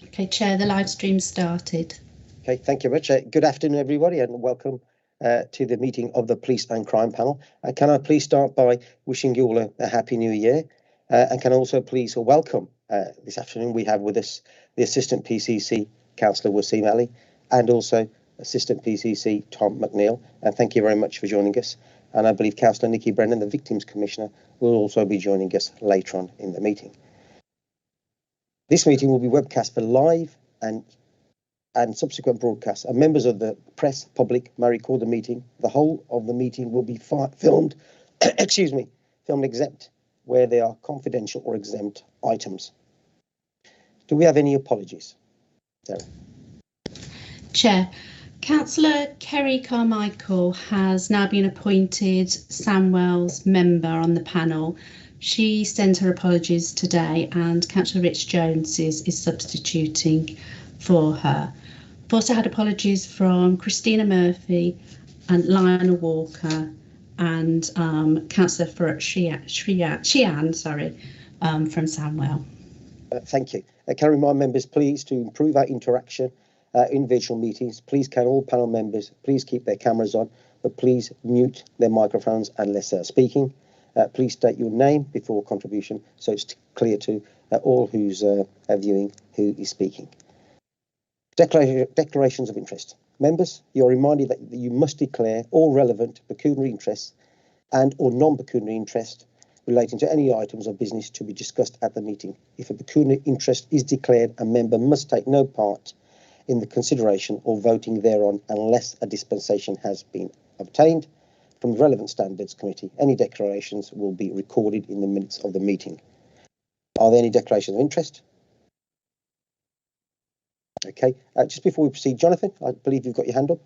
Okay, Chair, the live stream started. Okay, thank you very much. Good afternoon, everybody, and welcome to the meeting of the Police and Crime Panel. Can I please start by wishing you all a Happy New Year? And can I also please welcome this afternoon we have with us the Assistant PCC, Councillor Wasim Ali, and also Assistant PCC, Tom McNeil. And thank you very much for joining us. And I believe Councillor Nikki Brennan, the Victims Commissioner, will also be joining us later on in the meeting. This meeting will be webcast for live and subsequent broadcasts, and members of the press public may record the meeting. The whole of the meeting will be filmed, filmed except where they are confidential or exempt items. Do we have any apologies? Sarah? Chair, Councillor Kerry Carmichael has now been appointed Samwell's member on the panel. She sent her apologies today, and Councillor Rich Jones is substituting for her. I've also had apologies from Christina Murphy and Lionel Walker and Councillor Sheehan, from Samwell. Thank you. Can I remind members, please, to improve our interaction in virtual meetings, please can all panel members please keep their cameras on, but please mute their microphones unless they're speaking. Please state your name before contribution so it's clear to all who's viewing who is speaking. Declarations of interest. Members, you're reminded that you must declare all relevant pecuniary interests and or non-pecuniary interest relating to any items of business to be discussed at the meeting. If a pecuniary interest is declared, a member must take no part in the consideration or voting thereon unless a dispensation has been obtained from the relevant standards committee. Any declarations will be recorded in the minutes of the meeting. Are there any declarations of interest? Okay, just before we proceed, Jonathan, I believe you've got your hand up.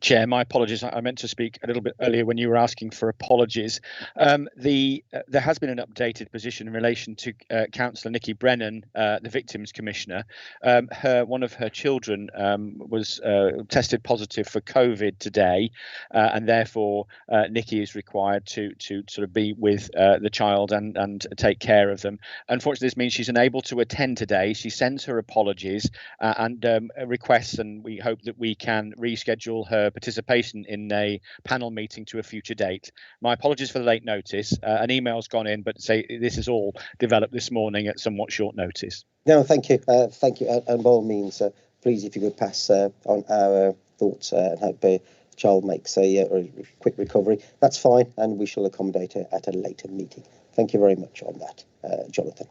Chair, my apologies. I meant to speak a little bit earlier when you were asking for apologies. There has been an updated position in relation to Councillor Nikki Brennan, the Victims Commissioner. One of her children was tested positive for COVID today, and therefore Nikki is required to sort of be with the child and take care of them. Unfortunately, this means she's unable to attend today. She sends her apologies and requests, and we hope that we can reschedule her participation in a panel meeting to a future date. My apologies for the late notice. An email's gone in, but say this is all developed this morning at somewhat short notice. No, thank you. Thank you. And by all means, please, if you could pass on our thoughts and hope the child makes a quick recovery. That's fine, and we shall accommodate her at a later meeting. Thank you very much on that, Jonathan.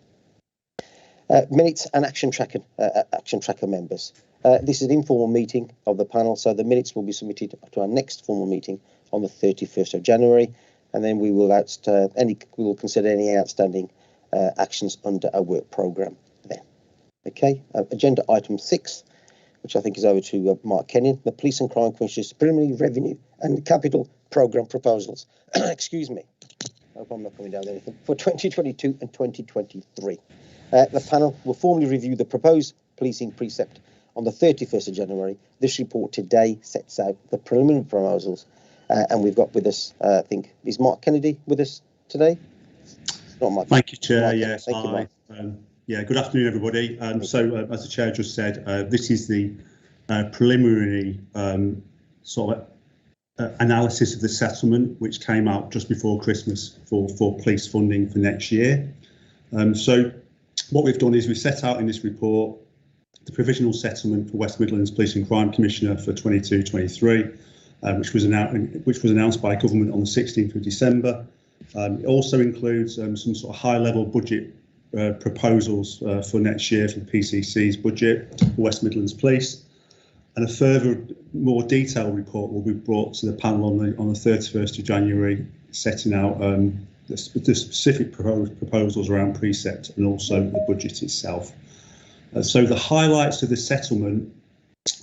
Minutes and action tracker members. This is an informal meeting of the panel, so the minutes will be submitted to our next formal meeting on the 31st of January, and then we will consider any outstanding actions under our work programme then. Okay, agenda item 6, which I think is over to Mark Kenyon, the Police and Crime Commissioner's preliminary revenue and capital programme proposals. Excuse me. I hope I'm not coming down with anything. For 2022 and 2023. The panel will formally review the proposed policing precept on the 31st of January. This report today sets out the preliminary proposals, and we've got with us, I think, is Mark Kennedy with us today? Not Mark. Thank you, Chair. Mark, yes, thank you, Mark. Yeah, good afternoon, everybody. As the Chair just said, this is the preliminary sort of analysis of the settlement, which came out just before Christmas for police funding for next year. So what we've done is we've set out in this report the provisional settlement for West Midlands Police and Crime Commissioner for 22-23, which was announced by government on the 16th of December. It also includes some sort of high-level budget proposals for next year for the PCC's budget for West Midlands Police, and a further, more detailed report will be brought to the panel on the 31st of January, setting out the specific proposals around Precept and also the budget itself. So the highlights of the settlement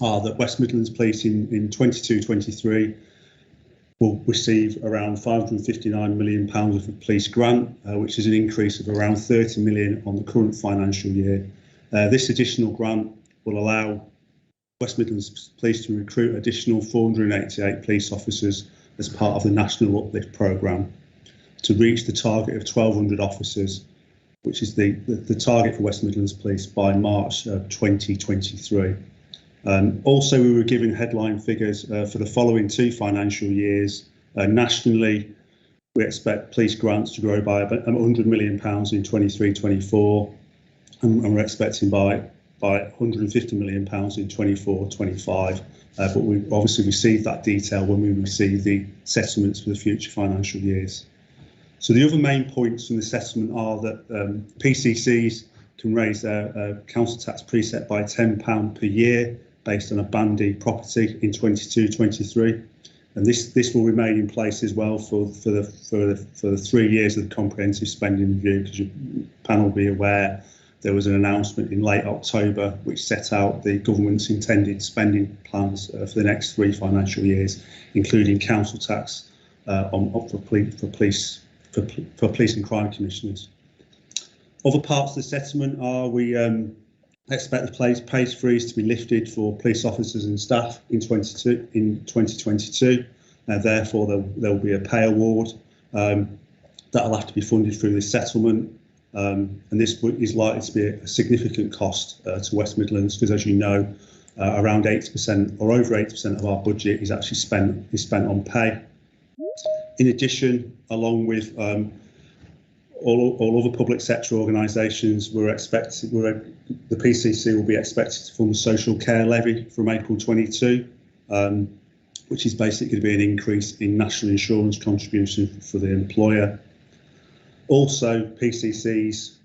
are that West Midlands Police in 22-23 will receive around £559 million of a police grant, which is an increase of around £30 million on the current financial year. This additional grant will allow West Midlands Police to recruit additional 488 police officers as part of the National Uplift Programme to reach the target of 1,200 officers which is the target for West Midlands Police by March 2023. Also, we were given headline figures for the following 2 financial years. Nationally, we expect police grants to grow by about £100 million in 23-24, and we're expecting by £150 million in 24-25. But we obviously received that detail when we receive the settlements for the future financial years. So the other main points from the settlement are that PCCs can raise their council tax precept by £10 per year based on a bandy property in 22-23, and this will remain in place as well for the 3 years of the comprehensive spending review, because your panel will be aware there was an announcement in late October which set out the government's intended spending plans for the next 3 financial years, including council tax for police and crime commissioners. Other parts of the settlement are we expect the pay freeze to be lifted for police officers and staff in 2022. Therefore, there will be a pay award that will have to be funded through this settlement. And this is likely to be a significant cost to West Midlands, because, as you know, around 80% or over 80% of our budget is actually spent on pay. In addition, along with all other public sector organisations, the PCC will be expected to fund the social care levy from April 22, which is basically going to be an increase in national insurance contribution for the employer. Also, PCCs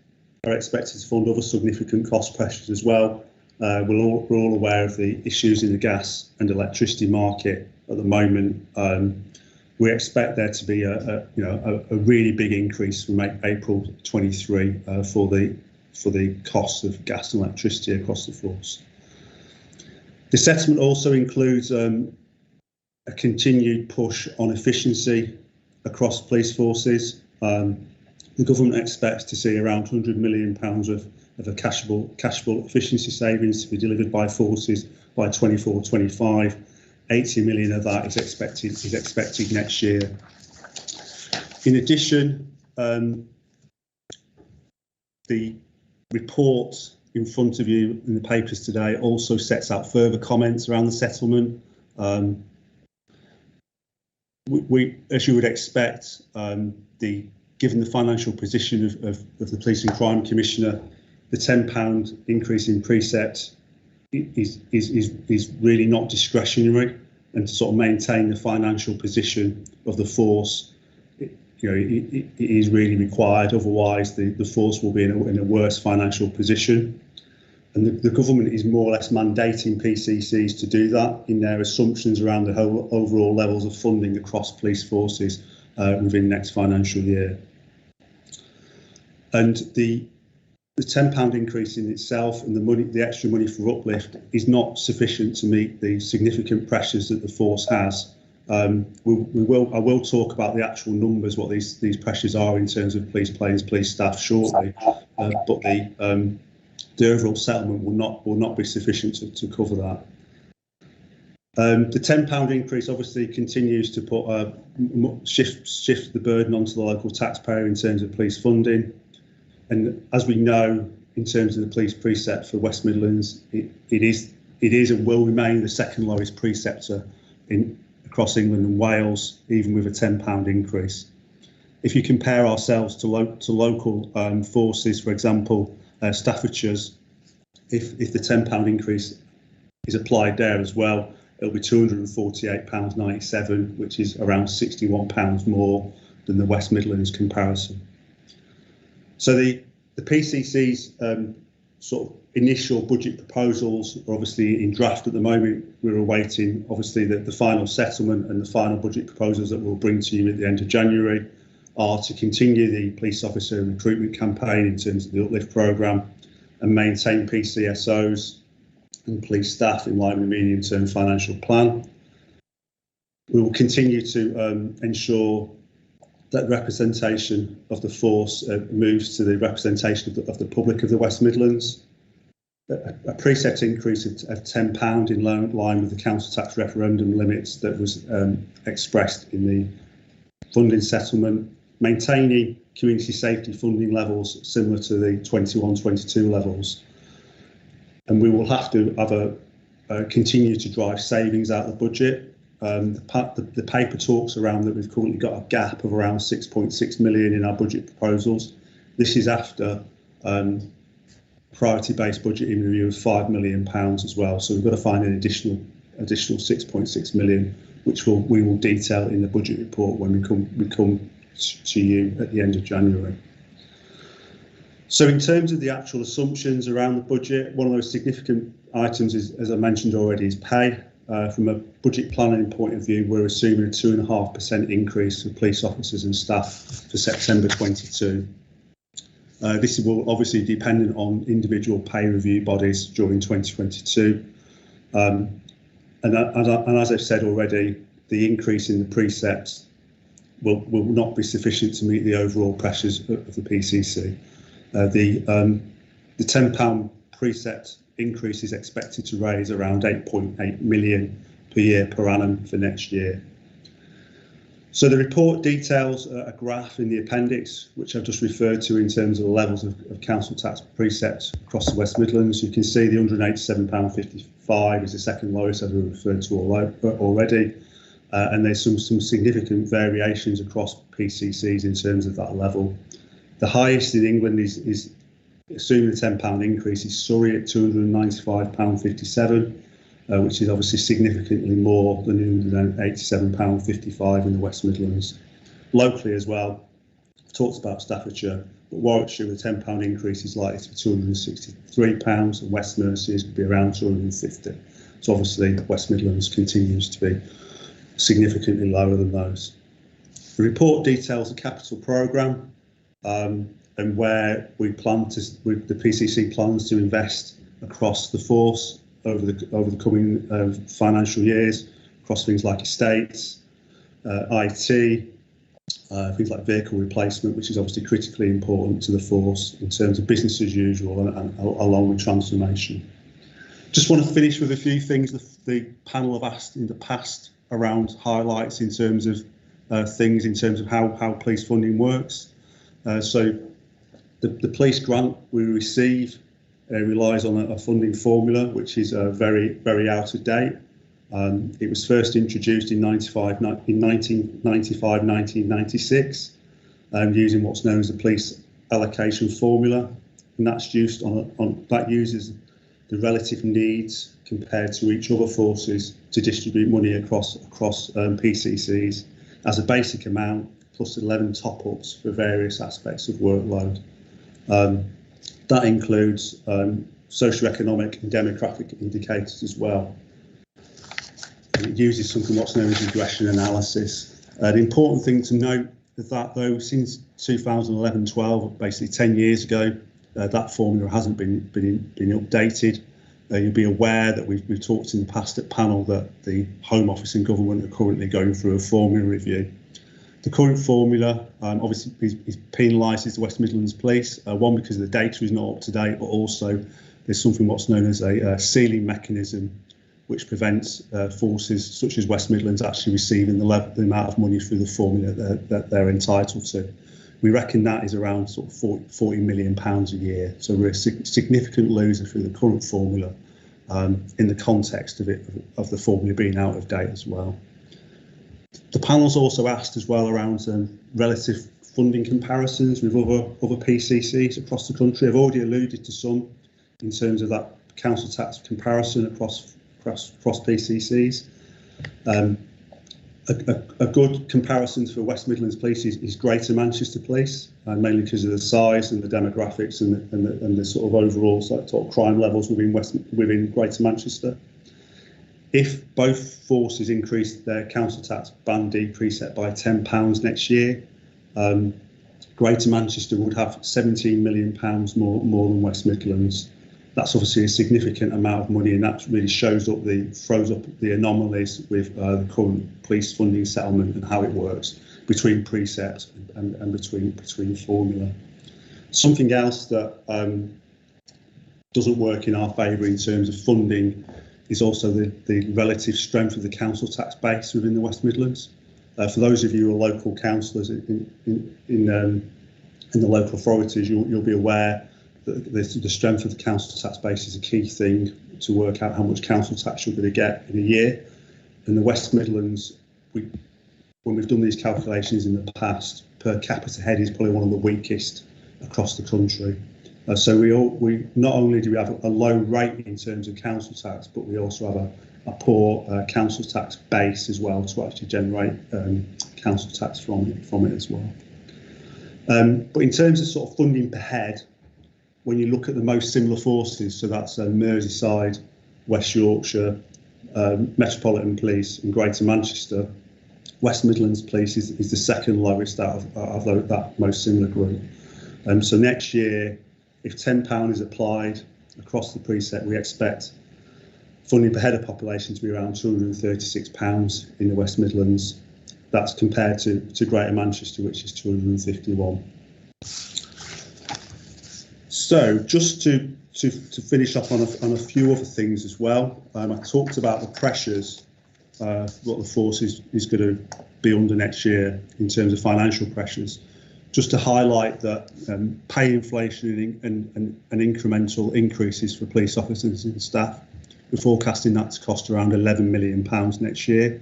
are expected to fund other significant cost pressures as well. We're all aware of the issues in the gas and electricity market at the moment. We expect there to be a really big increase from April 23 for the costs of gas and electricity across the force. The settlement also includes a continued push on efficiency across police forces. The government expects to see around £100 million of a cashable efficiency savings to be delivered by forces by 24-25. 80 million of that is expected next year. In addition, the report in front of you in the papers today also sets out further comments around the settlement. We, as you would expect, given the financial position of the Police and Crime Commissioner, the £10 increase in precept is really not discretionary, and to sort of maintain the financial position of the force, it is really required. Otherwise, the force will be in a worse financial position. And the government is more or less mandating PCCs to do that in their assumptions around the whole overall levels of funding across police forces within next financial year. And the £10 increase in itself and the extra money for uplift is not sufficient to meet the significant pressures that the force has. I will talk about the actual numbers, what these pressures are in terms of police planes, police staff shortly, but the overall settlement will not be sufficient to cover that. The £10 increase obviously continues to put shift the burden onto the local taxpayer in terms of police funding. And as we know, in terms of the police precept for West Midlands, it is and will remain the second lowest preceptor across England and Wales, even with a £10 increase. If you compare ourselves to local forces, for example, Staffordshire's, if the £10 increase is applied there as well, it'll be £248.97, which is around £61 more than the West Midlands comparison. So the PCC's sort of initial budget proposals are obviously in draft at the moment. We're awaiting obviously the final settlement, and the final budget proposals that we'll bring to you at the end of January are to continue the police officer recruitment campaign in terms of the uplift programme and maintain PCSOs and police staff in line with the medium-term financial plan. We will continue to ensure that representation of the force moves to the representation of the public of the West Midlands. A precept increase of £10 in line with the council tax referendum limits that was expressed in the funding settlement maintaining community safety funding levels similar to the 21-22 levels. And we will have to have continue to drive savings out of the budget. The paper talks around that we've currently got a gap of around 6.6 million in our budget proposals. This is after priority-based budgeting review of £5 million as well. So we've got to find an additional 6.6 million, which we will detail in the budget report when we come to you at the end of January. So in terms of the actual assumptions around the budget, one of those significant items is, as I mentioned already, is pay. From a budget planning point of view, we're assuming a 2.5% increase for police officers and staff for September 22. This will obviously depend on individual pay review bodies during 2022. And as I've said already, the increase in the precepts will not be sufficient to meet the overall pressures of the PCC. The £10 precept increase is expected to raise around 8.8 million per year per annum for next year. So the report details a graph in the appendix, which I've just referred to in terms of the levels of council tax precepts across the West Midlands. You can see the £187.55 is the second lowest, as we referred to already. And there's some significant variations across PCCs in terms of that level. The highest in England is assuming the £10 increase is Surrey at £295.57, which is obviously significantly more than £187.55 in the West Midlands. Locally as well, I've talked about Staffordshire, but Warwickshire with a £10 increase is likely to be £263, and West Mercia could be around £250. So obviously West Midlands continues to be significantly lower than those. The report details the capital programme and where the PCC plans to invest across the force over the coming financial years, across things like estates, IT, things like vehicle replacement, which is obviously critically important to the force in terms of business as usual and along with transformation. Just want to finish with a few things the panel have asked in the past around highlights in terms of things in terms of how police funding works. So the police grant we receive relies on a funding formula which is very, very out of date. It was first introduced in 1995-1996 using what's known as the police allocation formula, and that's used that uses the relative needs compared to each other forces to distribute money across PCCs as a basic amount plus 11 top-ups for various aspects of workload. That includes socioeconomic and demographic indicators as well. And it uses something what's known as regression analysis. The important thing to note is that though since 2011-12, basically 10 years ago, that formula hasn't been updated. You'll be aware that we've talked in the past at panel that the Home Office and Government are currently going through a formula review. The current formula obviously is penalises the West Midlands Police, one because the data is not up to date, but also there's something what's known as a ceiling mechanism which prevents forces such as West Midlands actually receiving the amount of money through the formula that they're entitled to. We reckon that is around sort of £40 million a year. So we're a significant loser through the current formula in the context of the formula being out of date as well. The panel's also asked as well around relative funding comparisons with other PCCs across the country. I've already alluded to some in terms of that council tax comparison across PCCs. A good comparison for West Midlands Police is Greater Manchester Police, mainly because of the size and the demographics and the sort of overall sort of crime levels within Greater Manchester. If both forces increase their council tax band D precept by £10 next year, Greater Manchester would have £17 million more than West Midlands. That's obviously a significant amount of money, and that really throws up the anomalies with the current police funding settlement and how it works between precept and between formula. Something else that doesn't work in our favour in terms of funding is also the relative strength of the council tax base within the West Midlands. For those of you who are local councillors in the local authorities, you'll be aware that the strength of the council tax base is a key thing to work out how much council tax you're going to get in a year. In the West Midlands, when we've done these calculations in the past, per capita head is probably one of the weakest across the country. So we not only do we have a low rate in terms of council tax, but we also have a poor council tax base as well to actually generate council tax from it as well. But in terms of sort of funding per head, when you look at the most similar forces, so that's Merseyside, West Yorkshire, Metropolitan Police and Greater Manchester, West Midlands Police is the second lowest out of that most similar group. So next year, if £10 is applied across the precept, we expect funding per head of population to be around £236 in the West Midlands. That's compared to Greater Manchester, which is 251. So just to finish up on a few other things as well, I talked about the pressures, what the force is going to be under next year in terms of financial pressures. Just to highlight that pay inflation and incremental increases for police officers and staff, we're forecasting that to cost around £11 million next year.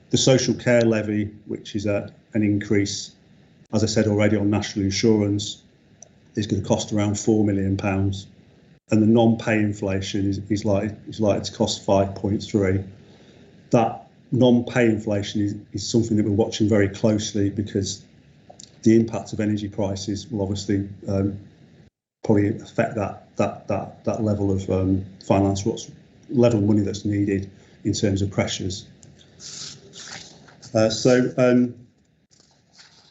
The social care levy, which is an increase, as I said already, on national insurance, is going to cost around £4 million. And the non-pay inflation is likely to cost 5.3. That non-pay inflation is something that we're watching very closely, because the impact of energy prices will obviously probably affect that level of finance, what's level of money that's needed in terms of pressures. So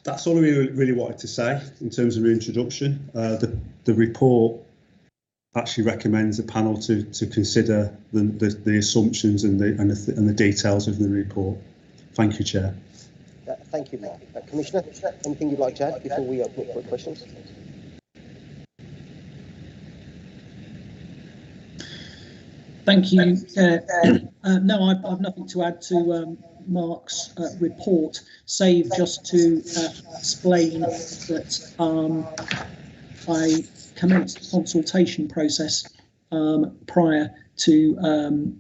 that's all we really wanted to say in terms of introduction. The report actually recommends the panel to consider the assumptions and the details of the report. Thank you, Chair. Thank you, Mark. Commissioner, anything you'd like to add before we open up for questions? Thank you, Chair. No, I've nothing to add to Mark's report, save just to explain that I commenced the consultation process prior to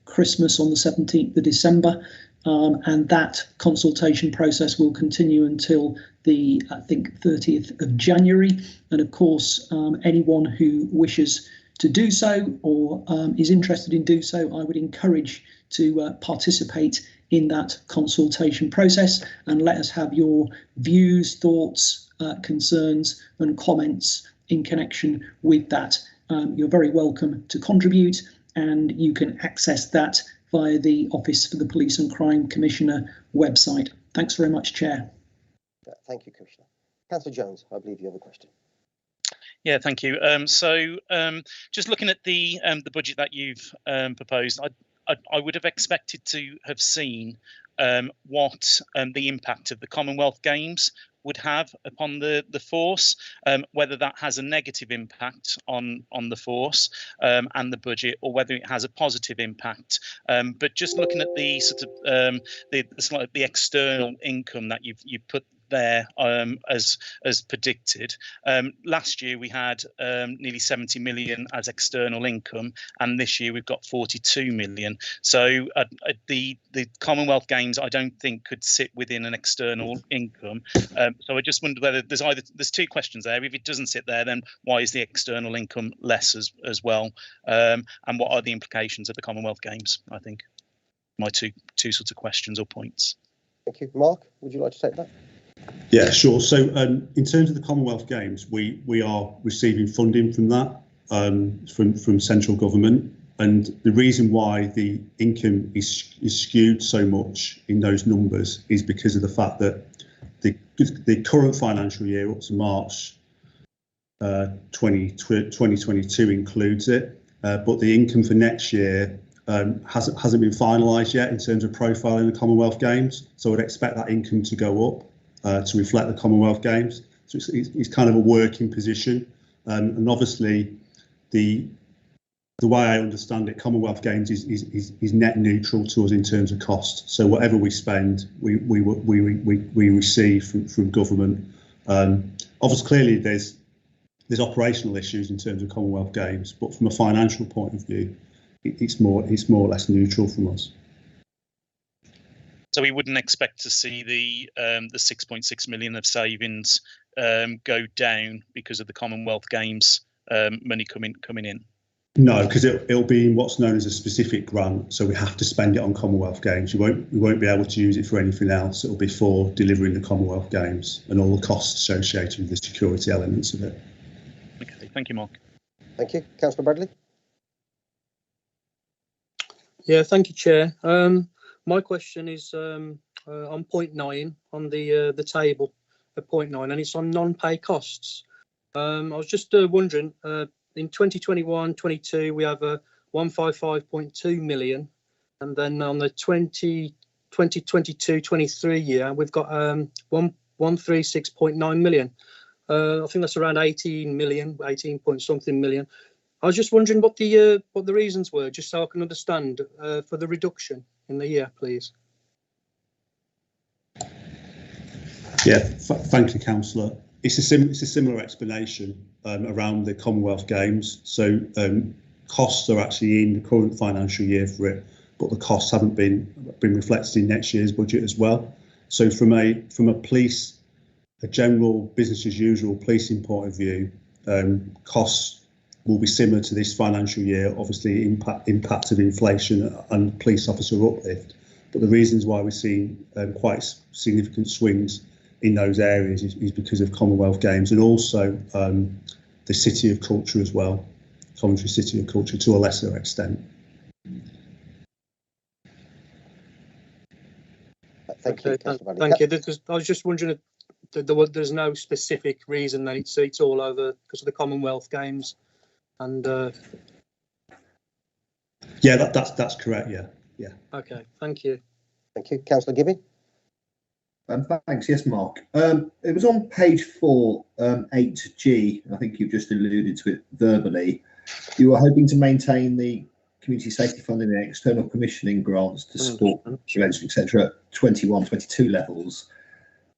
Christmas on the 17th of December. And that consultation process will continue until the, I think, 30th of January. And of course, anyone who wishes to do so or is interested in do so, I would encourage to participate in that consultation process and let us have your views, thoughts, concerns and comments in connection with that. You're very welcome to contribute, and you can access that via the Office for the Police and Crime Commissioner website. Thanks very much, Chair. Thank you, Commissioner. Councillor Jones, I believe you have a question. Yeah, thank you. Just looking at the budget that you've proposed, I would have expected to have seen what the impact of the Commonwealth Games would have upon the force, whether that has a negative impact on the force and the budget, or whether it has a positive impact. But just looking at the sort of the external income that you've put there as predicted. Last year we had nearly 70 million as external income, and this year we've got 42 million. So the Commonwealth Games, I don't think, could sit within an external income. So I just wonder whether there's two questions there. If it doesn't sit there, then why is the external income less as well? And what are the implications of the Commonwealth Games? I think my two sorts of questions or points. Thank you. Mark, would you like to take that? Yeah, sure. So in terms of the Commonwealth Games, we are receiving funding from that, from central government. And the reason why the income is skewed so much in those numbers is because of the fact that the current financial year up to March 2022 includes it, but the income for next year hasn't been finalised yet in terms of profiling the Commonwealth Games. So I'd expect that income to go up to reflect the Commonwealth Games. So it's kind of a working position, and obviously the the way I understand it, Commonwealth Games is net neutral to us in terms of cost. So whatever we spend, we receive from government. Obviously, clearly there's operational issues in terms of Commonwealth Games, but from a financial point of view, it's more or less neutral from us. So we wouldn't expect to see the 6.6 million of savings go down because of the Commonwealth Games money coming in. No, because it'll be in what's known as a specific grant, so we have to spend it on Commonwealth Games. We won't be able to use it for anything else. It'll be for delivering the Commonwealth Games and all the costs associated with the security elements of it. Okay, thank you, Mark. Thank you, Councillor Bradley. Yeah, thank you, Chair. My question is on point 9 on the table at point 9, and it's on non-pay costs. I was just wondering. In 2021-22, we have a 155.2 million, and then on the 2022-23 year, we've got 136.9 million. I think that's around 18 million, 18 point something million. I was just wondering what the reasons were, just so I can understand for the reduction in the year, please. Yeah, thank you, Councillor. It's a similar explanation around the Commonwealth Games. So costs are actually in the current financial year for it, but the costs haven't been reflected in next year's budget as well. So from a general business as usual policing point of view, costs will be similar to this financial year. Obviously, impact of inflation and police officer uplift, but the reasons why we're seeing quite significant swings in those areas is because of Commonwealth Games and also the City of Culture as well, Coventry City of Culture to a lesser extent. Thank you. Thank you. I was just wondering, there's no specific reason that it's all over because of the Commonwealth Games, and yeah, that's correct. Yeah. Okay, thank you. Thank you, Councillor Gibbing. Thanks. Yes, Mark. It was on page 4, 8G. I think you've just alluded to it verbally. You were hoping to maintain the community safety funding and external commissioning grants to support prevention, etc., at 21-22 levels.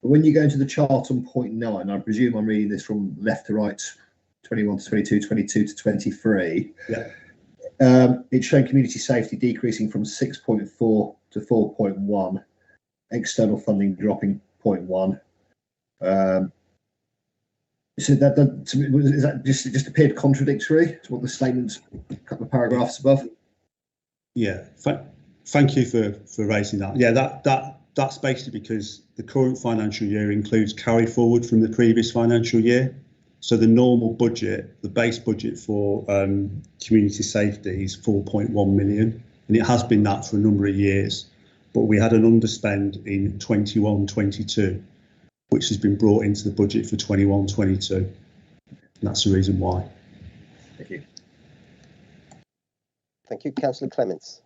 But when you go into the chart on point 9, I presume I'm reading this from left to right, 21-22, 22-23. Yeah. It's showing community safety decreasing from 6.4 to 4.1. External funding dropping 0.1. So that is that just appeared contradictory to what the statements a couple of paragraphs above? Yeah, thank you for raising that. Yeah, that's basically because the current financial year includes carry forward from the previous financial year. So the normal budget, the base budget for community safety is 4.1 million, and it has been that for a number of years. But we had an underspend in 21-22, which has been brought into the budget for 21-22. And that's the reason why. Thank you. Thank you, Councillor Clements.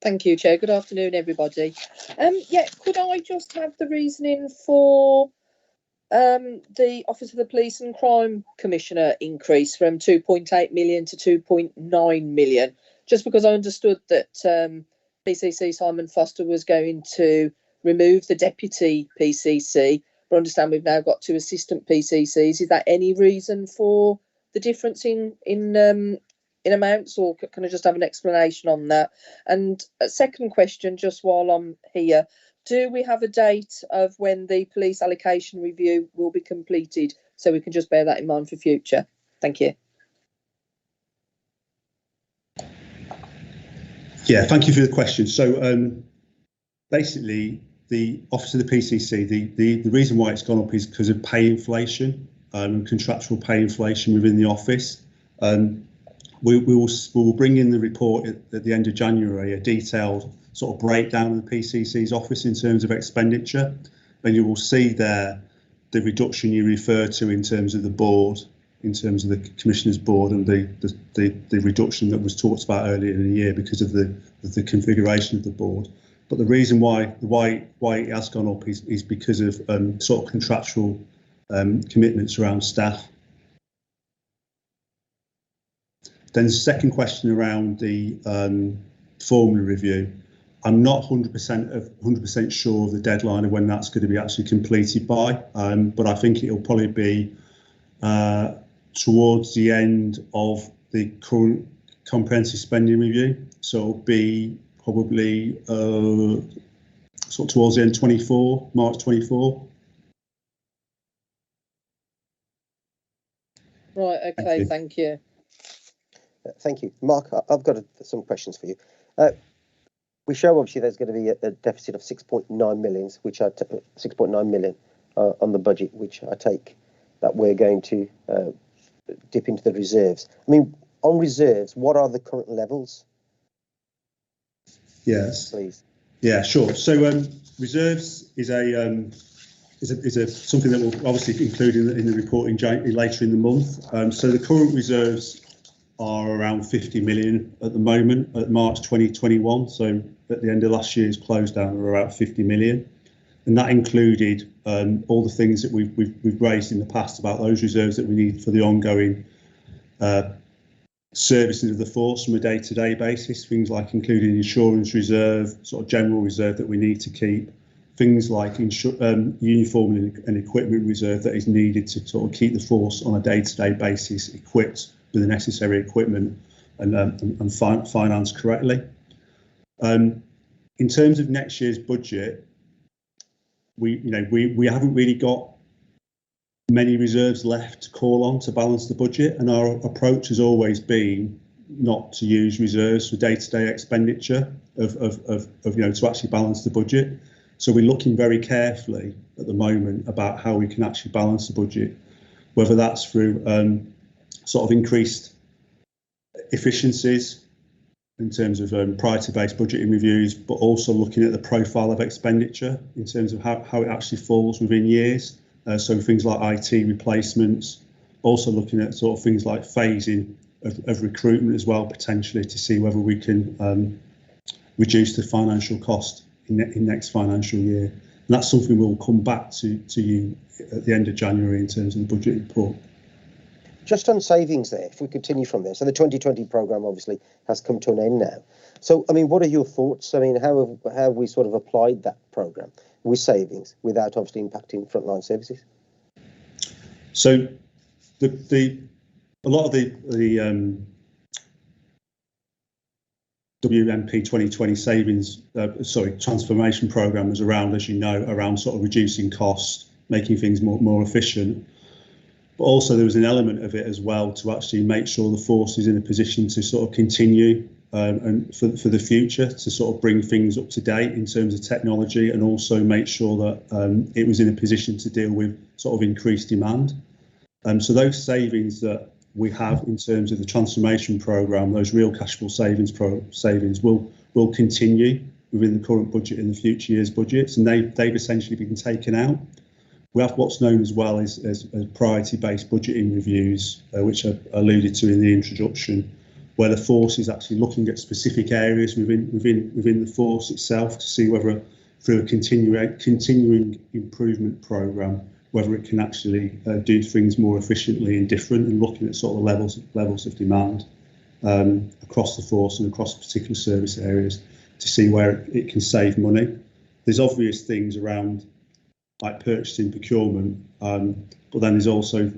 Thank you, Chair. Good afternoon, everybody. Yeah, could I just have the reasoning for the Office of the Police and Crime Commissioner increase from 2.8 million to 2.9 million? Just because I understood that PCC Simon Foster was going to remove the deputy PCC, but I understand we've now got 2 assistant PCCs. Is that any reason for the difference in amounts, or can I just have an explanation on that? And a second question, just while I'm here, do we have a date of when the police allocation review will be completed, so we can just bear that in mind for future? Thank you. Yeah, thank you for the question. So basically, the Office of the PCC, the reason why it's gone up is because of pay inflation, contractual pay inflation within the office. We will bring in the report at the end of January, a detailed sort of breakdown of the PCC's office in terms of expenditure, and you will see there the reduction you refer to in terms of the board, in terms of the Commissioner's board, and the reduction that was talked about earlier in the year because of the configuration of the board. But the reason why it has gone up is because of sort of contractual commitments around staff. Then the second question around the formula review. I'm not 100% sure of the deadline of when that's going to be actually completed by, but I think it'll probably be towards the end of the current comprehensive spending review. So it'll be probably sort of towards the end 24, March 24. Right, okay, thank you. Thank you. Mark, I've got some questions for you. We show obviously there's going to be a deficit of 6.9 million, which are 6.9 million on the budget, which I take that we're going to dip into the reserves. I mean, on reserves, what are the current levels? Yes, please. Yeah, sure. So reserves is a something that we'll obviously include in the reporting later in the month. So the current reserves are around 50 million at the moment at March 2021. So at the end of last year's close down were about 50 million, and that included all the things that we've raised in the past about those reserves that we need for the ongoing servicing of the force from a day-to-day basis, things like including insurance reserve, sort of general reserve that we need to keep, things like uniform and equipment reserve that is needed to sort of keep the force on a day-to-day basis equipped with the necessary equipment and financed correctly. In terms of next year's budget, we haven't really got many reserves left to call on to balance the budget, and our approach has always been not to use reserves for day-to-day expenditure to actually balance the budget. So we're looking very carefully at the moment about how we can actually balance the budget, whether that's through sort of increased efficiencies in terms of priority-based budgeting reviews, but also looking at the profile of expenditure in terms of how it actually falls within years. So things like IT replacements, also looking at sort of things like phasing of recruitment as well, potentially to see whether we can reduce the financial cost in next financial year. And that's something we'll come back to you at the end of January in terms of the budget report. Just on savings there, if we continue from there. So the 2020 programme obviously has come to an end now. So, I mean, what are your thoughts? I mean, how have we sort of applied that programme with savings without obviously impacting frontline services? So a lot of the WMP 2020 savings, transformation programme was around, as you know, around sort of reducing costs, making things more efficient. But also there was an element of it as well to actually make sure the force is in a position to sort of continue and for the future, to sort of bring things up to date in terms of technology, and also make sure that it was in a position to deal with sort of increased demand. So those savings that we have in terms of the transformation programme, those real cash flow savings will continue within the current budget and the future years' budgets, and they've essentially been taken out. We have what's known as well as priority-based budgeting reviews, which I alluded to in the introduction, where the force is actually looking at specific areas within the force itself to see whether through a continuing improvement programme, whether it can actually do things more efficiently and different, and looking at sort of levels of demand across the force and across particular service areas to see where it can save money. There's obvious things around like purchasing, procurement, but then there's also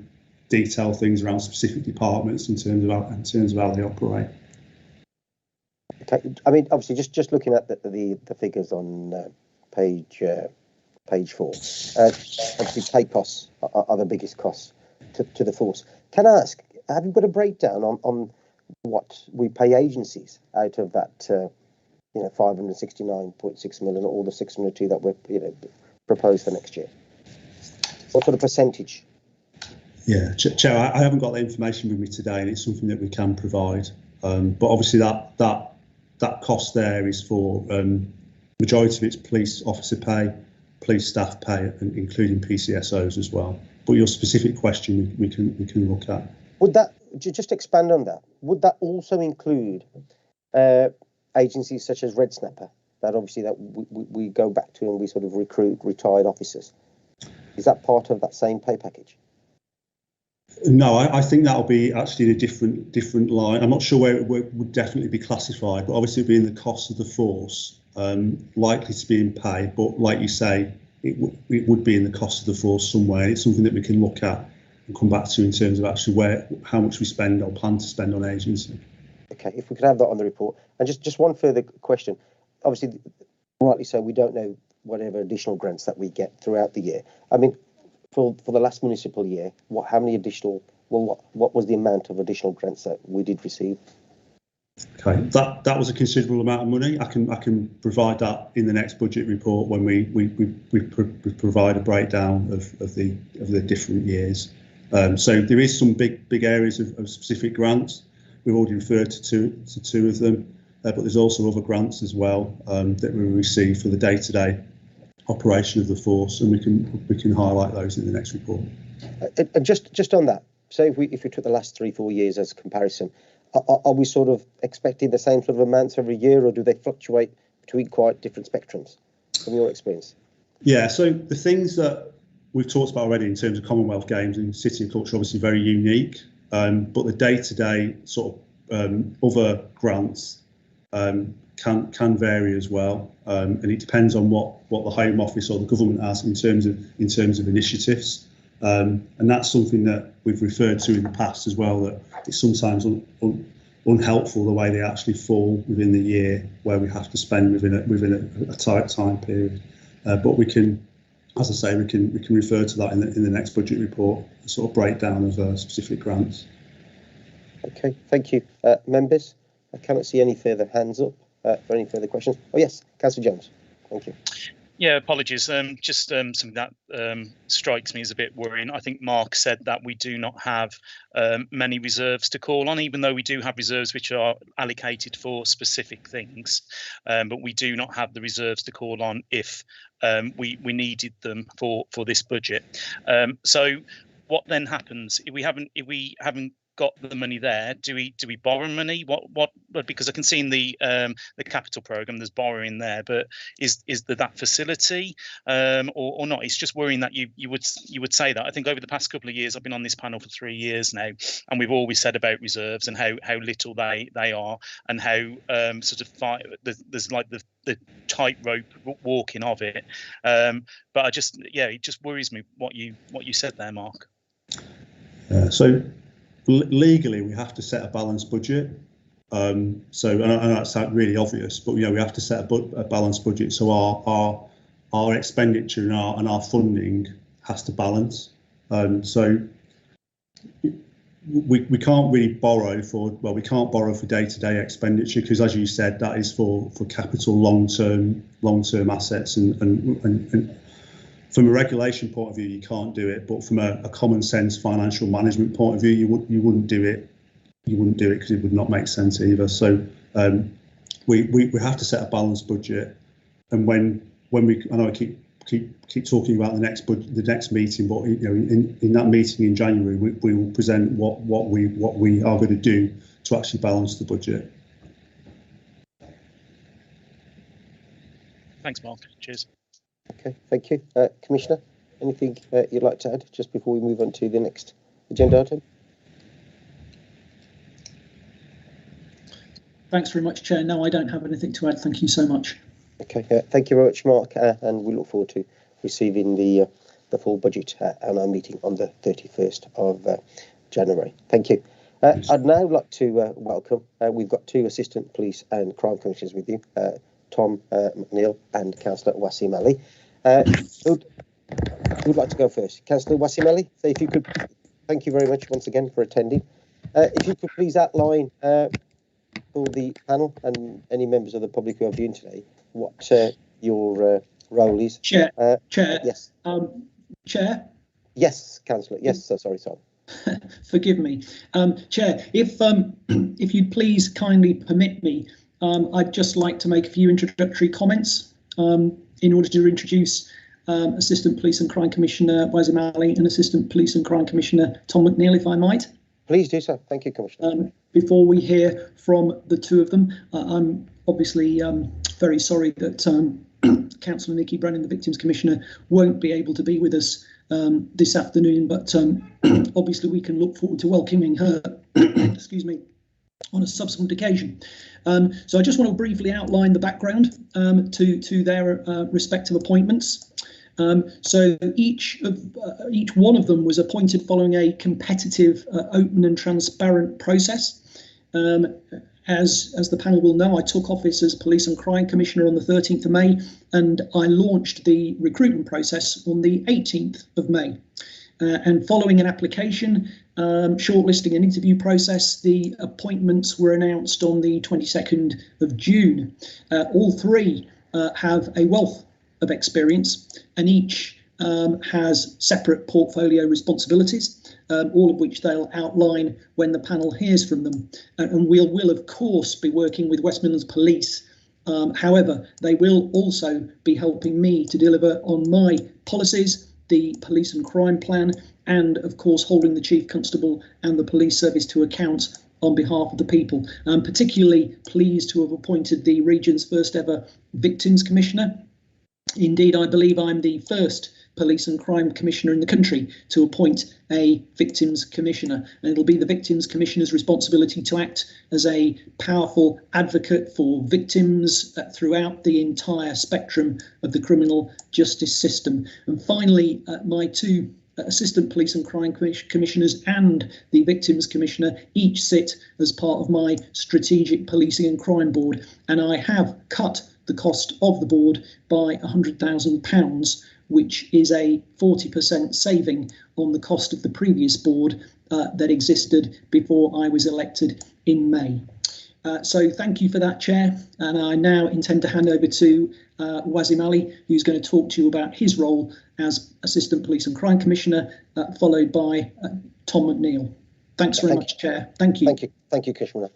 detailed things around specific departments in terms of how they operate. Okay, I mean, obviously, just looking at the figures on page 4, obviously pay costs are the biggest costs to the force. Can I ask, have you got a breakdown on what we pay agencies out of that 569.6 million, or all the 602 that we're proposed for next year? What sort of percentage? Yeah, Chair, I haven't got the information with me today, and it's something that we can provide. But obviously that cost there is for majority of it's police officer pay, police staff pay, and including PCSOs as well. But your specific question we can look at. Would that just expand on that? Would that also include agencies such as Red Snapper, that obviously that we go back to and we sort of recruit retired officers? Is that part of that same pay package? No, I think that'll be actually in a different line. I'm not sure where it would definitely be classified, but obviously it'll be in the cost of the force, likely to be in pay. But like you say, it would be in the cost of the force somewhere. It's something that we can look at and come back to in terms of actually how much we spend or plan to spend on agency. Okay, if we could have that on the report. And just one further question. Obviously, rightly so, we don't know whatever additional grants that we get throughout the year. I mean, for the last municipal year, what was the amount of additional grants that we did receive? Okay, that was a considerable amount of money. I can provide that in the next budget report when we provide a breakdown of the different years. So there is some big areas of specific grants. We've already referred to two of them, but there's also other grants as well that we receive for the day-to-day operation of the force, and we can highlight those in the next report. And just on that, so if we took the last 3-4 years as a comparison, are we sort of expecting the same sort of amounts every year, or do they fluctuate between quite different spectrums from your experience? Yeah, so the things that we've talked about already in terms of Commonwealth Games and City and Culture are obviously very unique, but the day-to-day sort of other grants can vary as well, and it depends on what the Home Office or the government has in terms of initiatives, and that's something that we've referred to in the past as well, that it's sometimes unhelpful the way they actually fall within the year, where we have to spend within a tight time period. But we can, as I say, we can refer to that in the next budget report, a sort of breakdown of specific grants. Okay, thank you, members. I cannot see any further hands up for any further questions. Oh yes, Councillor Jones. Thank you. Yeah, apologies. Just something that strikes me as a bit worrying. I think Mark said that we do not have many reserves to call on, even though we do have reserves which are allocated for specific things. But we do not have the reserves to call on if we needed them for this budget. So what then happens if we haven't got the money there? Do we borrow money? What? Because I can see in the capital programme there's borrowing there, but is there that facility or not? It's just worrying that you would say that. I think over the past couple of years, I've been on this panel for 3 years now, and we've always said about reserves and how little they are, and how sort of there's like the tightrope walking of it. But it just worries me what you said there, Mark. So legally, we have to set a balanced budget. So, and that's really obvious, but we have to set a balanced budget. So our expenditure and our funding has to balance. So we can't really borrow for day-to-day expenditure, because, as you said, that is for capital long-term assets, and from a regulation point of view, you can't do it, but from a common sense financial management point of view, you wouldn't do it. You wouldn't do it because it would not make sense either. So we have to set a balanced budget, and when we, I know I keep talking about the next meeting, but in that meeting in January, we will present what we are going to do to actually balance the budget. Thanks, Mark. Cheers. Okay, thank you. Commissioner, anything you'd like to add just before we move on to the next agenda item? Thanks very much, Chair. No, I don't have anything to add. Thank you so much. Okay, thank you very much, Mark, and we look forward to receiving the full budget at our meeting on the 31st of January. Thank you. I'd now like to welcome, we've got 2 Assistant Police and Crime Commissioners with you, Tom McNeill and Councillor Wasim Ali. Who'd like to go first? Councillor Wasim Ali, so if you could, thank you very much once again for attending. If you could please outline for the panel and any members of the public who are viewing today what your role is. Chair. Chair. Yes. Chair. Yes, Councillor. Yes. So sorry. Forgive me, Chair. If you'd please kindly permit me, I'd just like to make a few introductory comments in order to introduce Assistant Police and Crime Commissioner Wasim Ali and Assistant Police and Crime Commissioner Tom McNeill, if I might. Please do so. Thank you, Commissioner. Before we hear from the 2 of them, I'm obviously very sorry that Councillor Nikki Brennan, the Victims Commissioner, won't be able to be with us this afternoon, but obviously we can look forward to welcoming her, excuse me, on a subsequent occasion. So I just want to briefly outline the background to their respective appointments. So each one of them was appointed following a competitive, open and transparent process. As the panel will know, I took office as Police and Crime Commissioner on the 13th of May, and I launched the recruitment process on the 18th of May. And following an application, shortlisting and interview process, the appointments were announced on the 22nd of June. All three have a wealth of experience, and each has separate portfolio responsibilities, all of which they'll outline when the panel hears from them. And we will of course be working with West Midlands Police. However, they will also be helping me to deliver on my policies, the police and crime plan, and of course holding the Chief Constable and the police service to account on behalf of the people. I'm particularly pleased to have appointed the region's first ever Victims Commissioner. Indeed, I believe I'm the first Police and Crime Commissioner in the country to appoint a Victims Commissioner, and it'll be the Victims Commissioner's responsibility to act as a powerful advocate for victims throughout the entire spectrum of the criminal justice system. And finally, my two Assistant Police and Crime Commissioners and the Victims Commissioner each sit as part of my Strategic Policing and Crime Board, and I have cut the cost of the board by £100,000, which is a 40% saving on the cost of the previous board that existed before I was elected in May. So thank you for that, Chair, and I now intend to hand over to Wazim Ali, who's going to talk to you about his role as Assistant Police and Crime Commissioner, followed by Tom McNeill. Thanks very much, Chair. Thank you. Thank you, Commissioner.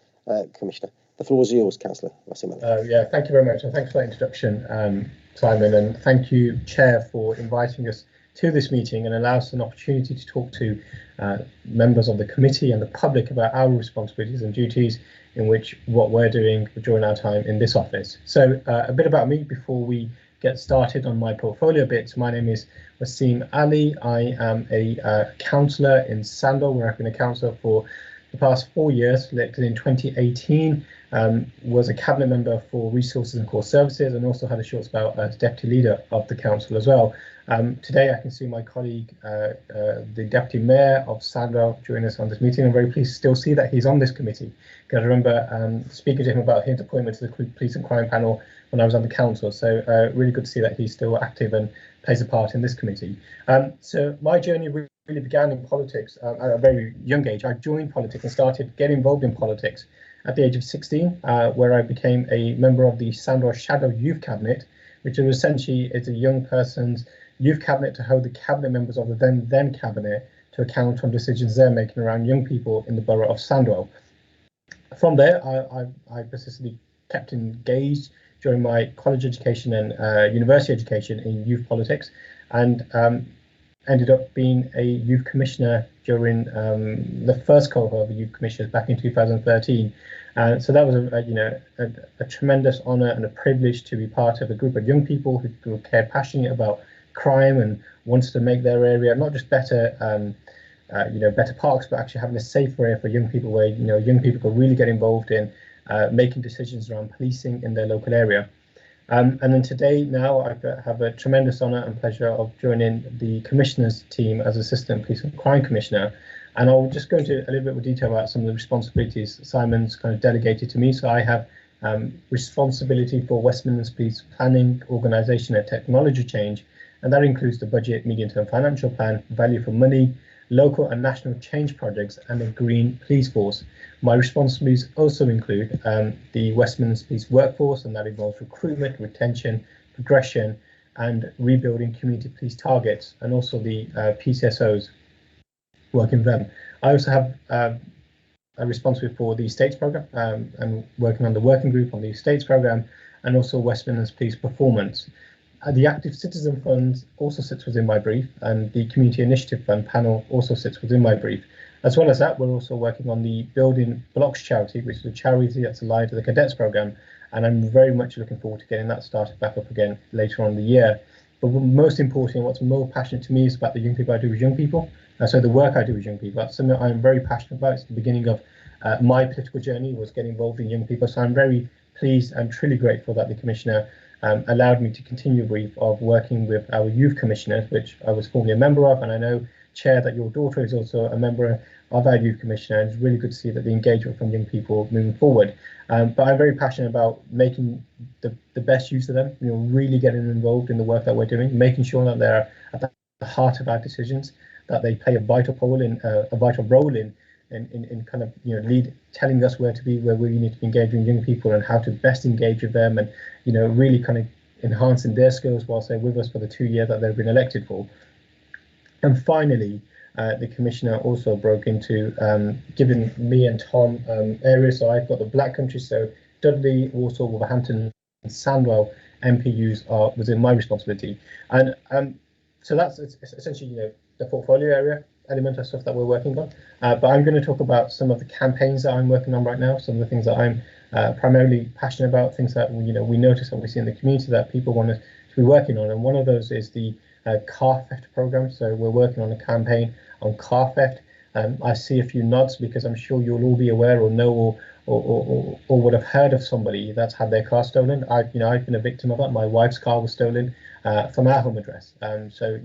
The floor is yours, Councillor Wazim Ali. Yeah, thank you very much, and thanks for that introduction, Simon, and thank you, Chair, for inviting us to this meeting and allow us an opportunity to talk to members of the committee and the public about our responsibilities and duties in which what we're doing during our time in this office. So a bit about me before we get started on my portfolio bits. My name is Wazim Ali. I am a councillor in Sandal, where I've been a councillor for the past 4 years, elected in 2018, was a cabinet member for Resources and Core Services, and also had a short spell as deputy leader of the council as well. Today I can see my colleague, the deputy mayor of Sandal, join us on this meeting. I'm very pleased to still see that he's on this committee, because I remember speaking to him about his appointment to the Police and Crime panel when I was on the council. So really good to see that he's still active and plays a part in this committee. So my journey really began in politics at a very young age. I joined politics and started getting involved in politics at the age of 16, where I became a member of the Sandal Shadow Youth Cabinet, which is essentially a young person's youth cabinet to hold the cabinet members of the then cabinet to account on decisions they're making around young people in the borough of Sandwell. From there, I persistently kept engaged during my college education and university education in youth politics, and ended up being a youth commissioner during the first cohort of youth commissioners back in 2013. So that was a tremendous honour and a privilege to be part of a group of young people who cared passionately about crime and wanted to make their area not just better, better parks, but actually having a safe area for young people, where young people could really get involved in making decisions around policing in their local area. And then today, now I have a tremendous honour and pleasure of joining the Commissioner's team as Assistant Police and Crime Commissioner. And I'll just go into a little bit more detail about some of the responsibilities Simon's kind of delegated to me. So I have responsibility for West Midlands Police planning, organisation and technology change, and that includes the budget, medium-term financial plan, value for money, local and national change projects, and a green police force. My responsibilities also include the West Midlands Police workforce, and that involves recruitment, retention, progression, and rebuilding community police targets, and also the PCSOs, working with them. I also have a responsibility for the estates programme and working on the working group on the estates programme, and also West Midlands Police performance. The Active Citizen Fund also sits within my brief, and the Community Initiative Fund panel also sits within my brief. As well as that, we're also working on the Building Blocks charity, which is a charity that's aligned to the Cadets programme, and I'm very much looking forward to getting that started back up again later on in the year. But most importantly, what's more passionate to me is about the young people I do with young people. So the work I do with young people, that's something I'm very passionate about. It's the beginning of my political journey, was getting involved in young people. So I'm very pleased and truly grateful that the Commissioner allowed me to continue a brief of working with our youth commissioners, which I was formerly a member of, and I know, Chair, that your daughter is also a member of our youth commissioner, and it's really good to see that the engagement from young people moving forward. But I'm very passionate about making the best use of them, really getting involved in the work that we're doing, making sure that they're at the heart of our decisions, that they play a vital role in kind of telling us where to be, where we need to be engaging with young people and how to best engage with them, and really kind of enhancing their skills whilst they're with us for the 2 years that they've been elected for. And finally, the Commissioner also broke into giving me and Tom areas. So I've got the Black Country, so Dudley, Walsall, Wolverhampton, and Sandwell MPUs are within my responsibility. And so that's essentially the portfolio area element of stuff that we're working on. But I'm going to talk about some of the campaigns that I'm working on right now, some of the things that I'm primarily passionate about, things that we notice and we see in the community that people want us to be working on. And one of those is the car theft program. So we're working on a campaign on car theft. I see a few nods because I'm sure you'll all be aware or know or would have heard of somebody that's had their car stolen. I've been a victim of that. My wife's car was stolen from our home address. So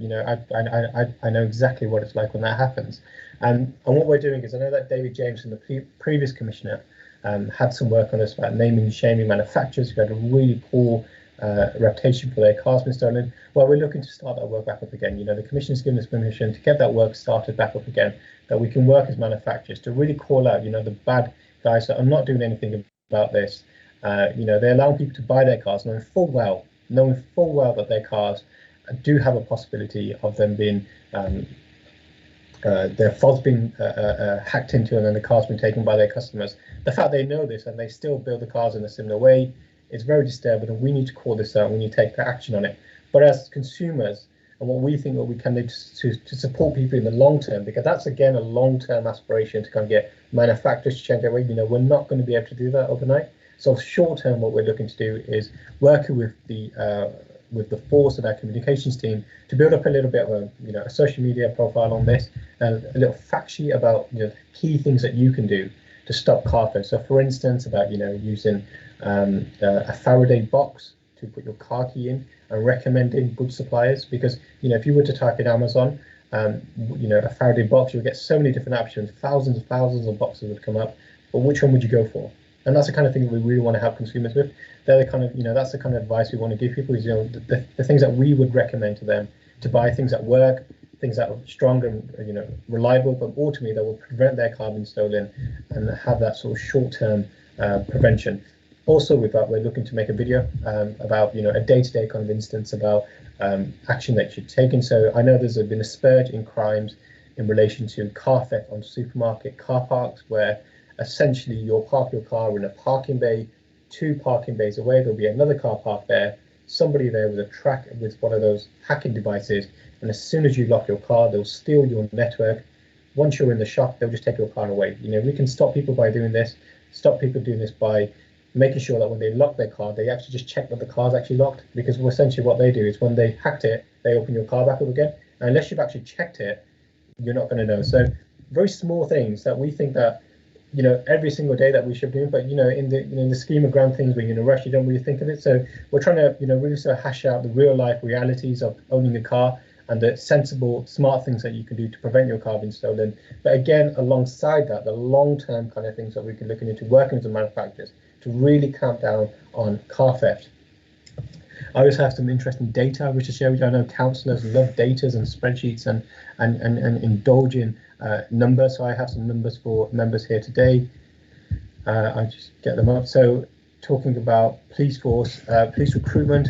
I know exactly what it's like when that happens. And what we're doing is, I know that David James and the previous Commissioner had some work on this about naming and shaming manufacturers who had a really poor reputation for their cars being stolen. Well, we're looking to start that work back up again. The Commission's given us permission to get that work started back up again, that we can work as manufacturers to really call out, the bad guys that are not doing anything about this. They're allowing people to buy their cars knowing full well that their cars do have a possibility of them being their FOD's been hacked into, and then the car's been taken by their customers. The fact they know this and they still build the cars in a similar way is very disturbing, and we need to call this out. We need to take action on it. But as consumers, and what we think that we can do to support people in the long term, because that's again a long-term aspiration to kind of get manufacturers to change their way. We're not going to be able to do that overnight. So short term, what we're looking to do is working with the force of our communications team to build up a little bit of a social media profile on this, a little fact sheet about the key things that you can do to stop car theft. So for instance, about using a Faraday box to put your car key in, and recommending good suppliers, because if you were to type in Amazon a Faraday box, you'll get so many different options, thousands of boxes would come up, but which one would you go for? And that's the kind of thing that we really want to help consumers with. They're the kind of that's the kind of advice we want to give people, is the things that we would recommend to them to buy, things that work, things that are strong and reliable, but ultimately that will prevent their car being stolen and have that sort of short-term prevention. Also with that, we're looking to make a video about a day-to-day kind of instance about action that should be taken. So I know there's been a spurge in crimes in relation to car theft on supermarket car parks, where essentially you'll park your car in a parking bay, 2 parking bays away, there'll be another car parked there, somebody there with with one of those hacking devices, and as soon as you lock your car, they'll steal your network. Once you're in the shop, they'll just take your car away. We can stop people by doing this, stop people doing this by making sure that when they lock their car, they actually just check that the car's actually locked, because essentially what they do is when they hacked it, they open your car back up again. And unless you've actually checked it, you're not going to know. So very small things that we think that every single day that we should do, but in the scheme of grand things, when you're in a rush, you don't really think of it. So we're trying to really sort of hash out the real life realities of owning a car and the sensible, smart things that you can do to prevent your car being stolen. But again, alongside that, the long-term kind of things that we can look into working with the manufacturers to really clamp down on car theft. I also have some interesting data I wish to share with you. I know councillors love data and spreadsheets and indulge in numbers. So I have some numbers for members here today. I just get them up. So talking about police force, police recruitment.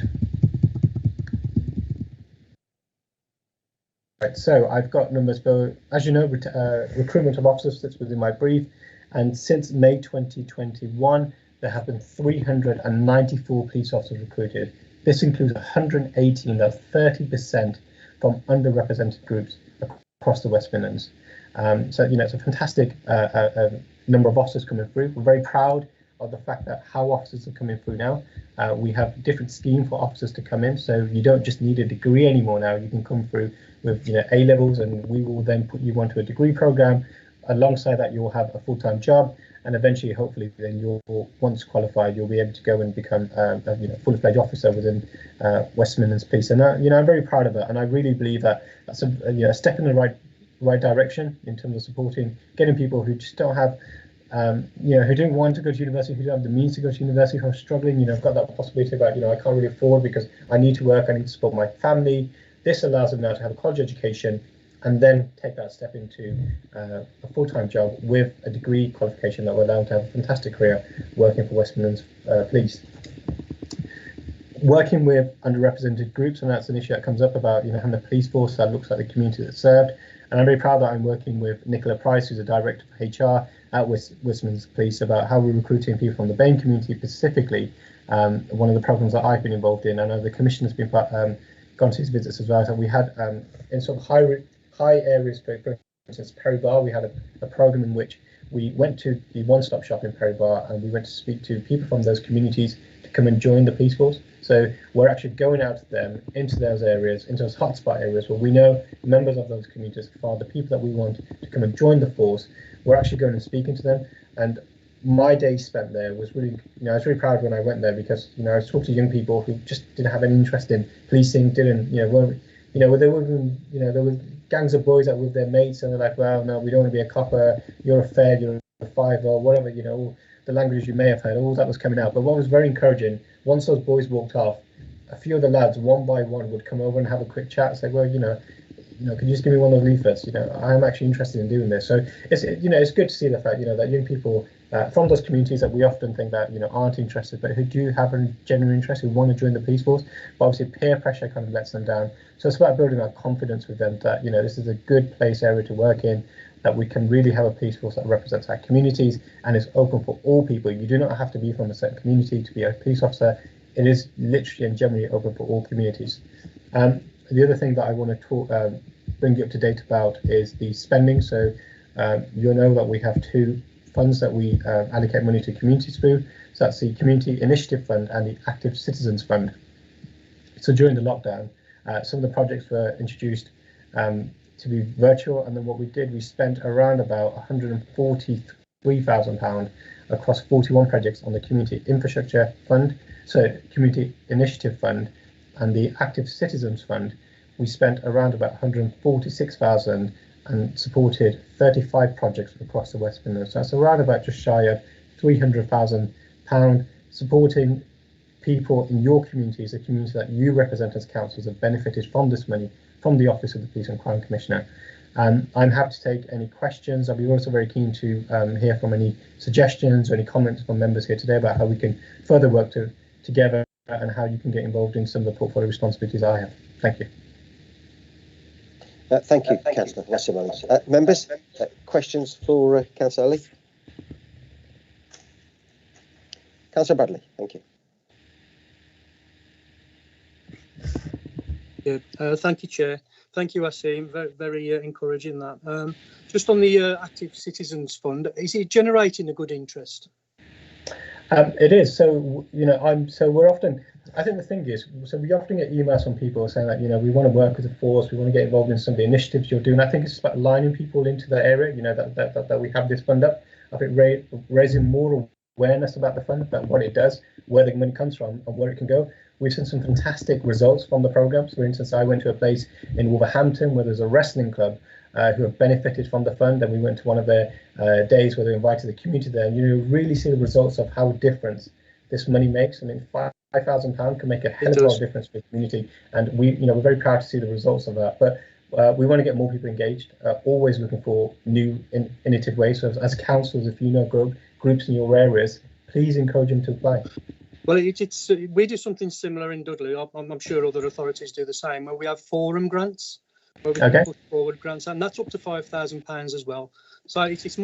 Right, so I've got numbers for, as you know, recruitment of officers sits within my brief, and since May 2021, there have been 394 police officers recruited. This includes 118, that's 30% from underrepresented groups across the West Midlands. So it's a fantastic number of officers coming through. We're very proud of the fact that how officers are coming through now. We have a different scheme for officers to come in, so you don't just need a degree anymore now. You can come through with A levels, and we will then put you onto a degree program. Alongside that, you'll have a full-time job, and eventually, hopefully, then you'll, once qualified, you'll be able to go and become a fully-fledged officer within West Midlands Police. And I'm very proud of it, and I really believe that that's a step in the right direction in terms of supporting, getting people who just don't have, who don't want to go to university, who don't have the means to go to university, who are struggling, have got that possibility about, I can't really afford because I need to work, I need to support my family. This allows them now to have a college education and then take that step into a full-time job with a degree qualification that will allow them to have a fantastic career working for West Midlands Police. Working with underrepresented groups, and that's an issue that comes up about, having a police force that looks like the community that's served. And I'm very proud that I'm working with Nicola Price, who's a director for HR at West Midlands Police, about how we're recruiting people from the BAME community specifically. One of the programs that I've been involved in, I know the Commissioner's been gone to his visits as well. So we had in sort of high areas, for instance, Perry Bar, we had a program in which we went to the one-stop shop in Perry Bar and we went to speak to people from those communities to come and join the police force. So we're actually going out to them, into those areas, into those hotspot areas where we know members of those communities are the people that we want to come and join the force. We're actually going and speaking to them. And my day spent there was really, I was really proud when I went there because, I was talking to young people who just didn't have any interest in policing, weren't, there were gangs of boys that were with their mates and they're like, well, no, we don't want to be a copper, you're a fed, you're a five, or whatever, the language you may have heard, all that was coming out. But what was very encouraging, once those boys walked off, a few of the lads, one by one, would come over and have a quick chat, say, well, can you just give me one of those leaflets? I'm actually interested in doing this. So it's good to see the fact, that young people from those communities that we often think that, aren't interested, but who do have a genuine interest, who want to join the police force, but obviously peer pressure kind of lets them down. So it's about building that confidence with them that, this is a good place area to work in, that we can really have a police force that represents our communities and is open for all people. You do not have to be from a certain community to be a police officer. It is literally and generally open for all communities. The other thing that I want to bring you up to date about is the spending. So you'll know that we have two funds that we allocate money to communities through. So that's the Community Initiative Fund and the Active Citizens Fund. So during the lockdown, some of the projects were introduced to be virtual, and then what we did, we spent around about £143,000 across 41 projects on the Community Infrastructure Fund, so Community Initiative Fund, and the Active Citizens Fund. We spent around about 146,000 and supported 35 projects across the West Midlands. So that's around about just shy of £300,000 supporting people in your communities, the community that you represent as councillors have benefited from this money from the Office of the Police and Crime Commissioner. I'm happy to take any questions. I'll be also very keen to hear from any suggestions or any comments from members here today about how we can further work together and how you can get involved in some of the portfolio responsibilities I have. Thank you. Thank you, Councillor. Members, questions for Councillor Ali? Councillor Bradley, thank you. Yeah, thank you, Chair. Thank you, Asim. Very, very encouraging that. Just on the Active Citizens Fund, is it generating a good interest? It is. So, we're often, I think the thing is, so we often get emails from people saying that, we want to work with the force, we want to get involved in some of the initiatives you're doing. I think it's about lining people into the area, that we have this fund up. I think raising more awareness about the fund, about what it does, where the money comes from and where it can go. We've seen some fantastic results from the programs. For instance, I went to a place in Wolverhampton where there's a wrestling club who have benefited from the fund, and we went to one of their days where they invited the community there, and you really see the results of how difference this money makes. I mean, £5,000 can make a hell of a lot of difference for the community, and we're very proud to see the results of that. But we want to get more people engaged, always looking for new innovative ways. So as councillors, if you know groups in your areas, please encourage them to apply. Well, we do something similar in Dudley. I'm sure other authorities do the same, where we have forum grants, where we can put forward grants, and that's up to £5,000 as well. So it's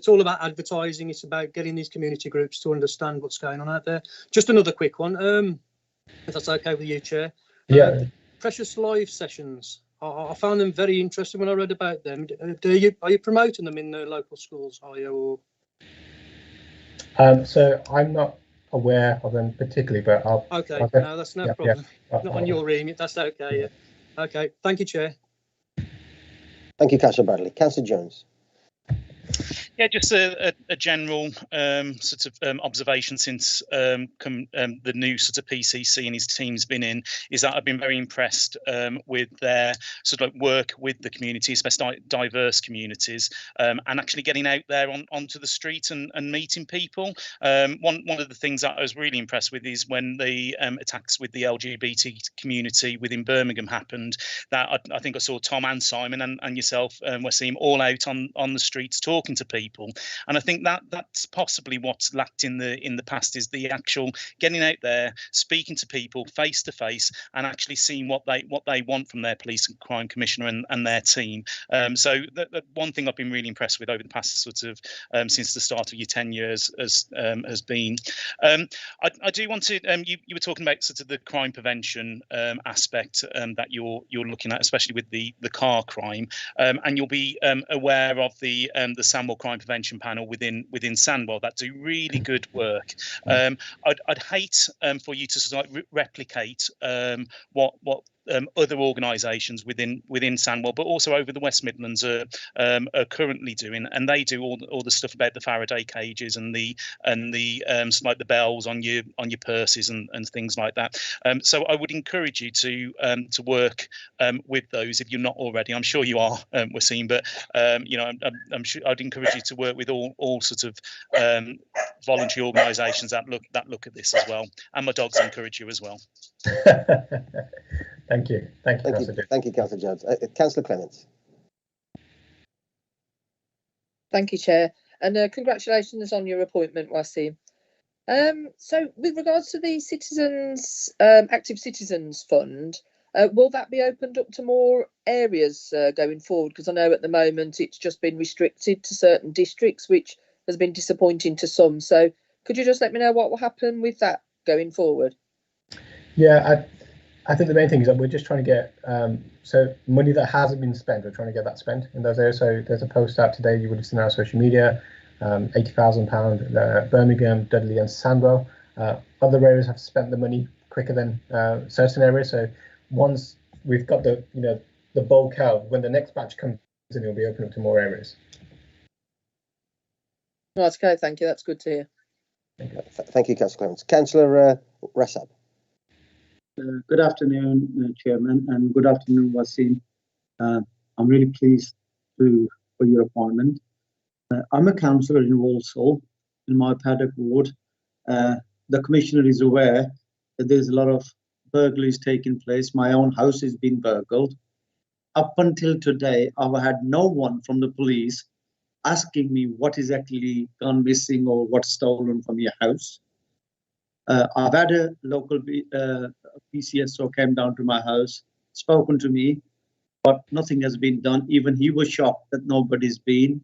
all about advertising. It's about getting these community groups to understand what's going on out there. Just another quick one, if that's okay with you, Chair. Yeah. Precious live sessions. I found them very interesting when I read about them. Are you promoting them in the local schools? Are you? Or... So I'm not aware of them particularly, but I'll. Okay, I'll no, that's no problem. Not on your remit. That's okay. Yeah. Okay. Thank you, Chair. Thank you, Councillor Bradley. Councillor Jones. Yeah, just a general sort of observation since the new sort of PCC and his team's been in, is that I've been very impressed with their sort of like work with the community, especially diverse communities, and actually getting out there onto the street and meeting people. One of the things that I was really impressed with is when the attacks with the LGBT community within Birmingham happened, that I think I saw Tom and Simon and yourself were seeing all out on the streets talking to people. And I think that's possibly what's lacked in the past, is the actual getting out there, speaking to people face to face, and actually seeing what they want from their police and crime commissioner and their team. So the one thing I've been really impressed with over the past sort of since the start of your 10 years has been. I do want to. You were talking about sort of the crime prevention aspect that you're looking at, especially with the car crime, and you'll be aware of the Sandwell Crime Prevention Panel within Sandwell that do really good work. I'd hate for you to sort of like replicate what other organisations within Sandwell, but also over the West Midlands are currently doing, and they do all the stuff about the Faraday cages and the like the bells on your purses and things like that. So I would encourage you to work with those if you're not already. I'm sure you are, Wasim, but you know, I'm sure I'd encourage you to work with all sorts of voluntary organisations that look at this as well, and my dogs encourage you as well. Thank you, Councillor Jones. Councillor Clements. Thank you, Chair, and congratulations on your appointment, Wasim. So, with regards to the Citizens Active Citizens Fund, will that be opened up to more areas going forward? Because I know at the moment it's just been restricted to certain districts, which has been disappointing to some. So, could you just let me know what will happen with that going forward? Yeah, I think the main thing is that we're just trying to get so money that hasn't been spent, we're trying to get that spent in those areas. So there's a post out today, you would have seen our social media, £80,000 Birmingham, Dudley and Sandwell. Other areas have spent the money quicker than certain areas. So once we've got the bulk out, when the next batch comes in, it'll be open up to more areas. That's okay, thank you. That's good to hear. Thank you, Councillor Clements. Councillor Rassab. Good afternoon, Chairman, and good afternoon, Wasim. I'm really pleased for your appointment. I'm a councillor in Walsall, in my paddock ward. The Commissioner is aware that there's a lot of burglaries taking place. My own house is being burgled. Up until today, I've had no one from the police asking me what is actually gone missing or what's stolen from your house. I've had a local PCSO came down to my house, spoken to me, but nothing has been done. Even he was shocked that nobody's been.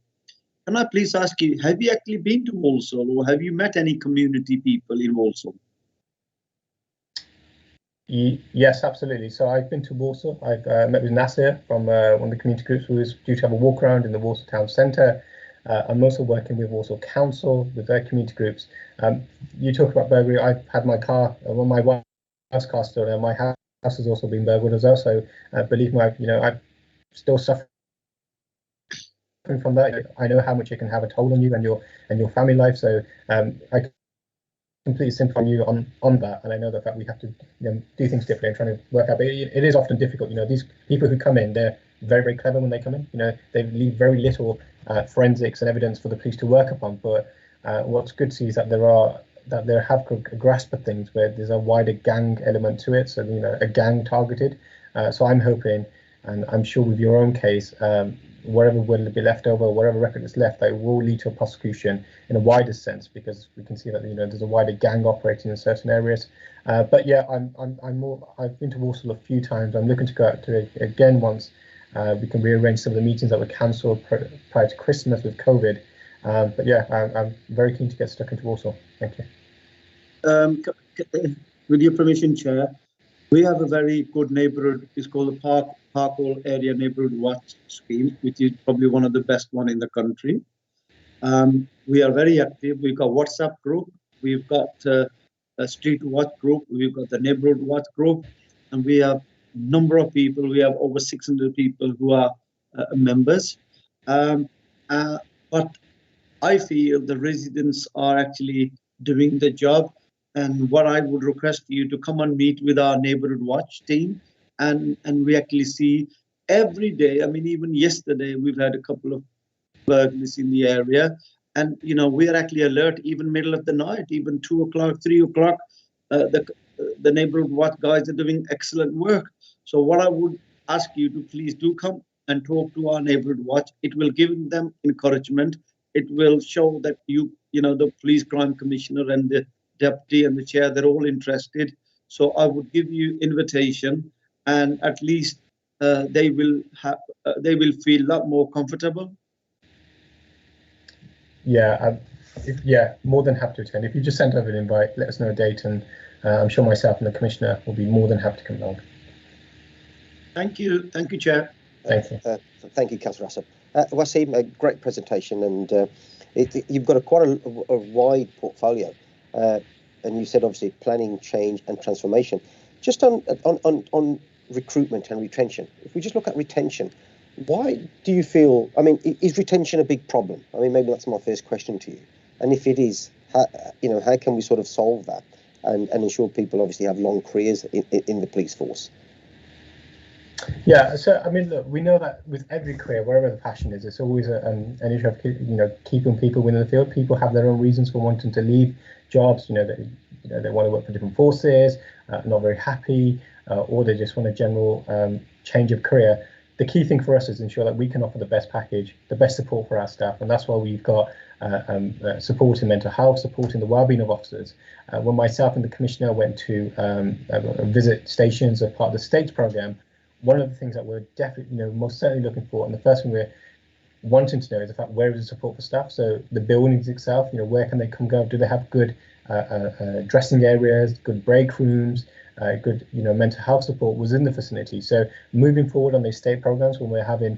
Can I please ask you, have you actually been to Walsall, or have you met any community people in Walsall? Yes, absolutely. So I've been to Walsall. I've met with Nasir from one of the community groups who was due to have a walk around in the Walsall Town Centre. I'm also working with Walsall Council, with their community groups. You talk about burglary. I've had my car, my wife's car stolen. My house has also been burgled as well. So believe me, I'm still suffering from that. I know how much it can have a toll on you and your family life. So I completely sympathise you on that, and I know that we have to do things differently and trying to work out. But it is often difficult. These people who come in, they're very, very clever when they come in. They leave very little forensics and evidence for the police to work upon. But what's good to see is that they have a grasp of things where there's a wider gang element to it. So a gang targeted. So I'm hoping, and I'm sure with your own case, whatever will be left over, whatever record is left, that will lead to a prosecution in a wider sense, because we can see that there's a wider gang operating in certain areas. But yeah, I've been to Walsall a few times. I'm looking to go out to it again once we can rearrange some of the meetings that were cancelled prior to Christmas with COVID. But yeah, I'm very keen to get stuck into Walsall. Thank you. With your permission, Chair, we have a very good neighbourhood. It's called the Pastoral Area Neighbourhood Watch Scheme, which is probably one of the best one in the country. We are very active. We've got WhatsApp group. We've got a street watch group. We've got the neighborhood watch group, and we have a number of people. We have over 600 people who are members. But I feel the residents are actually doing the job. And what I would request you to come and meet with our neighborhood watch team, and we actually see every day. I mean, even yesterday we've had a couple of burglaries in the area, and you know we are actually alert even middle of the night, even 2 o'clock, 3 o'clock. The neighborhood watch guys are doing excellent work. So what I would ask you to please do come and talk to our neighborhood watch. It will give them encouragement. It will show that you know the police crime commissioner and the deputy and the chair, they're all interested. So I would give you invitation, and at least they will feel a lot more comfortable. Yeah, more than happy to attend. If you just send over an invite, let us know a date, and I'm sure myself and the commissioner will be more than happy to come along. Thank you, Chair. Thank you. Thank you, Councillor Assam. Wasim, a great presentation, and you've got quite a wide portfolio. And you said obviously planning, change, and transformation. Just on recruitment and retention. If we just look at retention, why do you feel? I mean, is retention a big problem? I mean, maybe that's my first question to you. And if it is, how can we sort of solve that and ensure people obviously have long careers in the police force? Yeah, so I mean, look, we know that with every career, wherever the passion is, it's always an issue of keeping people within the field. People have their own reasons for wanting to leave jobs. They want to work for different forces, not very happy, or they just want a general change of career. The key thing for us is ensure that we can offer the best package, the best support for our staff, and that's why we've got support in mental health, support in the wellbeing of officers. When myself and the commissioner went to visit stations as part of the states programme, one of the things that we're definitely, most certainly looking for, and the first thing we're wanting to know is the fact, where is the support for staff? So the buildings itself, where can they come go? Do they have good dressing areas, good break rooms, good, mental health support within the facility? So moving forward on these state programs, when we're having,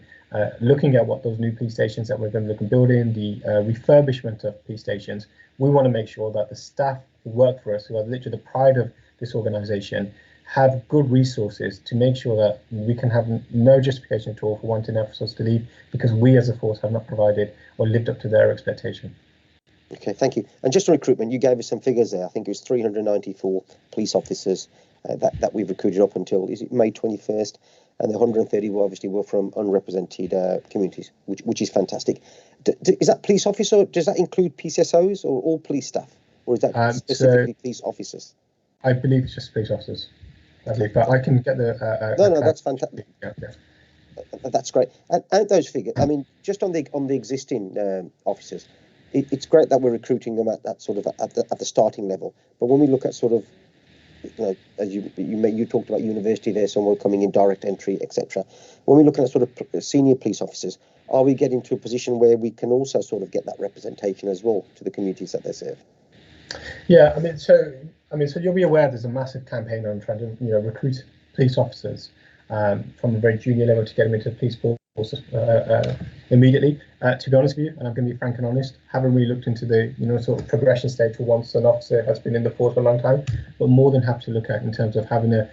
looking at what those new police stations that we're going to look at building, the refurbishment of police stations, we want to make sure that the staff who work for us, who are literally the pride of this organisation, have good resources to make sure that we can have no justification at all for wanting officers to leave, because we as a force have not provided or lived up to their expectation. Okay, thank you. And just on recruitment, you gave us some figures there. I think it was 394 police officers that we've recruited up until, is it May 21st? And the 130 were from unrepresented communities, which is fantastic. Is that police officer? Does that include PCSOs or all police staff? Or is that specifically police officers? I believe it's just police officers. But I can get the. No, that's fantastic. Yeah. That's great. And those figures, I mean, just on the existing officers, it's great that we're recruiting them at that sort of at the starting level. But when we look at sort of, as you talked about university there, someone coming in direct entry, etc. When we're looking at sort of senior police officers, are we getting to a position where we can also sort of get that representation as well to the communities that they serve? Yeah, I mean, so you'll be aware there's a massive campaign on trying to, recruit police officers from a very junior level to get them into the police force immediately. To be honest with you, and I'm going to be frank and honest, haven't really looked into the, sort of progression stage for once an officer has been in the force for a long time, but more than happy to look at in terms of having a,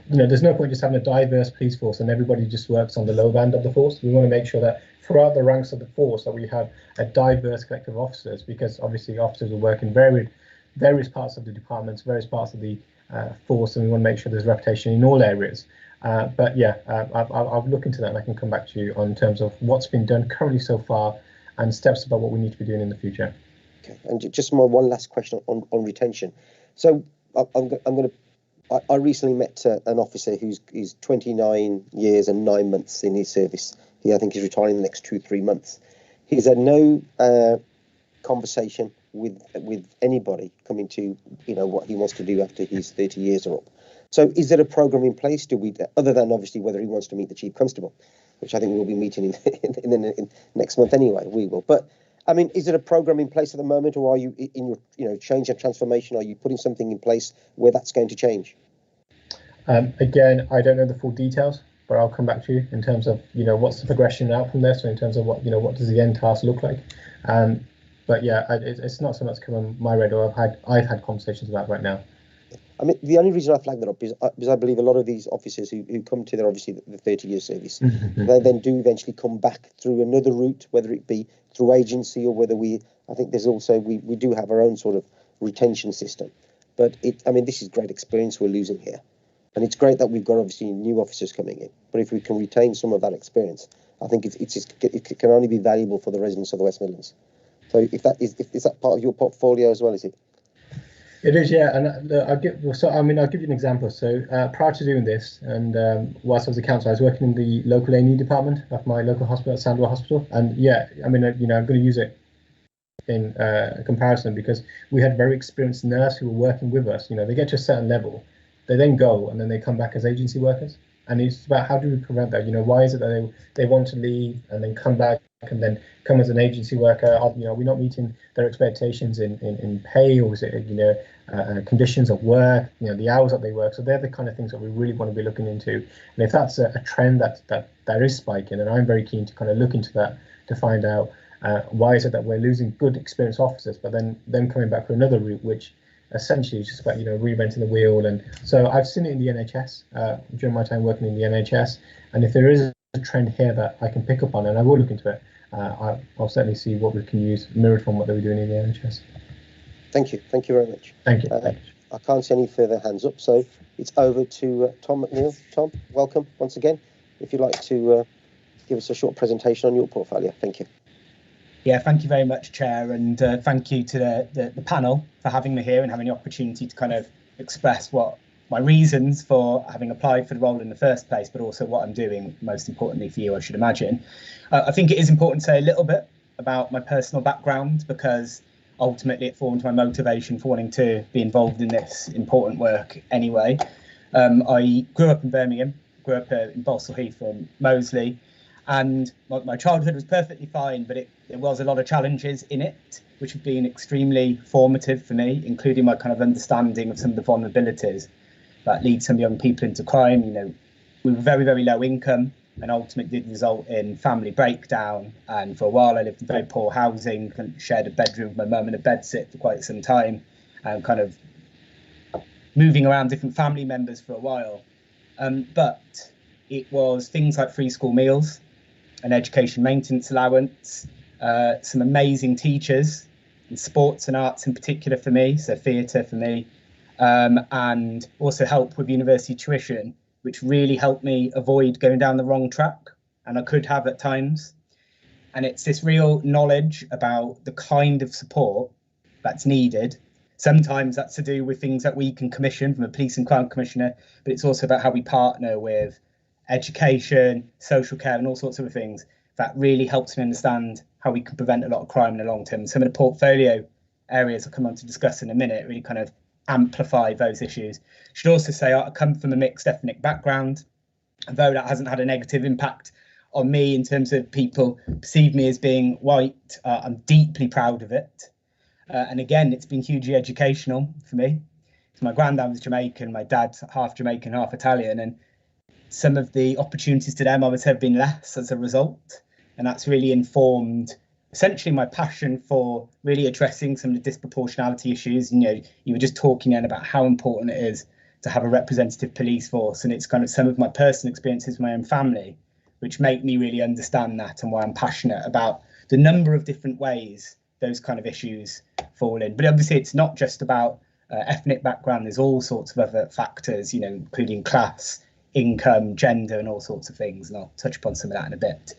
there's no point just having a diverse police force and everybody just works on the low band of the force. We want to make sure that throughout the ranks of the force that we have a diverse collective of officers, because obviously officers will work in various parts of the departments, various parts of the force, and we want to make sure there's reputation in all areas. But yeah, I'll look into that and I can come back to you on terms of what's been done currently so far and steps about what we need to be doing in the future. Okay, and just my one last question on retention. So I recently met an officer who's 29 years and 9 months in his service. I think he's retiring in the next 2-3 months. He's had no conversation with anybody coming to what he wants to do after his 30 years are up. So is there a program in place? Other than obviously whether he wants to meet the chief constable, which I think we'll be meeting in next month anyway, we will. But I mean, is there a program in place at the moment, or are you in your change and transformation? Are you putting something in place where that's going to change? Again, I don't know the full details, but I'll come back to you in terms of what's the progression out from there. So in terms of what does the end task look like? But yeah, it's not something that's come on my radar. I've had conversations about right now. I mean, the only reason I flagged that up is because I believe a lot of these officers who come to their, obviously, the 30-year service, they then do eventually come back through another route, whether it be through agency or whether I think there's also, we do have our own sort of retention system. But I mean, this is great experience we're losing here. And it's great that we've got, obviously, new officers coming in. But if we can retain some of that experience, I think it can only be valuable for the residents of the West Midlands. So is that part of your portfolio as well, is it? It is, yeah, and I'll give you an example. So prior to doing this, and whilst I was a councillor, I was working in the local A&E department of my local hospital, Sandwell Hospital, and yeah, I mean, I'm going to use it in comparison because we had very experienced nurse who were working with us. They get to a certain level, they then go and then they come back as agency workers, and it's about how do we prevent that? Why is it that they want to leave and then come back and then come as an agency worker? Are we not meeting their expectations in pay, or is it conditions of work, the hours that they work? So they're the kind of things that we really want to be looking into. And if that's a trend that is spiking, then I'm very keen to kind of look into that to find out why is it that we're losing good experienced officers, but then them coming back for another route, which essentially is just about reinventing the wheel. And so I've seen it in the NHS during my time working in the NHS, and if there is a trend here that I can pick up on, and I will look into it, I'll certainly see what we can use mirrored from what they were doing in the NHS. Thank you very much. Thank you. I can't see any further hands up, so it's over to Tom McNeil. Tom, welcome once again. If you'd like to give us a short presentation on your portfolio. Thank you. Yeah, thank you very much, Chair, and thank you to the panel for having me here and having the opportunity to kind of express what my reasons for having applied for the role in the first place, but also what I'm doing, most importantly for you, I should imagine. I think it is important to say a little bit about my personal background, because ultimately it formed my motivation for wanting to be involved in this important work anyway. I grew up in Birmingham, grew up in Balsall Heath and Moseley, and my childhood was perfectly fine, but there was a lot of challenges in it, which have been extremely formative for me, including my kind of understanding of some of the vulnerabilities that lead some young people into crime. We were very, very low income, and ultimately did result in family breakdown. And for a while, I lived in very poor housing, and shared a bedroom with my mum and a bedsit for quite some time, and kind of moving around different family members for a while. But it was things like free school meals, an education maintenance allowance, some amazing teachers in sports and arts in particular for me, so theatre for me, and also help with university tuition, which really helped me avoid going down the wrong track, and I could have at times. And it's this real knowledge about the kind of support that's needed. Sometimes that's to do with things that we can commission from a police and crime commissioner, but it's also about how we partner with education, social care, and all sorts of things. That really helps me understand how we can prevent a lot of crime in the long term. Some of the portfolio areas I'll come on to discuss in a minute really kind of amplify those issues. I should also say I come from a mixed ethnic background, though that hasn't had a negative impact on me in terms of people perceive me as being white. I'm deeply proud of it. And again, it's been hugely educational for me. So my granddad was Jamaican, my dad's half Jamaican, half Italian, and some of the opportunities to them I would say have been less as a result. And that's really informed essentially my passion for really addressing some of the disproportionality issues. You were just talking then about how important it is to have a representative police force, and it's kind of some of my personal experiences with my own family which make me really understand that, and why I'm passionate about the number of different ways those kind of issues fall in. But obviously it's not just about ethnic background, there's all sorts of other factors, including class, income, gender, and all sorts of things, and I'll touch upon some of that in a bit.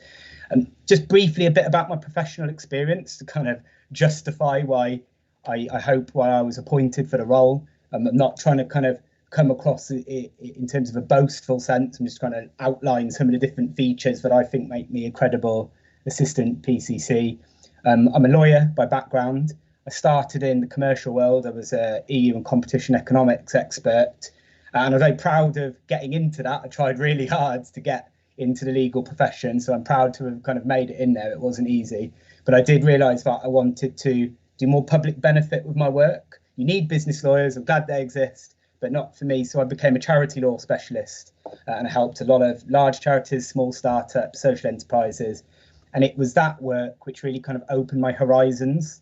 Just briefly, a bit about my professional experience to kind of justify why I hope why I was appointed for the role. I'm not trying to kind of come across it in terms of a boastful sense. I'm just trying to outline some of the different features that I think make me a credible assistant PCC. I'm a lawyer by background. I started in the commercial world. I was a EU and competition economics expert, and I'm very proud of getting into that. I tried really hard to get into the legal profession, so I'm proud to have kind of made it in there. It wasn't easy, but I did realise that I wanted to do more public benefit with my work. You need business lawyers, I'm glad they exist, but not for me. So I became a charity law specialist, and I helped a lot of large charities, small startups, social enterprises. And it was that work which really kind of opened my horizons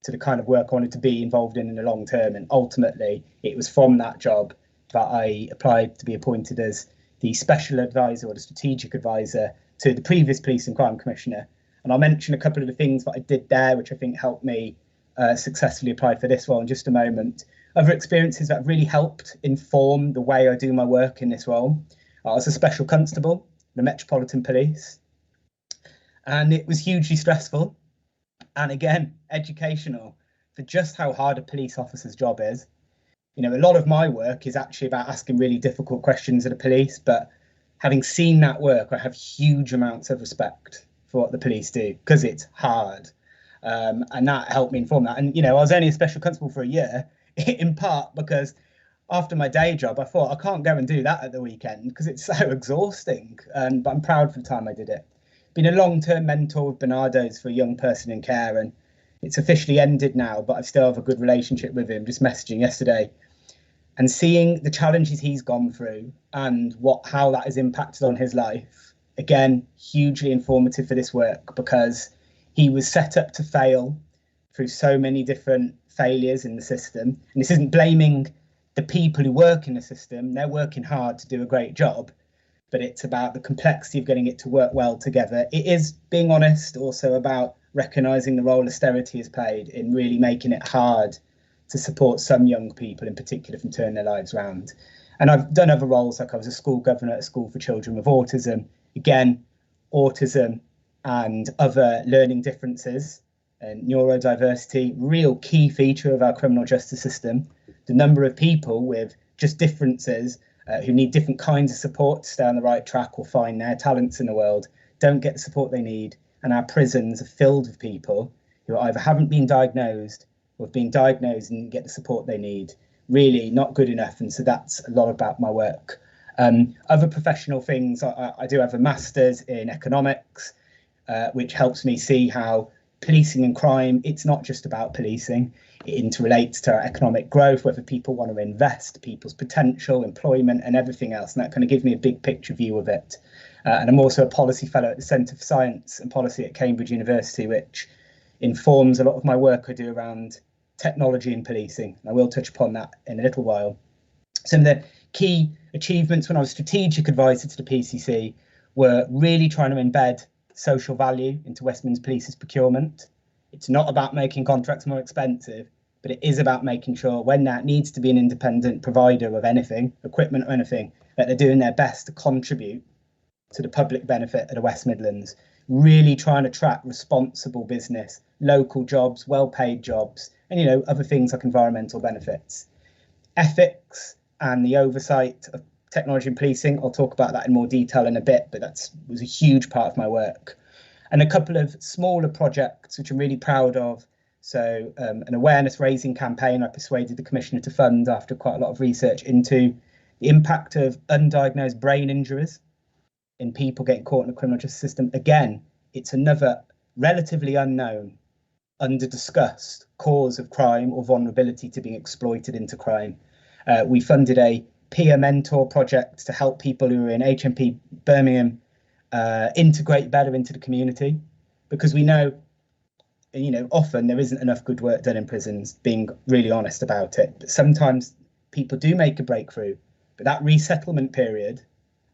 to the kind of work I wanted to be involved in the long term. And ultimately, it was from that job that I applied to be appointed as the special advisor or the strategic advisor to the previous Police and Crime Commissioner. And I'll mention a couple of the things that I did there, which I think helped me successfully apply for this role in just a moment. Other experiences that have really helped inform the way I do my work in this role. I was a special constable in the Metropolitan Police, and it was hugely stressful and, again, educational for just how hard a police officer's job is. You know, a lot of my work is actually about asking really difficult questions of the police, but having seen that work, I have huge amounts of respect for what the police do because it's hard. And that helped me inform that. And, you know, I was only a special constable for a year, in part because after my day job, I thought I can't go and do that at the weekend because it's so exhausting. But I'm proud for the time I did it. Been a long-term mentor with Bernardo's for a young person in care, and it's officially ended now, but I still have a good relationship with him, just messaging yesterday. And seeing the challenges he's gone through and how that has impacted on his life, again, hugely informative for this work because he was set up to fail through so many different failures in the system. And this isn't blaming the people who work in the system. They're working hard to do a great job, but it's about the complexity of getting it to work well together. It is, being honest, also about recognising the role austerity has played in really making it hard to support some young people in particular from turning their lives around. And I've done other roles, like I was a school governor at a school for children with autism. Again, autism and other learning differences and neurodiversity, real key feature of our criminal justice system. The number of people with just differences who need different kinds of support to stay on the right track or find their talents in the world don't get the support they need. And our prisons are filled with people who either haven't been diagnosed or have been diagnosed and get the support they need. Really not good enough. And so that's a lot about my work. Other professional things, I do have a master's in economics, which helps me see how policing and crime, it's not just about policing. It interrelates to our economic growth, whether people want to invest, people's potential, employment and everything else. And that kind of gives me a big picture view of it. And I'm also a policy fellow at the Centre for Science and Policy at Cambridge University, which informs a lot of my work I do around technology and policing. I will touch upon that in a little while. Some of the key achievements when I was strategic advisor to the PCC were really trying to embed social value into West Midlands Police's procurement. It's not about making contracts more expensive, but it is about making sure when that needs to be an independent provider of anything, equipment or anything, that they're doing their best to contribute to the public benefit of the West Midlands. Really trying to track responsible business, local jobs, well-paid jobs, and, you know, other things like environmental benefits. Ethics and the oversight of technology and policing, I'll talk about that in more detail in a bit, but that was a huge part of my work. And a couple of smaller projects which I'm really proud of. So an awareness raising campaign I persuaded the Commissioner to fund after quite a lot of research into the impact of undiagnosed brain injuries in people getting caught in the criminal justice system. Again, it's another relatively unknown, under-discussed cause of crime or vulnerability to being exploited into crime. We funded a peer mentor project to help people who are in HMP Birmingham integrate better into the community, because we know, you know, often there isn't enough good work done in prisons, being really honest about it. But sometimes people do make a breakthrough, but that resettlement period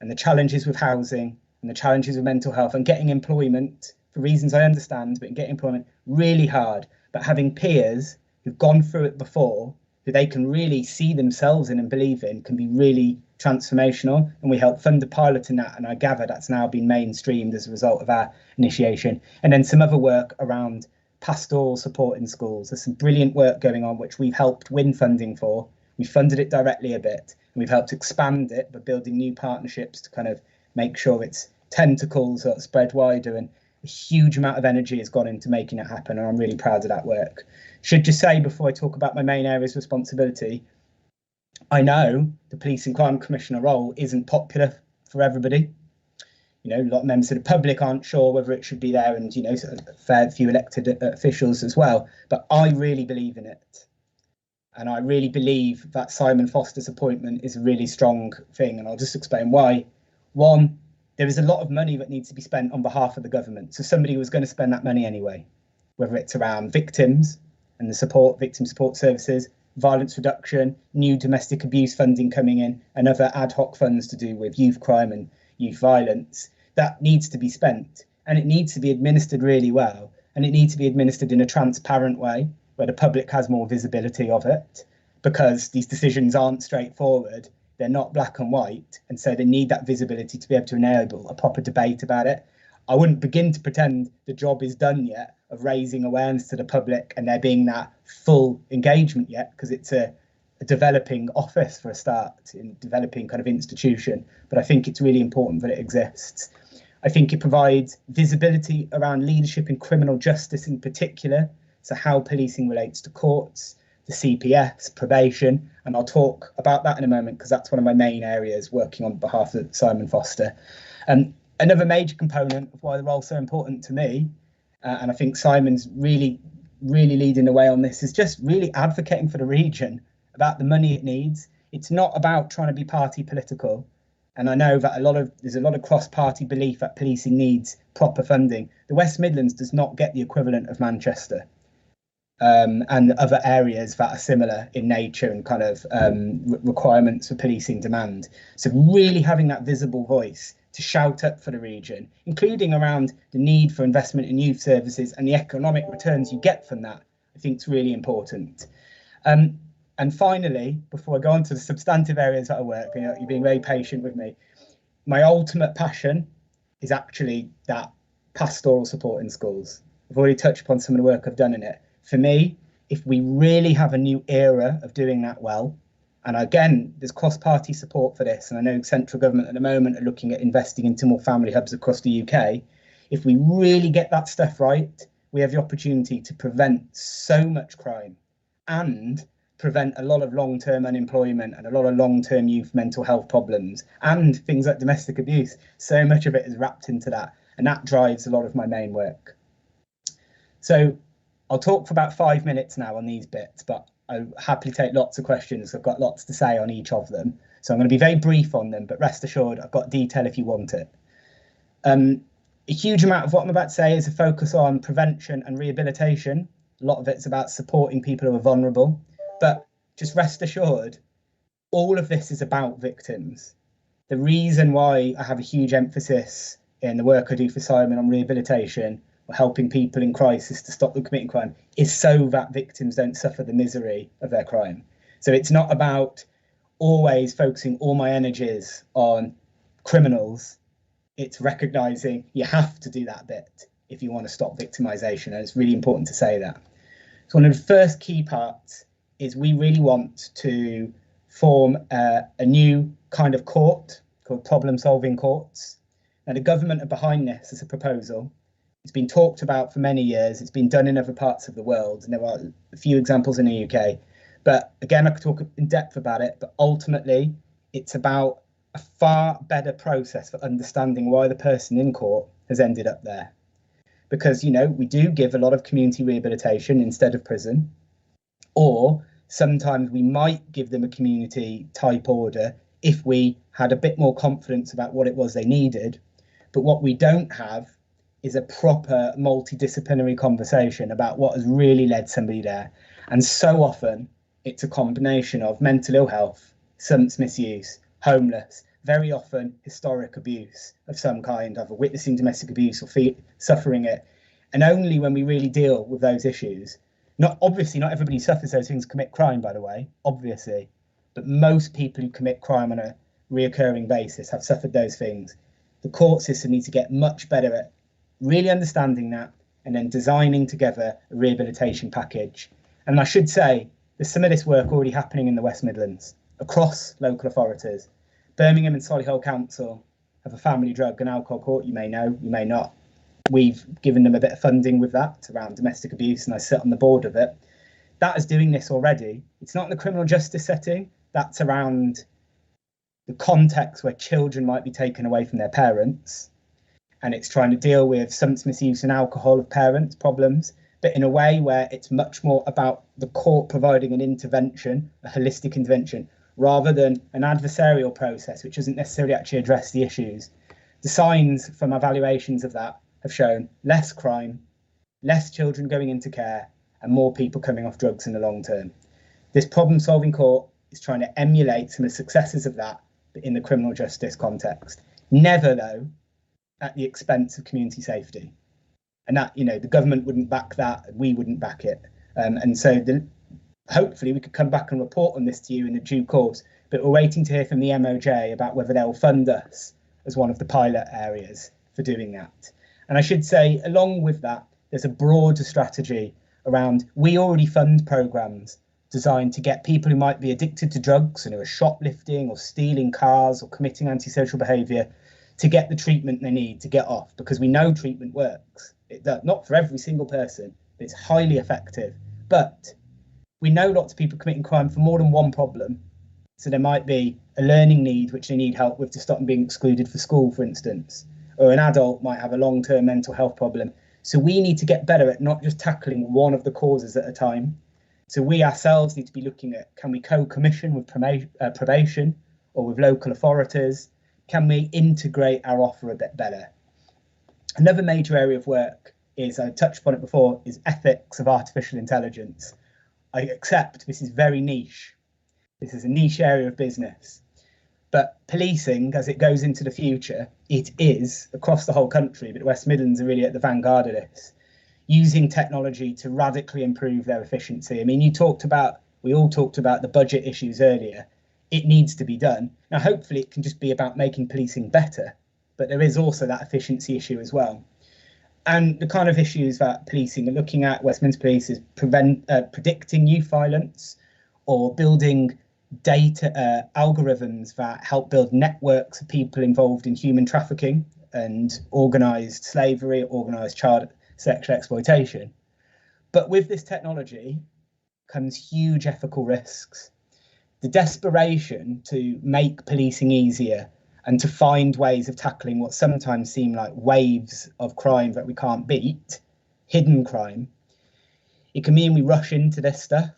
and the challenges with housing and the challenges with mental health and getting employment, for reasons I understand, but getting employment really hard. But having peers who've gone through it before, who they can really see themselves in and believe in, can be really transformational. And we help fund a pilot in that, and I gather that's now been mainstreamed as a result of our initiation. And then some other work around pastoral support in schools. There's some brilliant work going on which we've helped win funding for. We funded it directly a bit, and we've helped expand it by building new partnerships to kind of make sure its tentacles are spread wider, and a huge amount of energy has gone into making it happen, and I'm really proud of that work. Should just say, before I talk about my main areas of responsibility, I know the Police and Crime Commissioner role isn't popular for everybody. You know, a lot of members of the public aren't sure whether it should be there, and, you know, a fair few elected officials as well. But I really believe in it. And I really believe that Simon Foster's appointment is a really strong thing. And I'll just explain why. One, there is a lot of money that needs to be spent on behalf of the government. So somebody was going to spend that money anyway, whether it's around victims and the support, victim support services, violence reduction, new domestic abuse funding coming in, and other ad hoc funds to do with youth crime and youth violence. That needs to be spent, and it needs to be administered really well, and it needs to be administered in a transparent way where the public has more visibility of it, because these decisions aren't straightforward. They're not black and white, and so they need that visibility to be able to enable a proper debate about it. I wouldn't begin to pretend the job is done yet of raising awareness to the public and there being that full engagement yet, because it's a developing office for a start, in developing kind of institution. But I think it's really important that it exists. I think it provides visibility around leadership in criminal justice in particular, so how policing relates to courts, the CPS, probation, and I'll talk about that in a moment because that's one of my main areas working on behalf of Simon Foster. Another major component of why the role's so important to me, and I think Simon's really leading the way on this, is just really advocating for the region about the money it needs. It's not about trying to be party political. And I know that there's a lot of cross-party belief that policing needs proper funding. The West Midlands does not get the equivalent of Manchester and other areas that are similar in nature and kind of requirements for policing demand. So really having that visible voice to shout up for the region, including around the need for investment in youth services and the economic returns you get from that, I think is really important. And finally, before I go on to the substantive areas that I work, you're being very patient with me. My ultimate passion is actually that pastoral support in schools. I've already touched upon some of the work I've done in it. For me, if we really have a new era of doing that well, and again, there's cross-party support for this, and I know central government at the moment are looking at investing into more family hubs across the UK. If we really get that stuff right, we have the opportunity to prevent so much crime and prevent a lot of long-term unemployment and a lot of long-term youth mental health problems and things like domestic abuse. So much of it is wrapped into that, and that drives a lot of my main work. So I'll talk for about 5 minutes now on these bits, but I'll happily take lots of questions. I've got lots to say on each of them. So I'm going to be very brief on them, but rest assured, I've got detail if you want it. A huge amount of what I'm about to say is a focus on prevention and rehabilitation. A lot of it's about supporting people who are vulnerable, but just rest assured, all of this is about victims. The reason why I have a huge emphasis in the work I do for Simon on rehabilitation or helping people in crisis to stop them committing crime is so that victims don't suffer the misery of their crime. So it's not about always focusing all my energies on criminals. It's recognising you have to do that bit if you want to stop victimisation, and it's really important to say that. So one of the first key parts is we really want to form a new kind of court called problem-solving courts. Now the government are behind this as a proposal. It's been talked about for many years. It's been done in other parts of the world, and there are a few examples in the UK. But again, I could talk in depth about it, but ultimately it's about a far better process for understanding why the person in court has ended up there. Because, you know, we do give a lot of community rehabilitation instead of prison, or sometimes we might give them a community type order if we had a bit more confidence about what it was they needed. But what we don't have is a proper multidisciplinary conversation about what has really led somebody there. And so often it's a combination of mental ill health, substance misuse, homeless, very often historic abuse of some kind, either witnessing domestic abuse or suffering it. And only when we really deal with those issues, obviously not everybody suffers those things commit crime, by the way, obviously, but most people who commit crime on a reoccurring basis have suffered those things. The court system needs to get much better at really understanding that and then designing together a rehabilitation package. And I should say, there's some of this work already happening in the West Midlands across local authorities. Birmingham and Solihull Council have a family drug and alcohol court. You may know, you may not. We've given them a bit of funding with that around domestic abuse, and I sit on the board of it. That is doing this already. It's not in the criminal justice setting. That's around the context where children might be taken away from their parents. And it's trying to deal with substance misuse and alcohol of parents' problems, but in a way where it's much more about the court providing an intervention, a holistic intervention, rather than an adversarial process, which doesn't necessarily actually address the issues. The signs from evaluations of that have shown less crime, less children going into care, and more people coming off drugs in the long term. This problem-solving court is trying to emulate some of the successes of that in the criminal justice context. Never, though, at the expense of community safety. And that, you know, the government wouldn't back that, we wouldn't back it. And so hopefully we could come back and report on this to you in the due course, but we're waiting to hear from the MOJ about whether they'll fund us as one of the pilot areas for doing that. And I should say, along with that, there's a broader strategy around, we already fund programmes designed to get people who might be addicted to drugs and who are shoplifting or stealing cars or committing antisocial behaviour to get the treatment they need to get off, because we know treatment works. It does, not for every single person, but it's highly effective. But we know lots of people committing crime for more than one problem. So there might be a learning need which they need help with to stop them being excluded for school, for instance, or an adult might have a long-term mental health problem. So we need to get better at not just tackling one of the causes at a time. So we ourselves need to be looking at, can we co-commission with probation or with local authorities? Can we integrate our offer a bit better? Another major area of work is, I touched upon it before, is ethics of artificial intelligence. I accept this is very niche. This is a niche area of business. But policing, as it goes into the future, it is across the whole country, but the West Midlands are really at the vanguard of this, using technology to radically improve their efficiency. I mean, we all talked about the budget issues earlier. It needs to be done. Now, hopefully it can just be about making policing better, but there is also that efficiency issue as well. And the kind of issues that policing are looking at, Westminster Police, is predicting youth violence, or building data algorithms that help build networks of people involved in human trafficking and organised slavery, organised child sexual exploitation. But with this technology comes huge ethical risks. The desperation to make policing easier and to find ways of tackling what sometimes seem like waves of crime that we can't beat, hidden crime, it can mean we rush into this stuff,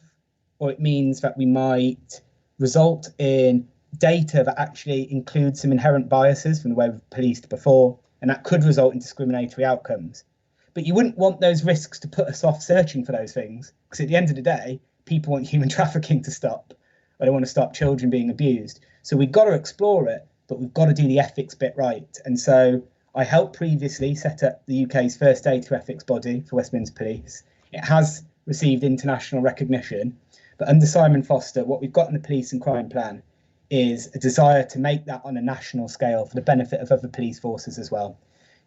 or it means that we might result in data that actually includes some inherent biases from the way we've policed before, and that could result in discriminatory outcomes. But you wouldn't want those risks to put us off searching for those things, because at the end of the day, people want human trafficking to stop, or they want to stop children being abused. So we've got to explore it, but we've got to do the ethics bit right. And so I helped previously set up the UK's first data ethics body for Westminster Police. It has received international recognition, but under Simon Foster, what we've got in the police and crime plan is a desire to make that on a national scale for the benefit of other police forces as well.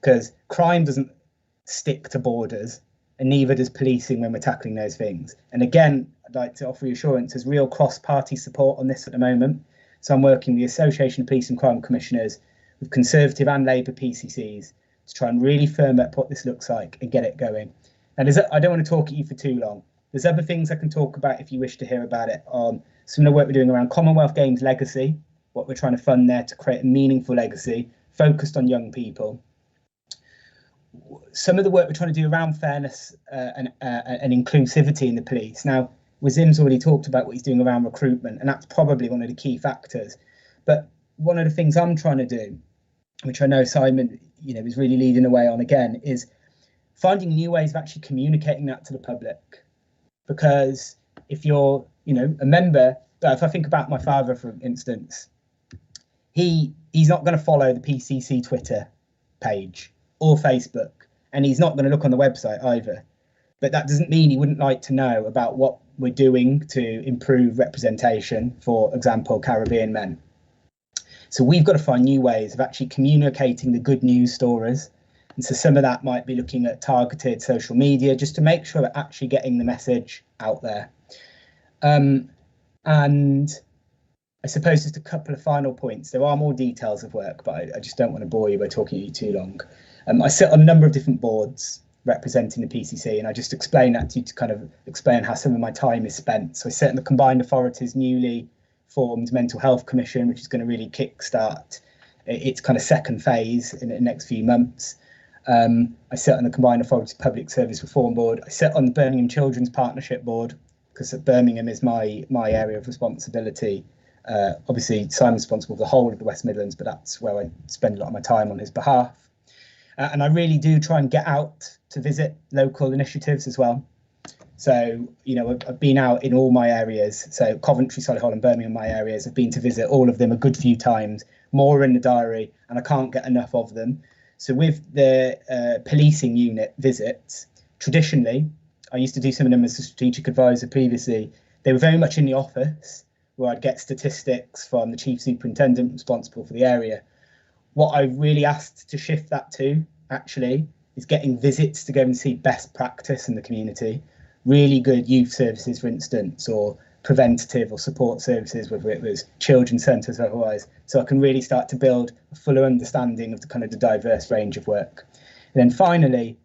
Because crime doesn't stick to borders, and neither does policing when we're tackling those things. And again, I'd like to offer reassurance there's real cross-party support on this at the moment. So I'm working with the Association of Police and Crime Commissioners, with Conservative and Labour PCCs, to try and really firm up what this looks like and get it going. And I don't want to talk at you for too long. There's other things I can talk about if you wish to hear about it, on some of the work we're doing around Commonwealth Games legacy, what we're trying to fund there to create a meaningful legacy focused on young people. Some of the work we're trying to do around fairness and inclusivity in the police. Now, Wazim's already talked about what he's doing around recruitment, and that's probably one of the key factors. But one of the things I'm trying to do, which I know Simon, is really leading the way on again, is finding new ways of actually communicating that to the public. Because if you're, a member, if I think about my father, for instance, he's not going to follow the PCC Twitter page or Facebook, and he's not going to look on the website either. But that doesn't mean he wouldn't like to know about what we're doing to improve representation, for example, Caribbean men. So we've got to find new ways of actually communicating the good news stories. And so some of that might be looking at targeted social media, just to make sure we're actually getting the message out there. And I suppose just a couple of final points. There are more details of work, but I just don't want to bore you by talking to you too long. I sit on a number of different boards representing the PCC, and I just explain that to you to kind of explain how some of my time is spent. So I sit in the Combined Authorities newly formed Mental Health Commission, which is going to really kickstart its kind of second phase in the next few months. I sit on the Combined Authorities Public Service Reform Board. I sit on the Birmingham Children's Partnership Board, because Birmingham is my area of responsibility. Obviously, Simon's responsible for the whole of the West Midlands, but that's where I spend a lot of my time on his behalf. And I really do try and get out to visit local initiatives as well. So, you know, I've been out in all my areas. So Coventry, Solihull and Birmingham, my areas. I've been to visit all of them a good few times, more in the diary, and I can't get enough of them. So with the policing unit visits, traditionally, I used to do some of them as a strategic advisor previously. They were very much in the office where I'd get statistics from the chief superintendent responsible for the area. What I really asked to shift that to, actually, is getting visits to go and see best practice in the community. Really good youth services, for instance, or preventative or support services, whether it was children's centres or otherwise, so I can really start to build a fuller understanding of the kind of the diverse range of work. And then finally,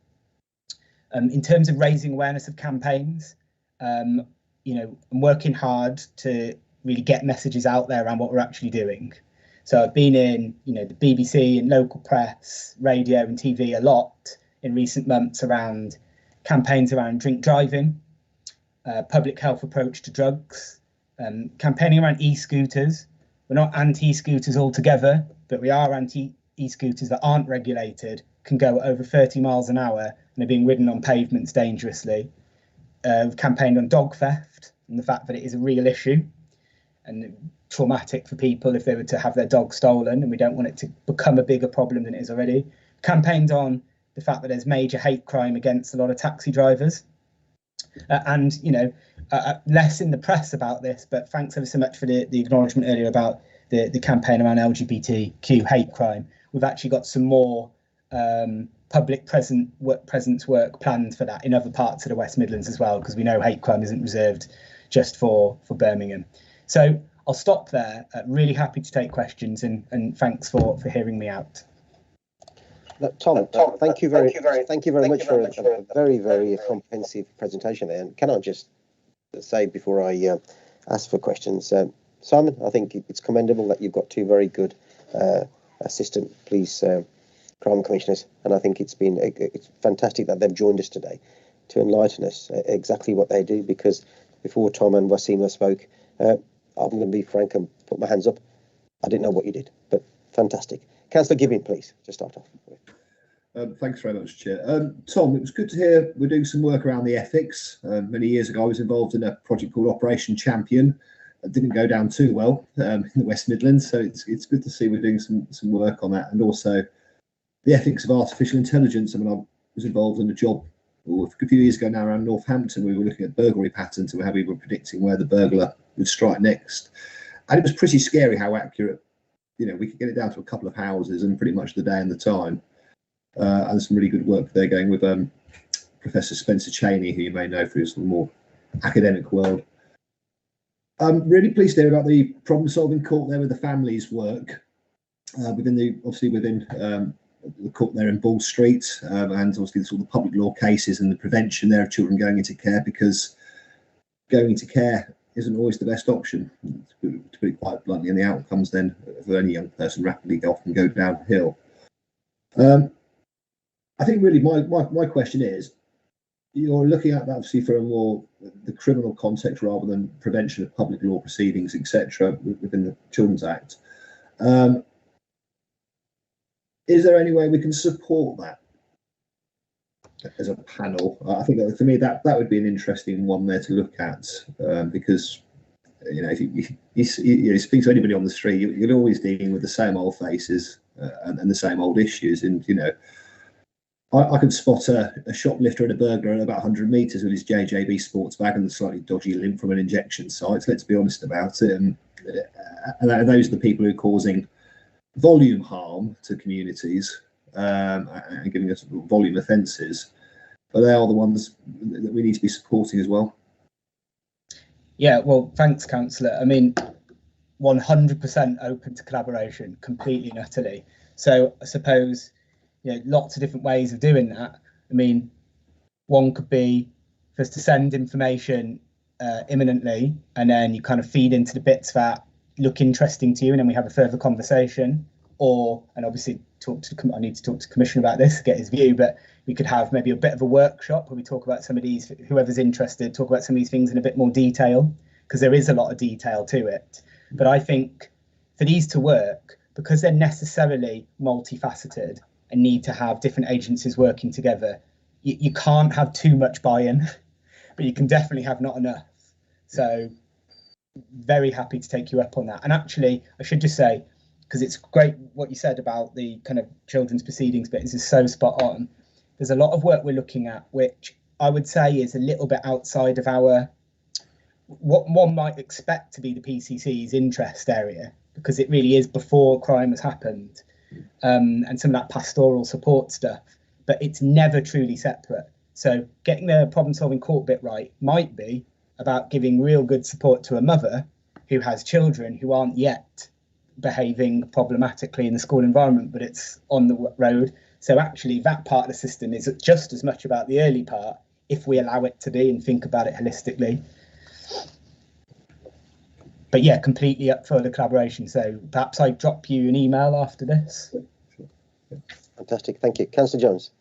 in terms of raising awareness of campaigns, you know, I'm working hard to really get messages out there around what we're actually doing. So I've been in, you know, the BBC and local press, radio and TV a lot in recent months around campaigns around drink driving, public health approach to drugs, campaigning around e-scooters. We're not anti-scooters altogether, but we are anti-e-scooters that aren't regulated, can go over 30 miles an hour and are being ridden on pavements dangerously. We've campaigned on dog theft and the fact that it is a real issue and traumatic for people if they were to have their dog stolen, and we don't want it to become a bigger problem than it is already. Campaigned on the fact that there's major hate crime against a lot of taxi drivers. And, you know, less in the press about this, but thanks ever so much for the acknowledgement earlier about the campaign around LGBTQ hate crime. We've actually got some more public presence work planned for that in other parts of the West Midlands as well, because we know hate crime isn't reserved just for Birmingham. So I'll stop there. Really happy to take questions, and thanks for hearing me out. Tom, thank you very much for a very comprehensive presentation there. And can I just say before I ask for questions, Simon, I think it's commendable that you've got two very good assistant police crime commissioners, and I think it's fantastic that they've joined us today to enlighten us exactly what they do, because before Tom and Wasima spoke, I'm going to be frank and put my hands up. I didn't know what you did, but fantastic. Councillor Gibbing, please, to start off. Thanks very much, Chair. Tom, it was good to hear we're doing some work around the ethics. Many years ago, I was involved in a project called Operation Champion. It didn't go down too well in the West Midlands, so it's good to see we're doing some work on that. And also the ethics of artificial intelligence. I mean, I was involved in a job a few years ago now around Northampton. We were looking at burglary patterns and how we were predicting where the burglar would strike next. And it was pretty scary how accurate, you know, we could get it down to a couple of houses and pretty much the day and the time. And there's some really good work there going with Professor Spencer Cheney, who you may know for his more academic world. I'm really pleased to hear about the problem-solving court there with the families work within the court there in Ball Street, and obviously the public law cases and the prevention there of children going into care, because going into care isn't always the best option, to put it quite bluntly, and the outcomes then for any young person rapidly often go downhill. I think really my question is, you're looking at that obviously from a more the criminal context rather than prevention of public law proceedings, etc., within the Children's Act. Is there any way we can support that as a panel? I think that for me that would be an interesting one there to look at, because you know, if you speak to anybody on the street, you're always dealing with the same old faces and the same old issues. And you know, I could spot a shoplifter and a burglar at about 100 metres with his JJB sports bag and the slightly dodgy limp from an injection site. Let's be honest about it. And those are the people who are causing volume harm to communities and giving us volume offences. But they are the ones that we need to be supporting as well. Yeah, well, thanks, Councillor. I mean, 100% open to collaboration, completely and utterly. So I suppose, you know, lots of different ways of doing that. I mean, one could be for us to send information imminently, and then you kind of feed into the bits that look interesting to you, and then we have a further conversation. Or, and obviously I need to talk to the Commissioner about this, get his view, but we could have maybe a bit of a workshop where we talk about some of these, whoever's interested, talk about some of these things in a bit more detail, because there is a lot of detail to it. But I think for these to work, because they're necessarily multifaceted and need to have different agencies working together, you can't have too much buy-in. but you can definitely have not enough. So very happy to take you up on that. And actually, I should just say, because it's great what you said about the kind of children's proceedings bit, this is so spot on. There's a lot of work we're looking at, which I would say is a little bit outside of our, what one might expect to be the PCC's interest area, because it really is before crime has happened, and some of that pastoral support stuff, but it's never truly separate. So getting the problem solving court bit right might be about giving real good support to a mother who has children who aren't yet behaving problematically in the school environment, but it's on the road. So actually that part of the system is just as much about the early part, if we allow it to be and think about it holistically. But yeah, completely up for the collaboration. So perhaps I drop you an email after this. Fantastic, thank you. Councillor Jones.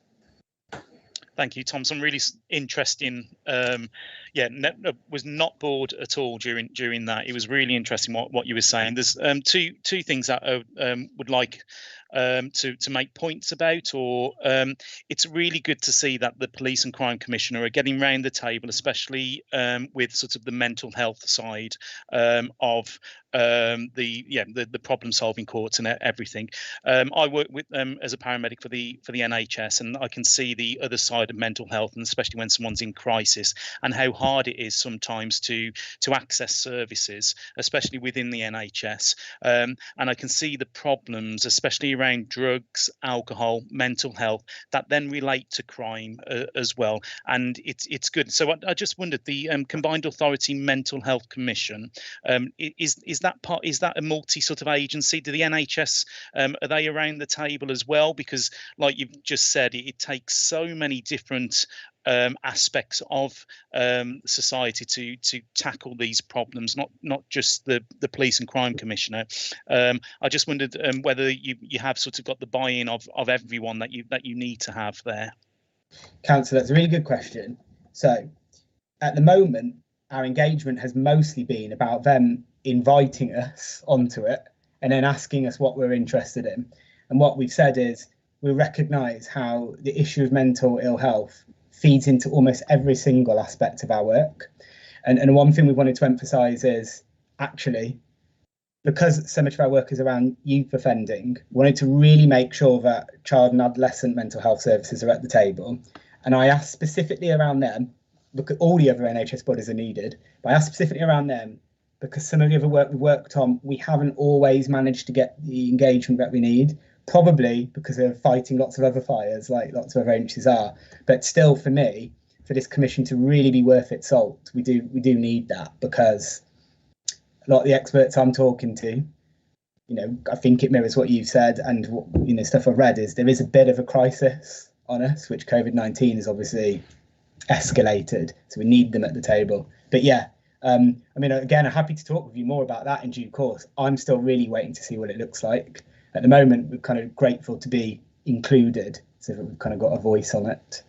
Thank you, Tom. Some really interesting. Was not bored at all during that. It was really interesting what you were saying. There's two things that I would like to make points about, or it's really good to see that the Police and Crime Commissioner are getting round the table, especially with sort of the mental health side of the problem solving courts and everything. I work with as a paramedic for the NHS, and I can see the other side of mental health, and especially when someone's in crisis, and how hard it is sometimes to access services, especially within the NHS. And I can see the problems, especially around drugs, alcohol, mental health, that then relate to crime as well. And it's good. So I just wondered, the Combined Authority Mental Health Commission, is that a multi sort of agency? Do the NHS, are they around the table as well? Because like you've just said, it takes so many different aspects of society to tackle these problems, not just the Police and Crime Commissioner. I just wondered whether you have sort of got the buy-in of everyone that you need to have there. Councillor, that's a really good question. So at the moment, our engagement has mostly been about them inviting us onto it and then asking us what we're interested in. And what we've said is we recognise how the issue of mental ill health feeds into almost every single aspect of our work. And one thing we wanted to emphasise is actually, because so much of our work is around youth offending, we wanted to really make sure that child and adolescent mental health services are at the table. And I asked specifically around them, look at all the other NHS bodies are needed, but I asked specifically around them because some of the other work we worked on, we haven't always managed to get the engagement that we need, probably because of fighting lots of other fires, like lots of other agencies are. But still, for me, for this commission to really be worth its salt, we do need that, because a lot of the experts I'm talking to, I think it mirrors what you've said, and what, stuff I've read is there is a bit of a crisis on us, which COVID-19 has obviously escalated. So we need them at the table. But yeah, again, I'm happy to talk with you more about that in due course. I'm still really waiting to see what it looks like. At the moment, we're kind of grateful to be included, so that we've kind of got a voice on it.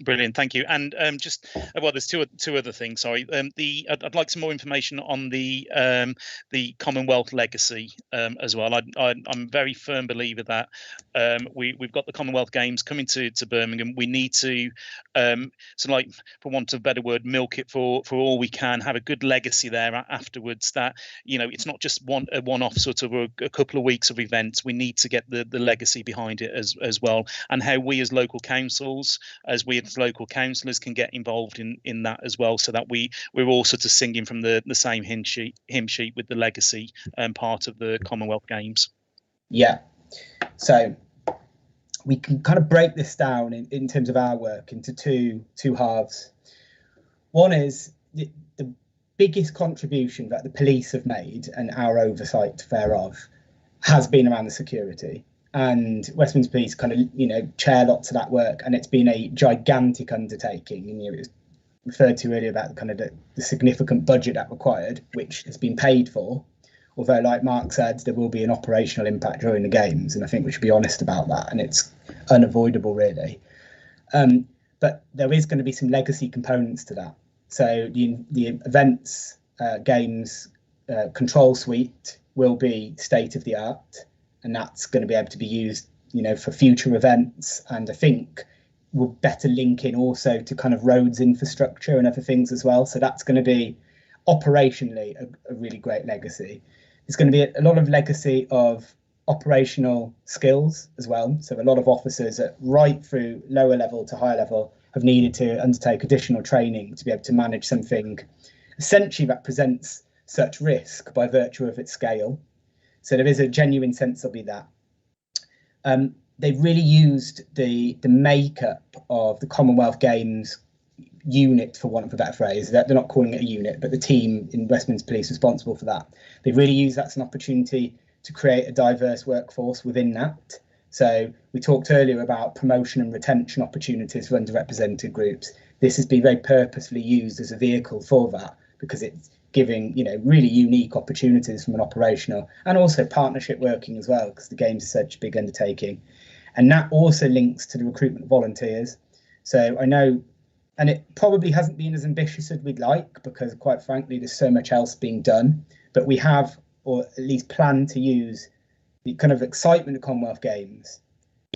Brilliant, thank you. And there's two other things. Sorry, I'd like some more information on the Commonwealth legacy as well. I'm a very firm believer that we've got the Commonwealth Games coming to Birmingham. We need to, for want of a better word, milk it for all we can. Have a good legacy there afterwards. That it's not just a one-off sort of a couple of weeks of events. We need to get the legacy behind it as well, and how we as local councils, local councillors can get involved in that as well, so that we're all sort of singing from the same hymn sheet with the legacy part of the Commonwealth Games. Yeah, so we can kind of break this down in terms of our work into two halves. One is the biggest contribution that the police have made, and our oversight thereof, has been around the security. And Westminster Police kind of, chair lots of that work, and it's been a gigantic undertaking. And it was referred to earlier about kind of the significant budget that required, which has been paid for. Although, like Mark said, there will be an operational impact during the games, and I think we should be honest about that, and it's unavoidable, really. But there is going to be some legacy components to that. So the events, games, control suite will be state of the art. And that's going to be able to be used, for future events. And I think will better link in also to kind of roads infrastructure and other things as well. So that's going to be operationally a really great legacy. There's going to be a lot of legacy of operational skills as well. So a lot of officers at right through lower level to higher level have needed to undertake additional training to be able to manage something essentially that presents such risk by virtue of its scale. So there is a genuine sense there'll be that. They've really used the makeup of the Commonwealth Games unit, for want of a better phrase. They're not calling it a unit, but the team in Westminster Police responsible for that. They've really used that as an opportunity to create a diverse workforce within that. So we talked earlier about promotion and retention opportunities for underrepresented groups. This has been very purposefully used as a vehicle for that, because it's giving, you know, really unique opportunities from an operational and also partnership working as well, because the Games is such a big undertaking. And that also links to the recruitment of volunteers. So I know, and it probably hasn't been as ambitious as we'd like, because quite frankly, there's so much else being done, but we have, or at least plan to use the kind of excitement of Commonwealth Games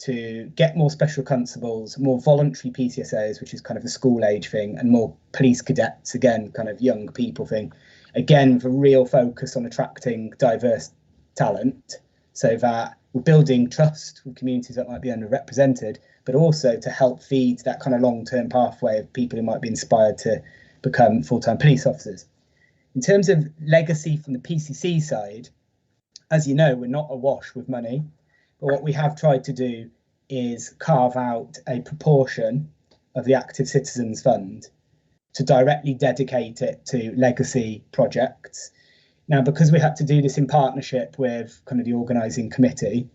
to get more special constables, more voluntary PCSAs, which is kind of a school age thing, and more police cadets, again, kind of young people thing, again, with a real focus on attracting diverse talent, so that we're building trust with communities that might be underrepresented, but also to help feed that kind of long-term pathway of people who might be inspired to become full-time police officers. In terms of legacy from the PCC side, as you know, we're not awash with money, but what we have tried to do is carve out a proportion of the Active Citizens Fund to directly dedicate it to legacy projects. Now, because we had to do this in partnership with kind of the organising committee,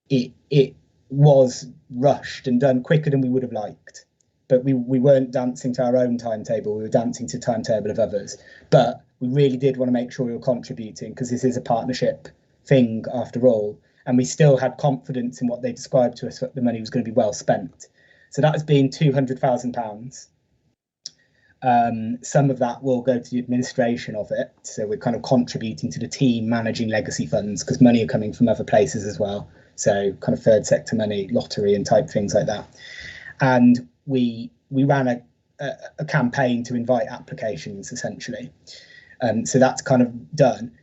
it was rushed and done quicker than we would have liked. But we weren't dancing to our own timetable, we were dancing to the timetable of others. But we really did want to make sure we were contributing, because this is a partnership thing after all. And we still had confidence in what they described to us, that the money was going to be well spent. So that has been £200,000. Some of that will go to the administration of it. So we're kind of contributing to the team managing legacy funds, because money are coming from other places as well. So kind of third sector money, lottery and type things like that. And we ran a campaign to invite applications, essentially. So that's kind of done.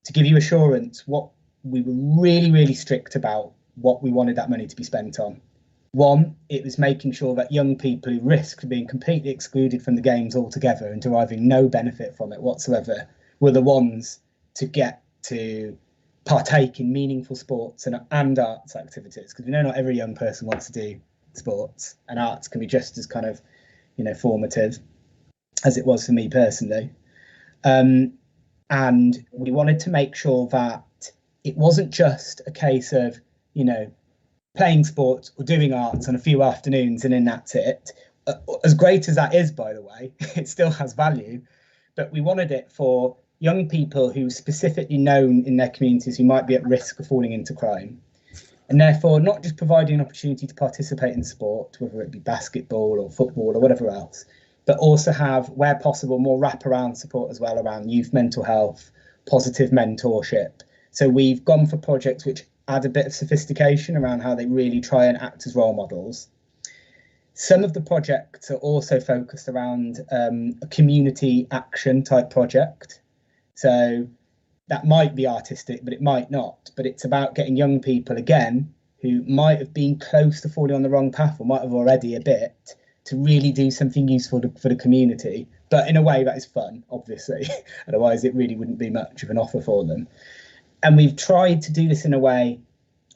To give you assurance, what we were really, really strict about what we wanted that money to be spent on. One, it was making sure that young people who risked being completely excluded from the Games altogether and deriving no benefit from it whatsoever were the ones to get to partake in meaningful sports and arts activities, because we know not every young person wants to do sports, and arts can be just as kind of, you know, formative as it was for me personally. And we wanted to make sure that it wasn't just a case of, you know, playing sports or doing arts on a few afternoons and then that's it. As great as that is, by the way, it still has value, but we wanted it for young people who specifically known in their communities who might be at risk of falling into crime. And therefore, not just providing an opportunity to participate in sport, whether it be basketball or football or whatever else, but also have, where possible, more wraparound support as well around youth mental health, positive mentorship. So we've gone for projects which add a bit of sophistication around how they really try and act as role models. Some of the projects are also focused around a community action type project. So that might be artistic, but it might not. But it's about getting young people, again, who might have been close to falling on the wrong path or might have already a bit, to really do something useful for the community, but in a way that is fun, obviously. Otherwise, it really wouldn't be much of an offer for them. And we've tried to do this in a way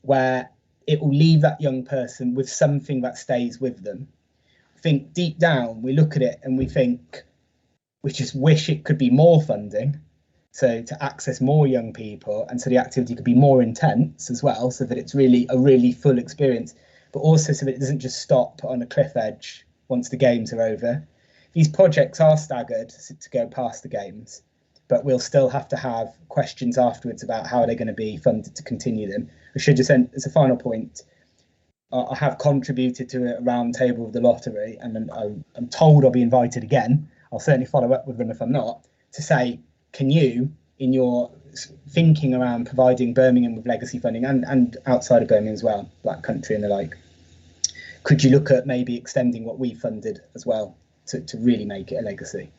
where it will leave that young person with something that stays with them. I think deep down, we look at it and we think, we just wish it could be more funding, so to access more young people, and so the activity could be more intense as well, so that it's really a really full experience, but also so that it doesn't just stop on a cliff edge once the Games are over. These projects are staggered to go past the Games, but we'll still have to have questions afterwards about how they're going to be funded to continue them. I should just end, as a final point, I have contributed to a round table with the lottery, and I'm told I'll be invited again. I'll certainly follow up with them if I'm not, to say, can you, in your thinking around providing Birmingham with legacy funding and outside of Birmingham as well, Black Country and the like, could you look at maybe extending what we funded as well to really make it a legacy?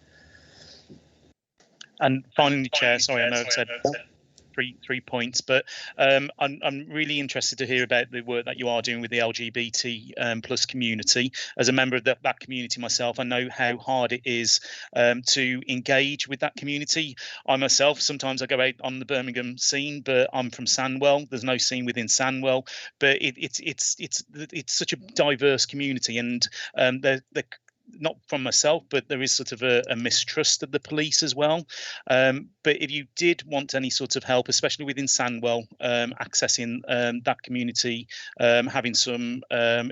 And finally, Chair, sorry, I know I've said three points, but I'm really interested to hear about the work that you are doing with the LGBT plus community. As a member of that community myself, I know how hard it is to engage with that community. I myself, sometimes I go out on the Birmingham scene, but I'm from Sandwell. There's no scene within Sandwell, but it's such a diverse community, and the not from myself, but there is sort of a mistrust of the police as well. But if you did want any sort of help, especially within Sandwell, accessing that community, having some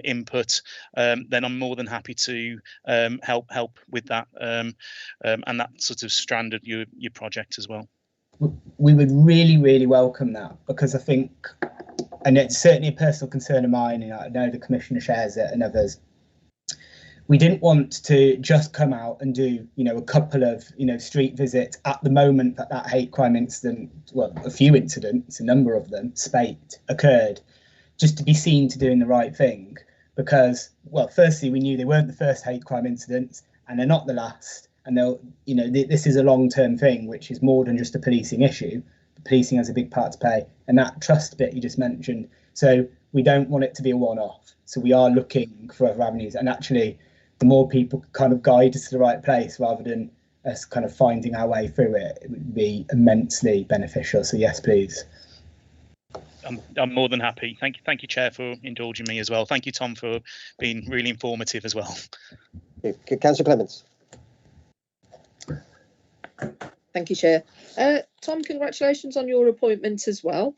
input, then I'm more than happy to help with that and that sort of strand of your project as well. We would really welcome that, because I think, and it's certainly a personal concern of mine, and I know the Commissioner shares it and others, we didn't want to just come out and do, a couple of, street visits at the moment that hate crime incident, well, a few incidents, a number of them, spate, occurred, just to be seen to doing the right thing. Because, well, firstly, we knew they weren't the first hate crime incidents, and they're not the last. And they'll, this is a long-term thing, which is more than just a policing issue. Policing has a big part to play, and that trust bit you just mentioned. So we don't want it to be a one-off. So we are looking for other avenues, and actually, the more people kind of guide us to the right place rather than us kind of finding our way through it, it would be immensely beneficial. So yes, please. I'm more than happy. Thank you, Chair, for indulging me as well. Thank you, Tom, for being really informative as well. Councillor Clements. Thank you, Chair. Tom, congratulations on your appointment as well.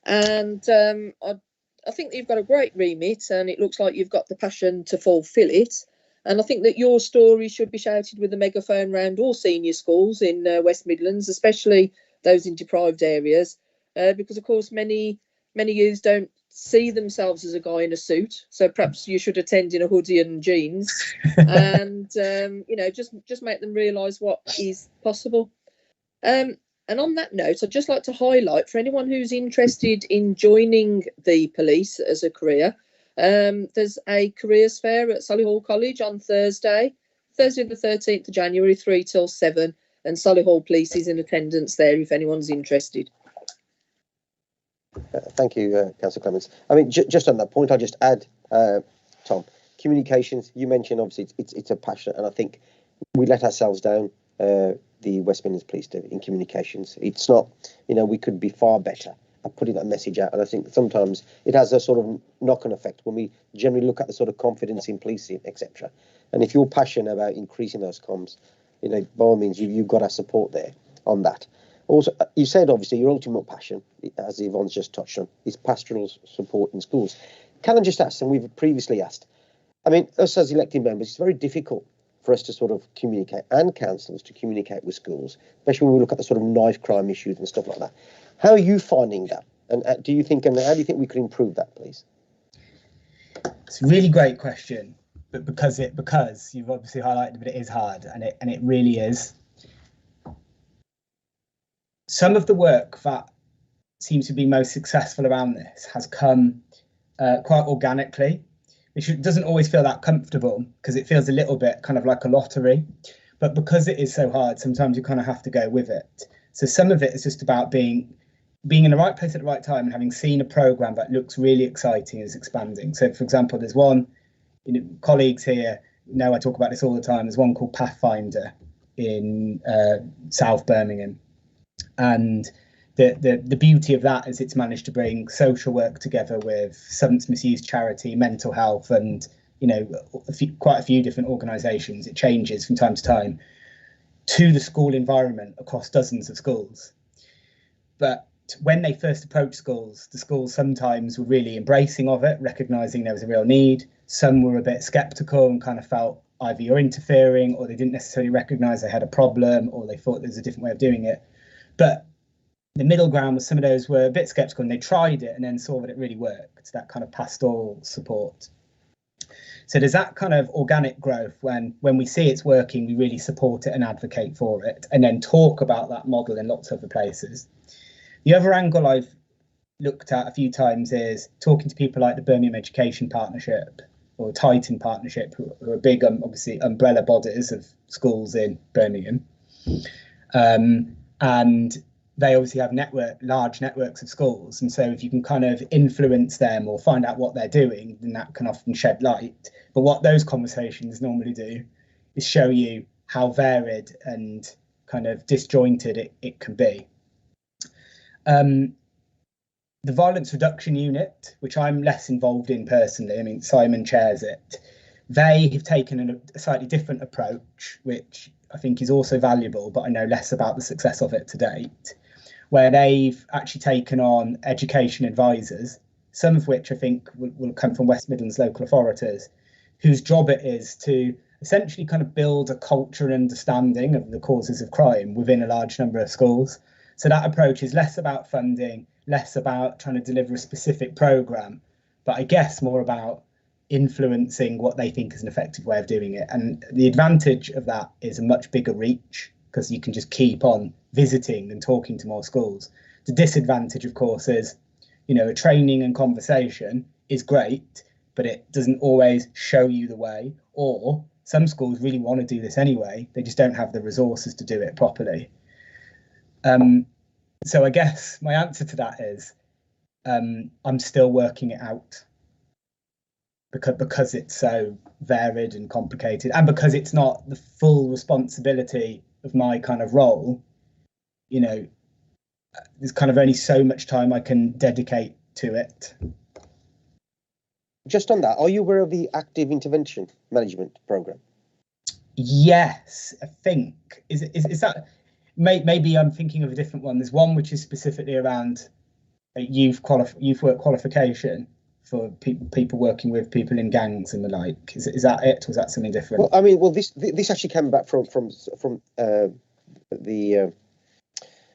And I think that you've got a great remit, and it looks like you've got the passion to fulfil it. And I think that your story should be shouted with a megaphone round all senior schools in West Midlands, especially those in deprived areas, because, of course, many youths don't see themselves as a guy in a suit. So perhaps you should attend in a hoodie and jeans and, just make them realise what is possible. And on that note, I'd just like to highlight for anyone who's interested in joining the police as a career, there's a careers fair at Solihull College on Thursday the 13th of January, 3 till 7, and Solihull Police is in attendance there if anyone's interested. Thank you, Councillor Clements. I mean, just on that point, I'll just add, Tom, communications, you mentioned obviously it's a passion, and I think we let ourselves down, the West Midlands Police do, in communications. It's not, we could be far better at putting that message out, and I think sometimes it has a sort of knock-on effect when we generally look at the sort of confidence in policing, etc. And if you're passionate about increasing those comms, by all means, you've got our support there on that. Also, you said obviously your ultimate passion, as Yvonne's just touched on, is pastoral support in schools. Can I just ask, and we've previously asked, I mean, us as elected members, it's very difficult for us to sort of communicate, and councils to communicate with schools, especially when we look at the sort of knife crime issues and stuff like that. How are you finding that? And do you think, and how do you think we could improve that, please? It's a really great question, but because you've obviously highlighted that it is hard, and it really is. Some of the work that seems to be most successful around this has come quite organically, which doesn't always feel that comfortable because it feels a little bit kind of like a lottery. But because it is so hard, sometimes you kind of have to go with it. So some of it is just about being in the right place at the right time and having seen a programme that looks really exciting and is expanding. So, for example, there's one, colleagues here know I talk about this all the time. There's one called Pathfinder in South Birmingham. And the beauty of that is it's managed to bring social work together with substance misuse charity, mental health, and quite a few different organisations. It changes from time to time to the school environment across dozens of schools. But when they first approached schools, the schools sometimes were really embracing of it, recognising there was a real need. Some were a bit sceptical and kind of felt either you're interfering, or they didn't necessarily recognise they had a problem, or they thought there was a different way of doing it. But the middle ground was some of those were a bit sceptical and they tried it and then saw that it really worked, that kind of pastoral support. So there's that kind of organic growth when we see it's working, we really support it and advocate for it, and then talk about that model in lots of other places. The other angle I've looked at a few times is talking to people like the Birmingham Education Partnership or Titan Partnership, who are big, obviously, umbrella bodies of schools in Birmingham. And they obviously have large networks of schools. And so if you can kind of influence them or find out what they're doing, then that can often shed light. But what those conversations normally do is show you how varied and kind of disjointed it can be. The Violence Reduction Unit, which I'm less involved in personally, I mean, Simon chairs it, they have taken a slightly different approach, which I think is also valuable, but I know less about the success of it to date, where they've actually taken on education advisors, some of which I think will come from West Midlands local authorities, whose job it is to essentially kind of build a culture and understanding of the causes of crime within a large number of schools. So that approach is less about funding, less about trying to deliver a specific programme, but I guess more about influencing what they think is an effective way of doing it. And the advantage of that is a much bigger reach, because you can just keep on visiting and talking to more schools. The disadvantage, of course, is, you know, a training and conversation is great, but it doesn't always show you the way, or some schools really want to do this anyway, they just don't have the resources to do it properly. So I guess my answer to that is I'm still working it out, because it's so varied and complicated, and because it's not the full responsibility of my kind of role. You know, there's kind of only so much time I can dedicate to it. Just on that, are you aware of the Active Intervention Management Programme? Yes, I think. Is that, maybe I'm thinking of a different one. There's one which is specifically around youth work qualification for people working with people in gangs and the like. Is that it, or is that something different? Well, I mean, this actually came back from the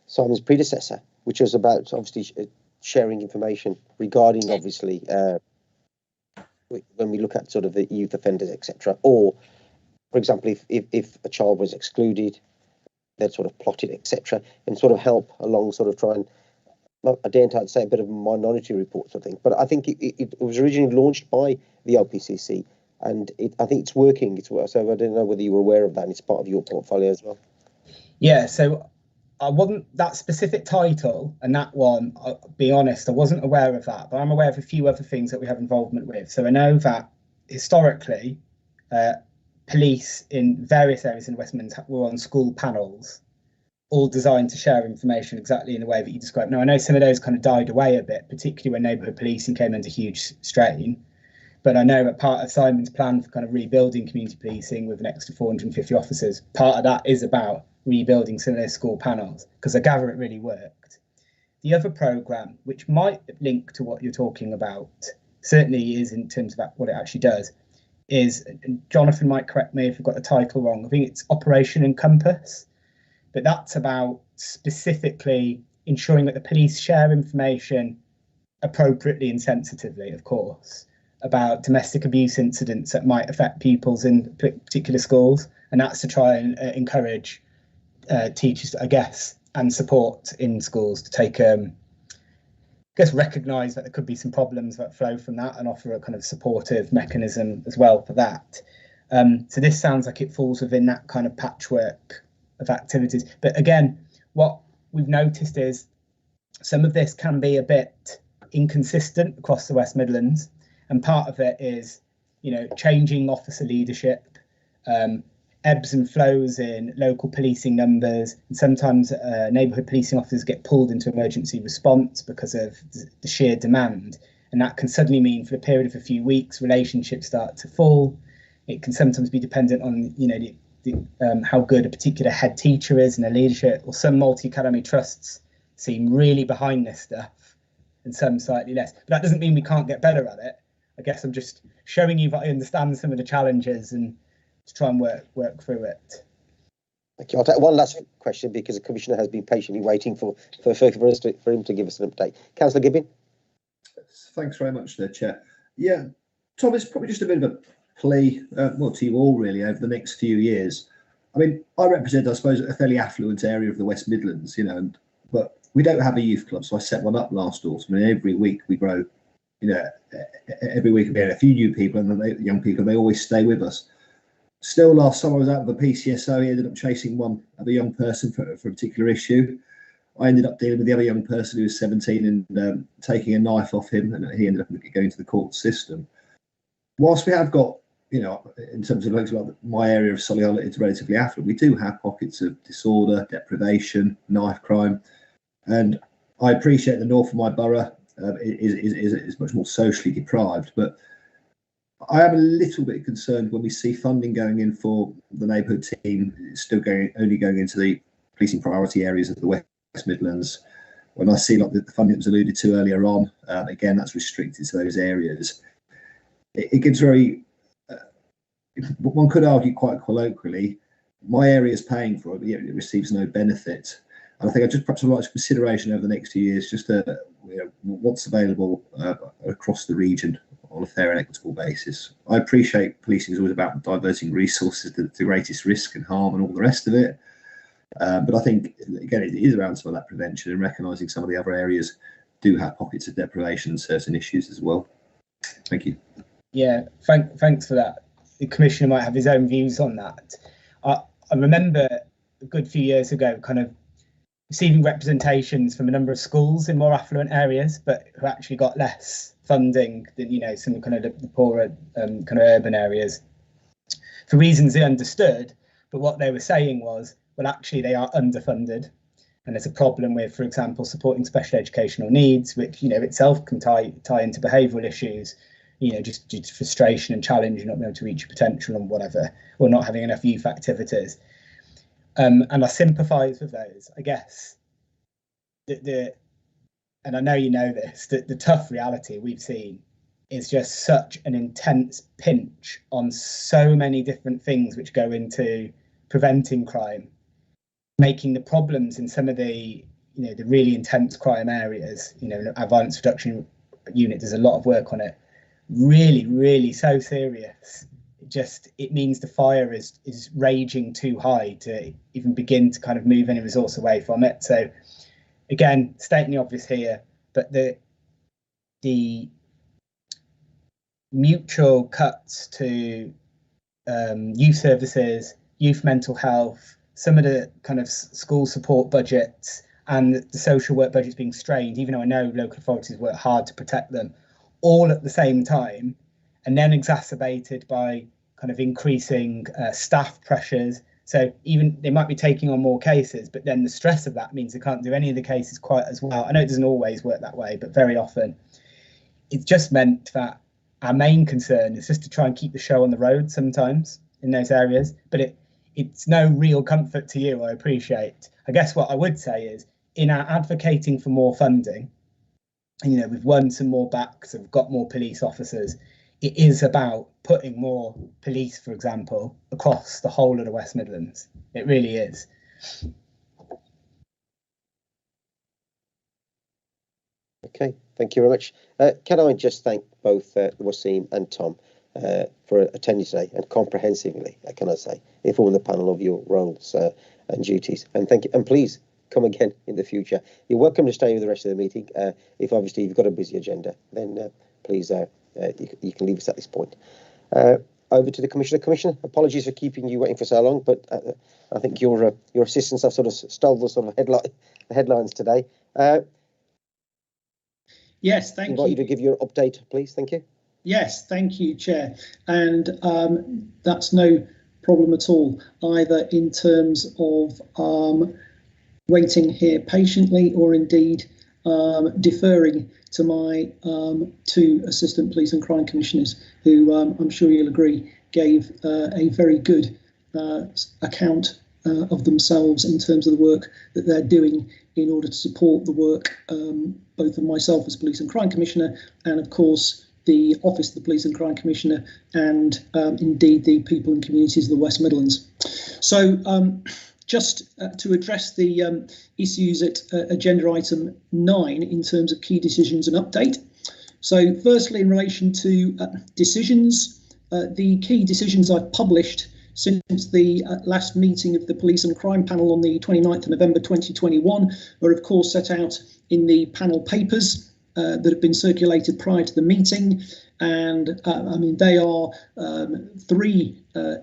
Simon's predecessor, which was about obviously sharing information regarding obviously when we look at sort of the youth offenders, etc. Or, for example, if a child was excluded, they'd sort of plot it, etc., and sort of help along, sort of try and, I daren't say a bit of a minority report sort of thing, but I think it was originally launched by the LPCC, and I think it's working. So I don't know whether you were aware of that, and it's part of your portfolio as well. Yeah, so I wasn't, that specific title and that one, I'll be honest, I wasn't aware of that, but I'm aware of a few other things that we have involvement with. So I know that historically, police in various areas in West Midlands were on school panels, all designed to share information exactly in the way that you described. Now, I know some of those kind of died away a bit, particularly when neighbourhood policing came under huge strain. But I know that part of Simon's plan for kind of rebuilding community policing with an extra 450 officers, part of that is about rebuilding some of those school panels, because I gather it really worked. The other programme, which might link to what you're talking about, certainly is in terms of what it actually does, is, and Jonathan might correct me if I've got the title wrong, I think it's Operation Encompass. But that's about specifically ensuring that the police share information appropriately and sensitively, of course, about domestic abuse incidents that might affect pupils in particular schools. And that's to try and encourage teachers, I guess, and support in schools to take, recognise that there could be some problems that flow from that and offer a kind of supportive mechanism as well for that. So this sounds like it falls within that kind of patchwork of activities. But again, what we've noticed is some of this can be a bit inconsistent across the West Midlands, and part of it is, you know, changing officer leadership, ebbs and flows in local policing numbers, and sometimes neighbourhood policing officers get pulled into emergency response because of the sheer demand, and that can suddenly mean for a period of a few weeks relationships start to fall. It can sometimes be dependent on, you know, how good a particular head teacher is and their leadership, or some multi-academy trusts seem really behind this stuff and some slightly less. But that doesn't mean we can't get better at it. I guess I'm just showing you that I understand some of the challenges and to try and work through it. Thank you. I'll take one last question, because the Commissioner has been patiently waiting for him to give us an update. Councillor Gibbon. Thanks very much, Chair. Yeah, Tom, it's probably just a bit of a plea, to you all really, over the next few years. I mean, I represent, I suppose, a fairly affluent area of the West Midlands, you know, but we don't have a youth club, so I set one up last autumn, and every week we grow every week we had a few new people, and the young people, they always stay with us. Still, last time I was out with the PCSO, he ended up chasing one other young person for a particular issue. I ended up dealing with the other young person who was 17 and taking a knife off him, and he ended up going to the court system. Whilst we have got, in terms of like my area of Solihull, it's relatively affluent, we do have pockets of disorder, deprivation, knife crime, and I appreciate the north of my borough is much more socially deprived, but I am a little bit concerned when we see funding going in for the neighbourhood team still only going into the policing priority areas of the West Midlands. When I see like the funding that was alluded to earlier on, again, that's restricted to those areas. It gives one could argue quite colloquially, my area is paying for it, but yet it receives no benefit. And I think I just perhaps would like consideration over the next few years, just what's available across the region on a fair and equitable basis. I appreciate policing is always about diverting resources to the greatest risk and harm and all the rest of it. But I think, again, it is around some of that prevention and recognising some of the other areas do have pockets of deprivation and certain issues as well. Thank you. Yeah, thanks for that. The Commissioner might have his own views on that. I remember a good few years ago kind of receiving representations from a number of schools in more affluent areas, but who actually got less funding than some kind of the poorer kind of urban areas for reasons they understood. But what they were saying was, well, actually they are underfunded, and there's a problem with, for example, supporting special educational needs, which itself can tie into behavioural issues, just due to frustration and challenge, not being able to reach your potential and whatever, or not having enough youth activities. And I sympathise with those. I guess and I know you know this, that the tough reality we've seen is just such an intense pinch on so many different things which go into preventing crime, making the problems in some of the the really intense crime areas, our violence reduction unit does a lot of work on it, really so serious. It means the fire is raging too high to even begin to kind of move any resource away from it. So again, stating the obvious here, but the mutual cuts to youth services, youth mental health, some of the kind of school support budgets and the social work budgets being strained, even though I know local authorities work hard to protect them, all at the same time, and then exacerbated by kind of increasing staff pressures. So even they might be taking on more cases, but then the stress of that means they can't do any of the cases quite as well. I know it doesn't always work that way, but very often it's just meant that our main concern is just to try and keep the show on the road sometimes in those areas. But it's no real comfort to you, I appreciate. I guess what I would say is, in our advocating for more funding, we've won some more backs, we've got more police officers. It is about putting more police, for example, across the whole of the West Midlands. It really is. Okay, thank you very much. Can I just thank both Wasim and Tom for attending today, and comprehensively, can I say, inform the panel of your roles and duties. And thank you, and please come again in the future. You're welcome to stay with the rest of the meeting. If obviously you've got a busy agenda, then please you can leave us at this point. Over to the Commissioner. Commissioner, apologies for keeping you waiting for so long, but I think your assistants have sort of stole the sort of headlines today. Yes, thank you. I invite you to give your update, please. Thank you. Yes, thank you, Chair. And that's no problem at all, either in terms of waiting here patiently or indeed deferring to my two Assistant Police and Crime Commissioners, who I'm sure you'll agree gave a very good account of themselves in terms of the work that they're doing in order to support the work both of myself as Police and Crime Commissioner and, of course, the Office of the Police and Crime Commissioner and indeed the people and communities of the West Midlands. So just to address the issues at agenda item 9 in terms of key decisions and update. So firstly, in relation to decisions, the key decisions I've published since the last meeting of the Police and Crime Panel on the 29th of November 2021 are of course set out in the panel papers. that have been circulated prior to the meeting, and I mean they are three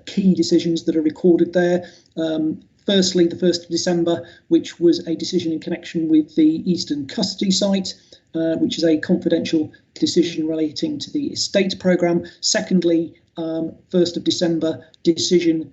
key decisions that are recorded there. Firstly, the 1st of December, which was a decision in connection with the Eastern Custody site, which is a confidential decision relating to the estate programme. Secondly, 1st of December, decision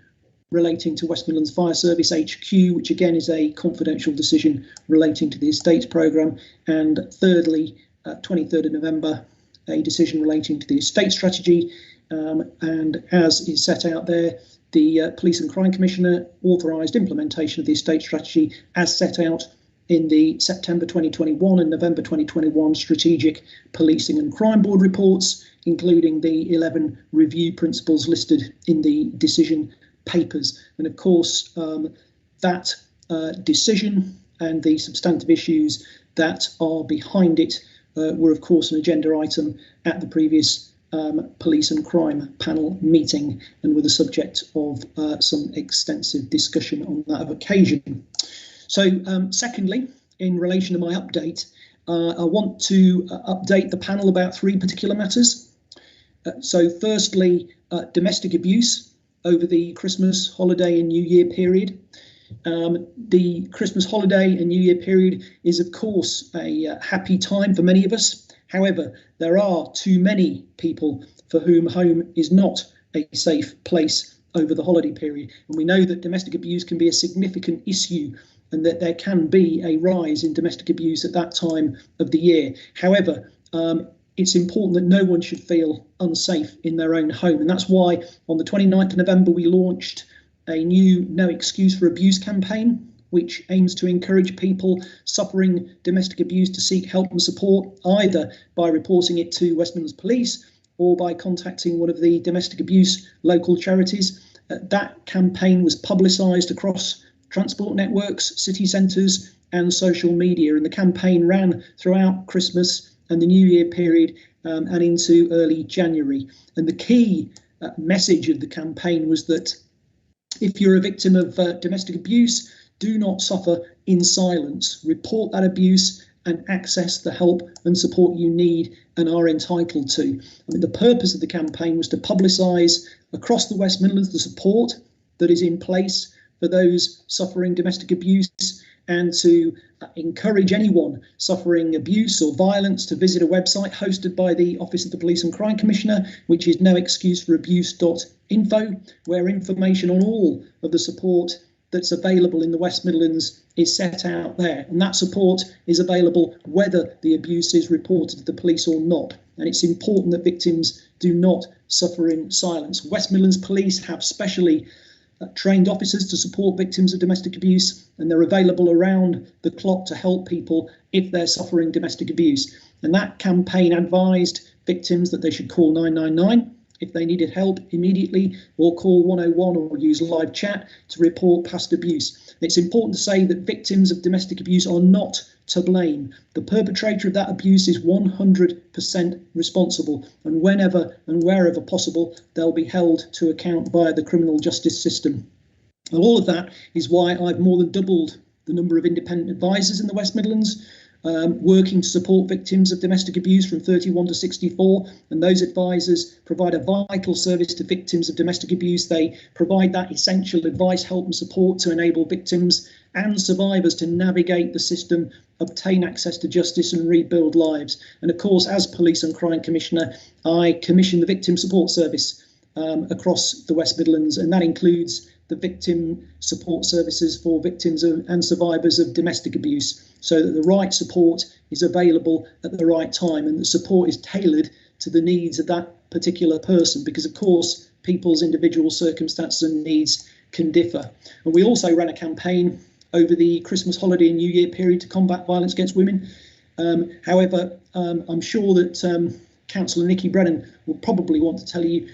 relating to West Midlands Fire Service HQ, which again is a confidential decision relating to the estates programme. And thirdly, 23rd of November, a decision relating to the estate strategy. And as is set out there, the Police and Crime Commissioner authorised implementation of the estate strategy as set out in the September 2021 and November 2021 Strategic Policing and Crime Board reports, including the 11 review principles listed in the decision papers. And of course, that decision and the substantive issues that are behind it were of course an agenda item at the previous Police and Crime panel meeting and were the subject of some extensive discussion on that occasion. So secondly, in relation to my update, I want to update the panel about three particular matters. So firstly, domestic abuse over the Christmas holiday and New Year period. The Christmas holiday and New Year period is of course a happy time for many of us. However, there are too many people for whom home is not a safe place over the holiday period. And we know that domestic abuse can be a significant issue and that there can be a rise in domestic abuse at that time of the year. However, it's important that no one should feel unsafe in their own home. And that's why on the 29th of November, we launched a new No Excuse for Abuse campaign, which aims to encourage people suffering domestic abuse to seek help and support, either by reporting it to West Midlands Police or by contacting one of the domestic abuse local charities. That campaign was publicised across transport networks, city centres and social media, and the campaign ran throughout Christmas and the New Year period and into early January. And the key message of the campaign was that if you're a victim of domestic abuse, do not suffer in silence. Report that abuse and access the help and support you need and are entitled to. I mean, the purpose of the campaign was to publicise across the West Midlands the support that is in place for those suffering domestic abuse and to encourage anyone suffering abuse or violence to visit a website hosted by the Office of the Police and Crime Commissioner, which is noexcuseforabuse.info, where information on all of the support that's available in the West Midlands is set out there. And that support is available whether the abuse is reported to the police or not. And it's important that victims do not suffer in silence. West Midlands Police have specially trained officers to support victims of domestic abuse, and they're available around the clock to help people if they're suffering domestic abuse. And that campaign advised victims that they should call 999 if they needed help immediately, or call 101 or use live chat to report past abuse. It's important to say that victims of domestic abuse are not to blame. The perpetrator of that abuse is 100% responsible, and whenever and wherever possible, they'll be held to account via the criminal justice system. And all of that is why I've more than doubled the number of independent advisors in the West Midlands, working to support victims of domestic abuse from 31 to 64, and those advisors provide a vital service to victims of domestic abuse. They provide that essential advice, help and support to enable victims and survivors to navigate the system, obtain access to justice and rebuild lives. And of course, as Police and Crime Commissioner, I commission the Victim Support Service across the West Midlands, and that includes the victim support services for victims and survivors of domestic abuse, so that the right support is available at the right time and the support is tailored to the needs of that particular person, because of course people's individual circumstances and needs can differ. And we also ran a campaign over the Christmas holiday and New Year period to combat violence against women. However, I'm sure that Councillor Nikki Brennan will probably want to tell you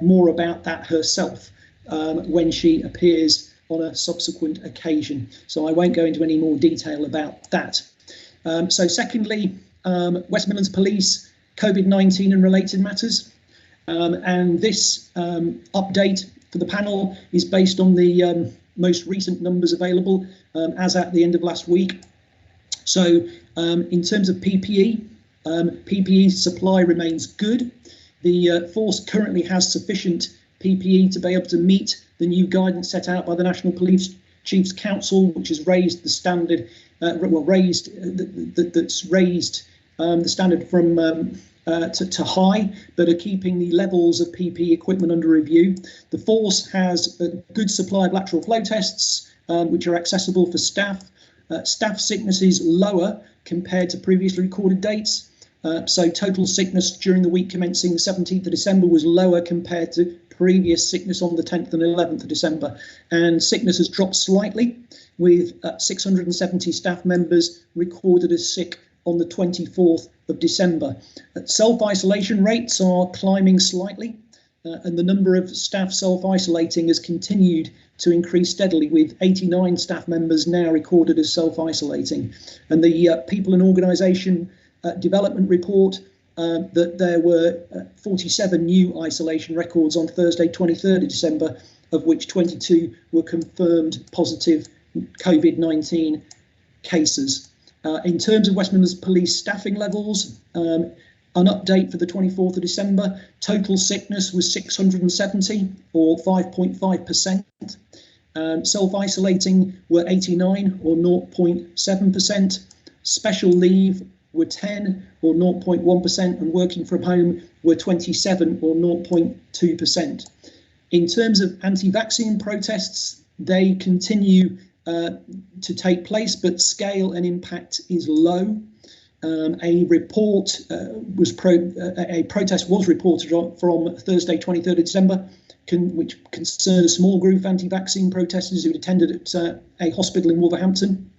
more about that herself when she appears on a subsequent occasion. So I won't go into any more detail about that. So secondly, West Midlands Police, COVID-19 and related matters. And this update for the panel is based on the most recent numbers available as at the end of last week. So in terms of PPE, PPE supply remains good. The force currently has sufficient PPE to be able to meet the new guidance set out by the National Police Chiefs Council, which has raised the standard, that's raised the standard from to high, but are keeping the levels of PPE equipment under review. The force has a good supply of lateral flow tests, which are accessible for staff. Staff sickness is lower compared to previously recorded dates. So total sickness during the week commencing the 17th of December was lower compared to previous sickness on the 10th and 11th of December. And sickness has dropped slightly, with 670 staff members recorded as sick on the 24th of December. Self-isolation rates are climbing slightly, and the number of staff self-isolating has continued to increase steadily, with 89 staff members now recorded as self-isolating. And the People and Organisation Development report that there were 47 new isolation records on Thursday, 23rd of December, of which 22 were confirmed positive COVID-19 cases. In terms of West Midlands Police staffing levels, an update for the 24th of December, total sickness was 670 or 5.5%. Self-isolating were 89 or 0.7%. Special leave were 10 or 0.1%, and working from home were 27 or 0.2%. In terms of anti-vaccine protests, they continue to take place, but scale and impact is low. A protest was reported from Thursday, 23rd of December, which concerned a small group of anti-vaccine protesters who had attended at a hospital in Wolverhampton,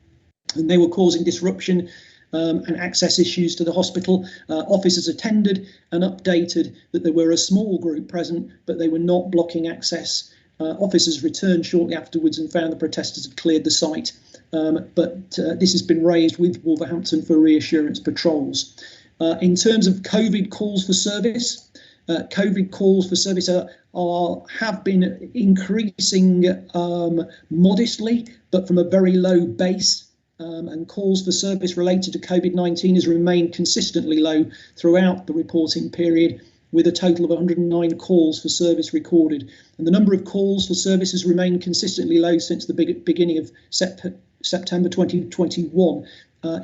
and they were causing disruption and access issues to the hospital. Officers attended and updated that there were a small group present, but they were not blocking access. Officers returned shortly afterwards and found the protesters had cleared the site, but this has been raised with Wolverhampton for reassurance patrols. In terms of COVID calls for service, COVID calls for service have been increasing modestly, but from a very low base. And calls for service related to COVID-19 has remained consistently low throughout the reporting period, with a total of 109 calls for service recorded. And the number of calls for service has remained consistently low since the beginning of September 2021,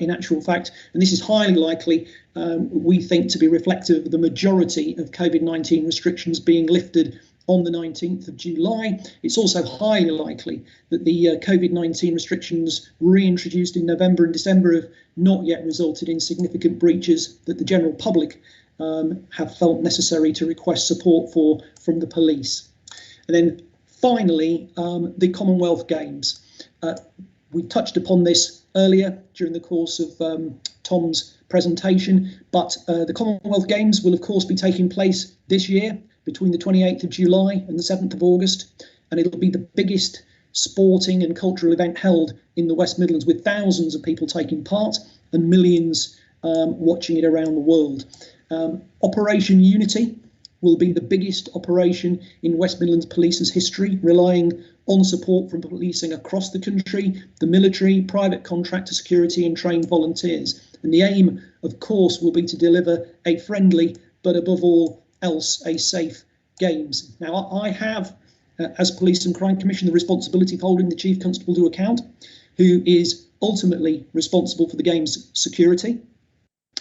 in actual fact. And this is highly likely, we think, to be reflective of the majority of COVID-19 restrictions being lifted on the 19th of July. It's also highly likely that the COVID-19 restrictions reintroduced in November and December have not yet resulted in significant breaches that the general public have felt necessary to request support for from the police. And then finally, the Commonwealth Games. We touched upon this earlier during the course of Tom's presentation, but the Commonwealth Games will of course be taking place this year between the 28th of July and the 7th of August, and it'll be the biggest sporting and cultural event held in the West Midlands, with thousands of people taking part and millions watching it around the world. Operation Unity will be the biggest operation in West Midlands Police's history, relying on support from policing across the country, the military, private contractor security and trained volunteers. And the aim, of course, will be to deliver a friendly, but above all else, a safe Games. Now, I have, as Police and Crime Commissioner, the responsibility of holding the Chief Constable to account, who is ultimately responsible for the Games security.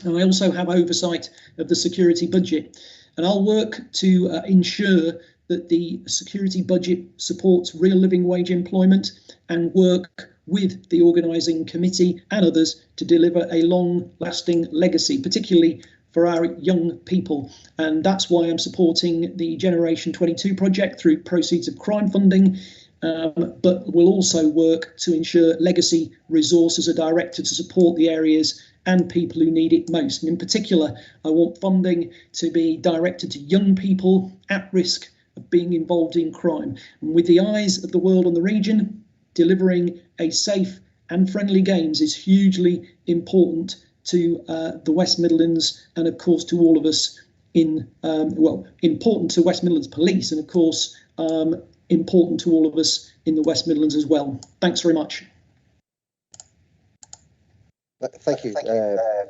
And I also have oversight of the security budget. And I'll work to ensure that the security budget supports real living wage employment, and work with the organising committee and others to deliver a long-lasting legacy, particularly for our young people. And that's why I'm supporting the Generation 22 project through proceeds of crime funding, but we'll also work to ensure legacy resources are directed to support the areas and people who need it most. And in particular, I want funding to be directed to young people at risk of being involved in crime. And with the eyes of the world on the region, delivering a safe and friendly Games is hugely important to the West Midlands, and of course to all of us in, important to West Midlands Police, and of course important to all of us in the West Midlands as well. Thanks very much. Thank you,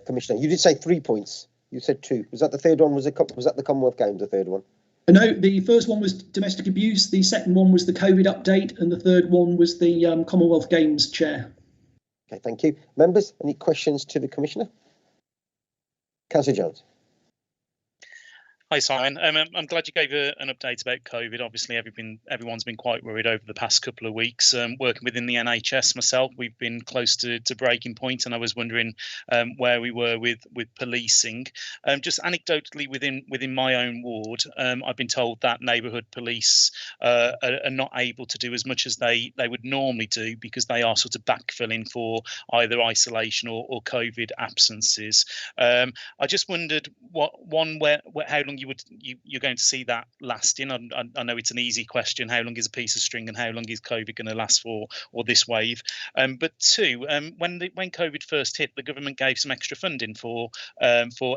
Commissioner. You did say 3 points. You said 2. Was that the third one? Was that the Commonwealth Games, the third one? No, the first one was domestic abuse, the second one was the COVID update, and the third one was the Commonwealth Games, Chair. Okay, thank you. Members, any questions to the Commissioner? Councillor Jones. Hi, Simon. I'm glad you gave an update about COVID. Obviously, everyone's been quite worried over the past couple of weeks. Working within the NHS myself, we've been close to breaking point, and I was wondering where we were with policing. Just anecdotally, within my own ward, I've been told that neighbourhood police are not able to do as much as they would normally do because they are sort of backfilling for either isolation or COVID absences. I just wondered how long you're going to see that lasting. I know it's an easy question. How long is a piece of string, and how long is COVID going to last for, or this wave? But two, when COVID first hit, the government gave some extra funding for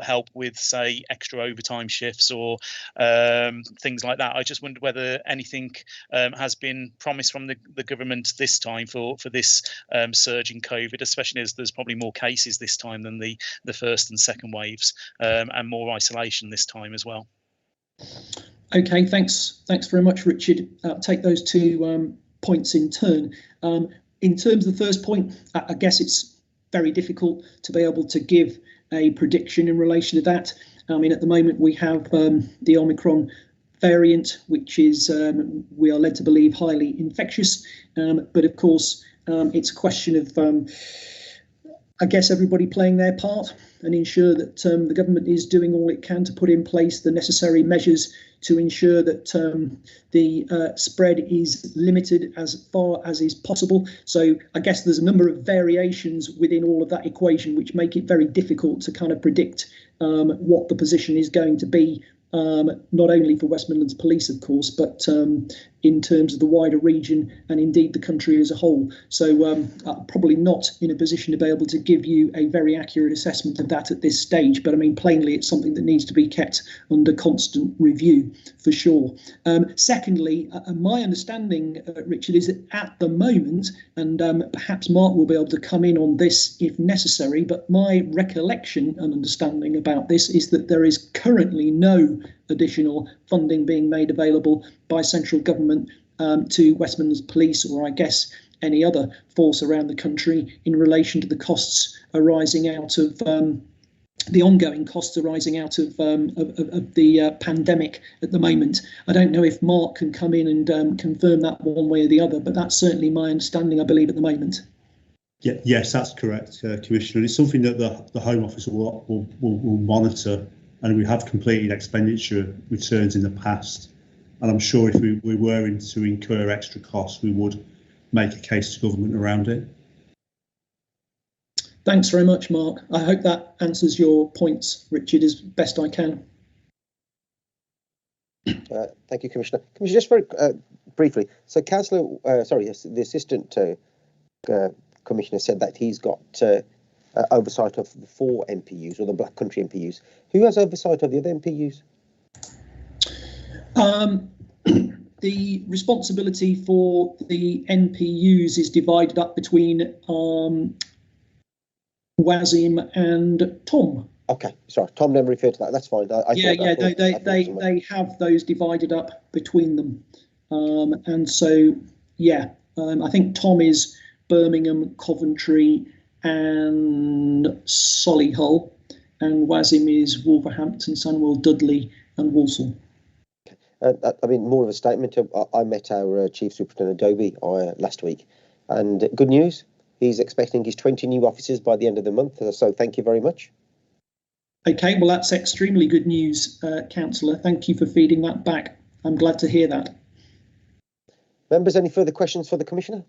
help with, say, extra overtime shifts or things like that. I just wondered whether anything has been promised from the government this time for this surge in COVID, especially as there's probably more cases this time than the first and second waves, and more isolation this time as well. Okay, thanks very much, Richard. I'll take those 2 points in turn. In terms of the first point, I guess it's very difficult to be able to give a prediction in relation to that. I mean, at the moment we have the Omicron variant, which is, we are led to believe, highly infectious. But of course, it's a question of, I guess, everybody playing their part and ensure that the government is doing all it can to put in place the necessary measures to ensure that the spread is limited as far as is possible. So I guess there's a number of variations within all of that equation which make it very difficult to kind of predict what the position is going to be, not only for West Midlands Police, of course, but in terms of the wider region and indeed the country as a whole. So probably not in a position to be able to give you a very accurate assessment of that at this stage. But I mean, plainly, it's something that needs to be kept under constant review for sure. Secondly, my understanding, Richard, is that at the moment, and perhaps Mark will be able to come in on this if necessary, but my recollection and understanding about this is that there is currently no additional funding being made available by central government to West Midlands Police, or I guess any other force around the country, in relation to the costs arising out of the ongoing costs arising out of the pandemic at the moment. I don't know if Mark can come in and confirm that one way or the other, but that's certainly my understanding, I believe, at the moment. Yeah, yes, that's correct, Commissioner. It's something that the Home Office will monitor, and we have completed expenditure returns in the past. And I'm sure if we were to incur extra costs, we would make a case to government around it. Thanks very much, Mark. I hope that answers your points, Richard, as best I can. Thank you, Commissioner. Commissioner, just very briefly. So, the Assistant Commissioner said that he's got oversight of the 4 MPUs, or the Black Country MPUs. Who has oversight of the other MPUs? The responsibility for the NPUs is divided up between Wazim and Tom. Okay, sorry, Tom never referred to that. That's fine. They have those divided up between them, and so yeah, I think Tom is Birmingham, Coventry, and Solihull, and Wazim is Wolverhampton, Sandwell, Dudley, and Walsall. I mean, more of a statement. I met our Chief Superintendent Adobe last week, and good news, he's expecting his 20 new officers by the end of the month. So thank you very much. Okay, well, that's extremely good news, Councillor. Thank you for feeding that back. I'm glad to hear that. Members, any further questions for the Commissioner?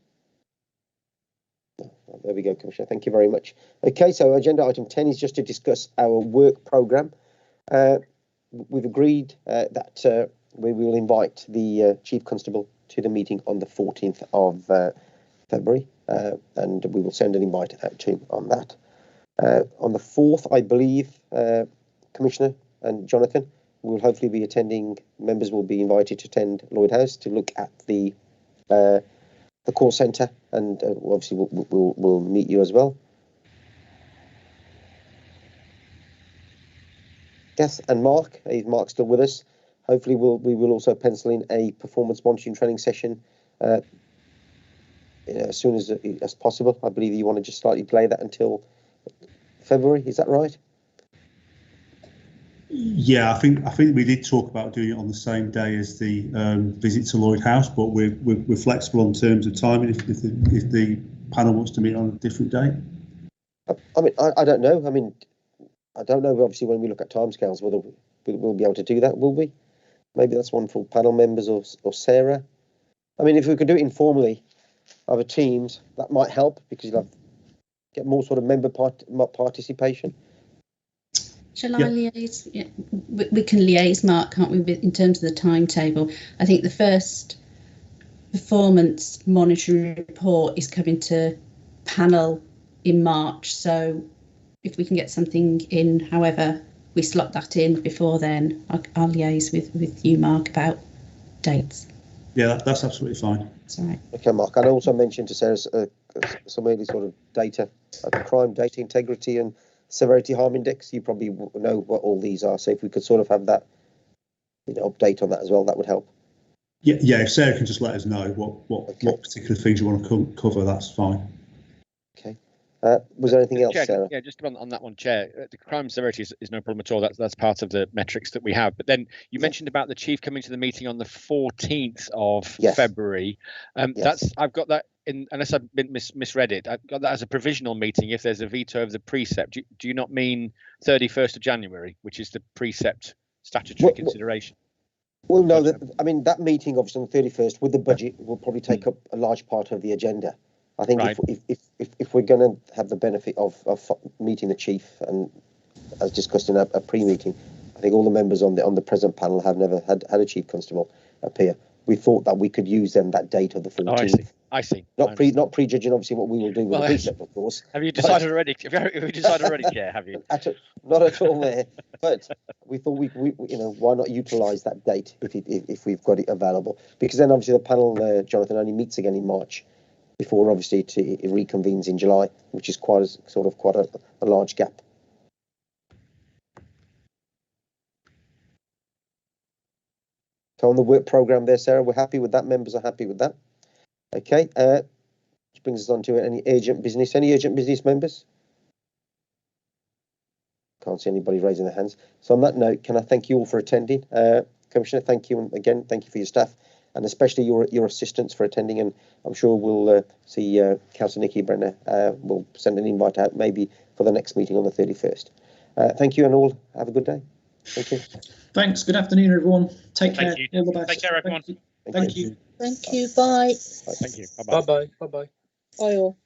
There we go, Commissioner. Thank you very much. Okay, so agenda item 10 is just to discuss our work programme. We've agreed that we will invite the Chief Constable to the meeting on the 14th of February, and we will send an invite out to him on that. On the 4th, I believe, Commissioner and Jonathan will hopefully be attending. Members will be invited to attend Lloyd House to look at the call centre, and obviously we'll meet you as well. Yes, and Mark, is Mark still with us? Hopefully we will also pencil in a performance monitoring training session as soon as possible. I believe you want to just slightly delay that until February, is that right? Yeah, I think we did talk about doing it on the same day as the visit to Lloyd House, but we're flexible in terms of timing if the panel wants to meet on a different date. I mean, I don't know. I mean, I don't know. Obviously, when we look at timescales, whether we'll be able to do that, will we? Maybe that's one for panel members or Sarah. I mean, if we could do it informally over Teams, that might help because you'll get more sort of member participation. Shall I liaise? Yeah, we can liaise, Mark, can't we, in terms of the timetable? I think the first performance monitoring report is coming to panel in March. So if we can get something in, however we slot that in before then, I'll liaise with you, Mark, about dates. Yeah, that's absolutely fine. That's all right. Okay, Mark. I also mentioned to Sarah some early sort of data, crime data integrity and severity harm index. You probably know what all these are. So if we could sort of have that, update on that as well, that would help. Yeah. If Sarah can just let us know what particular things you want to cover, that's fine. Okay. Was there anything else, Chair, Sarah? Yeah, just on that one, Chair. The crime severity is no problem at all. That's part of the metrics that we have. But then you mentioned about the chief coming to the meeting on the 14th of February. I've got that in, unless I've been misread it. I've got that as a provisional meeting. If there's a veto of the precept, do you not mean 31st of January, which is the precept statutory consideration? Well, no. I mean, that meeting, obviously, on the 31st with the budget will probably take up a large part of the agenda. I think if we're going to have the benefit of meeting the chief, and as discussed in a pre-meeting, I think all the members on the present panel have never had a chief constable appear. We thought that we could use them that date of the 14th. I see. Not prejudging, obviously, what we will do with the precept, of course. Have you decided already? Have you decided already, Chair? Have you? Not at all there. But we thought we why not utilise that date if we've got it available? Because then obviously the panel, Jonathan, only meets again in March, before obviously it reconvenes in July, which is quite a large gap. So on the work programme there, Sarah, we're happy with that. Members are happy with that. Okay, which brings us on to any urgent business. Any urgent business, members? Can't see anybody raising their hands. So on that note, can I thank you all for attending? Commissioner, thank you, and again, thank you for your staff, and especially your assistants for attending. And I'm sure we'll see Councillor Nikki Brenner. We'll send an invite out maybe for the next meeting on the 31st. Thank you, and all have a good day. Thank you. Thanks. Good afternoon, everyone. Take care. All the best. Take care, everyone. Thank you. Thank you. Bye. Thank you. Bye bye. Bye bye. Bye all.